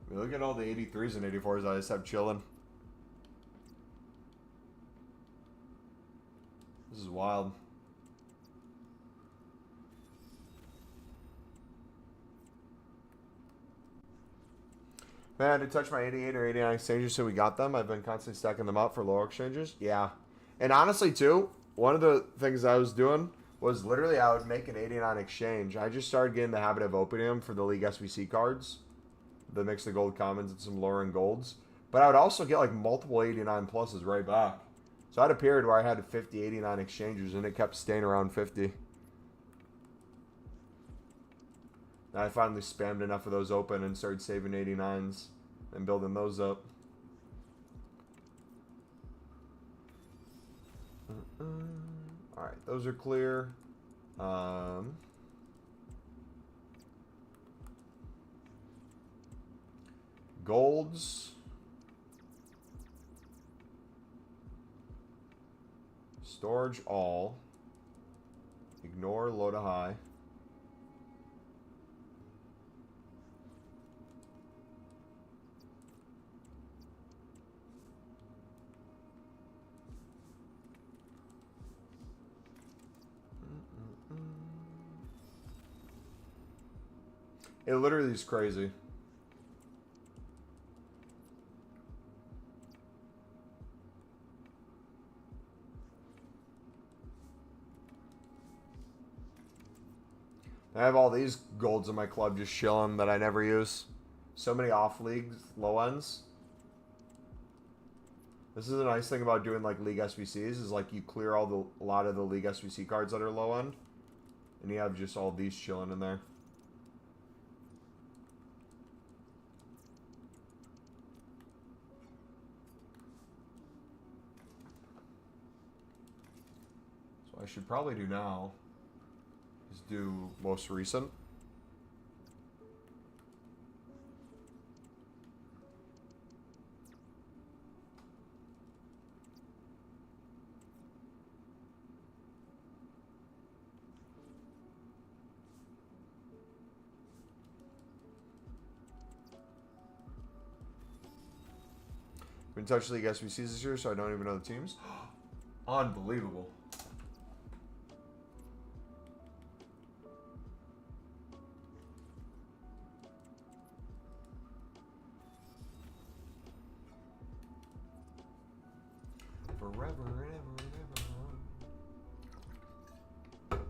Look at all the 83s and 84s I just have chilling. This is wild. Man, I did touch my 88 or 89 exchanges so we got them. I've been constantly stacking them up for lower exchanges. Yeah. And honestly, too, one of the things I was doing was literally I would make an 89 exchange. I just started getting the habit of opening them for the League SBC cards. The mix of gold commons and some lower end golds. But I would also get like multiple 89 pluses right back. So I had a period where I had 50, 89 exchanges and it kept staying around 50. And I finally spammed enough of those open and started saving 89s and building those up. Alright, those are clear. Golds. Storage all. Ignore low to high. It literally is crazy. I have all these golds in my club just chilling that I never use. So many off leagues, low ends. This is a nice thing about doing like League SBCs is like you clear a lot of the League SBC cards that are low end, and you have just all these chilling in there. So I should probably do now is do most recent. Been in touch with the SBCs this year, so I don't even know the teams. Unbelievable. Forever and ever and ever.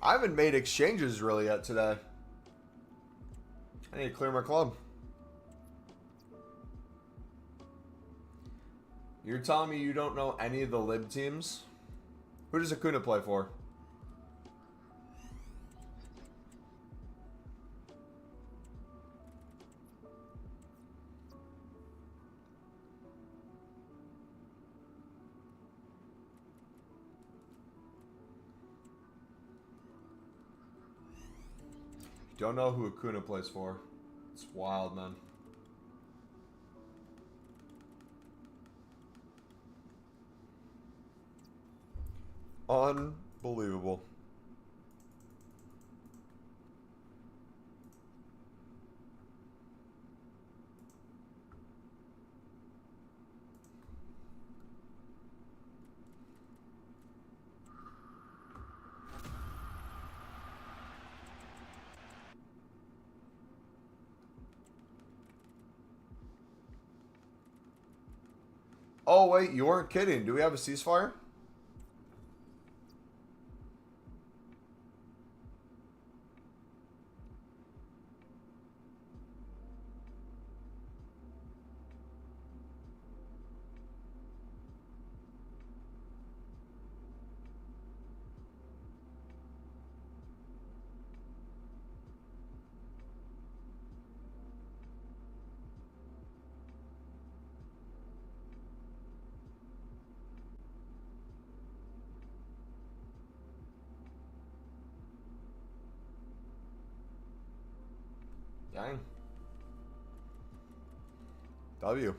I haven't made exchanges really yet today. I need to clear my club. You're telling me you don't know any of the lib teams? Who does Acuna play for? Don't know who Acuna plays for. It's wild, man. Unbelievable. Oh, wait, you weren't kidding. Do we have a ceasefire? Dang. W.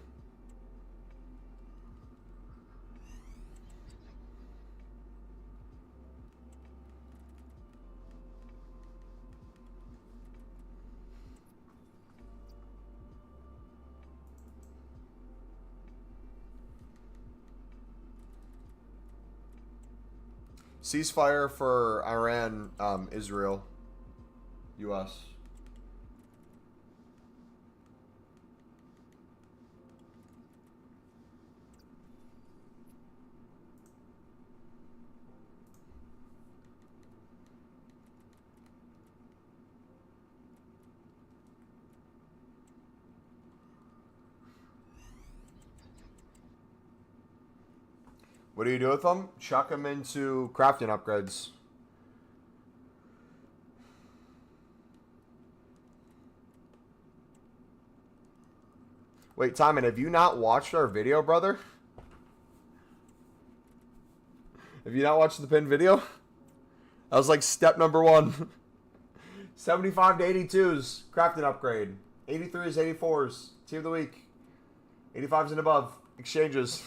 Ceasefire for Iran, Israel, U.S. What do you do with them? Chuck them into crafting upgrades. Wait, Timon, have you not watched our video, brother? Have you not watched the pinned video? That was like step number 1. 75 to 82s, crafting upgrade. 83s, 84s, team of the week. 85s and above, exchanges.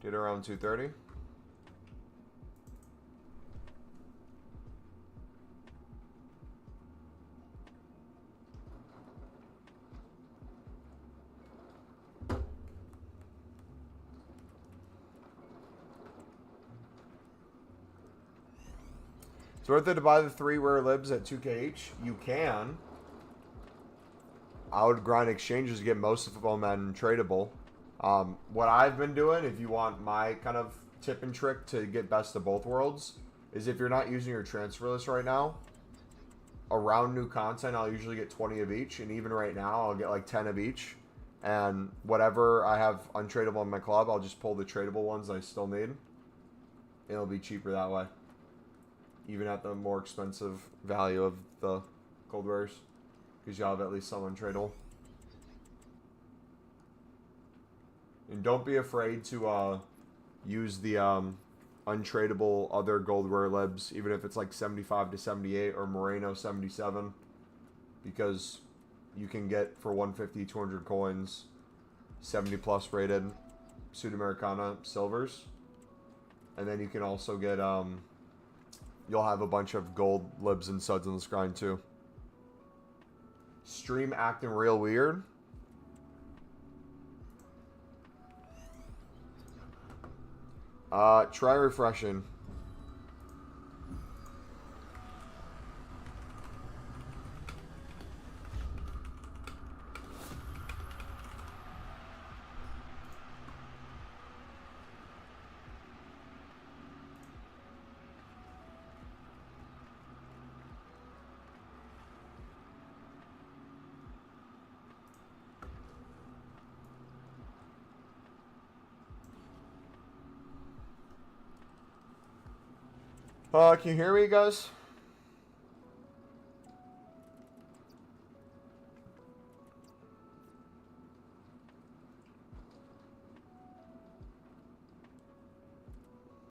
Did around 2:30. It's worth it to buy the 3 rare libs at 2K each. You can. I would grind exchanges to get most of them on tradeable. What I've been doing, if you want my kind of tip and trick to get best of both worlds, is if you're not using your transfer list right now, around new content, I'll usually get 20 of each, and even right now, I'll get like 10 of each. And whatever I have untradeable in my club, I'll just pull the tradable ones I still need. It'll be cheaper that way, even at the more expensive value of the gold rares, because you'll have at least some untradeable. And don't be afraid to use the untradeable other gold rare libs, even if it's like 75 to 78 or Moreno 77, because you can get for 150, 200 coins, 70 plus rated Sudamericana silvers. And then you can also get, you'll have a bunch of gold libs and suds on this grind too. Stream acting real weird. Try refreshing. Can you hear me, guys?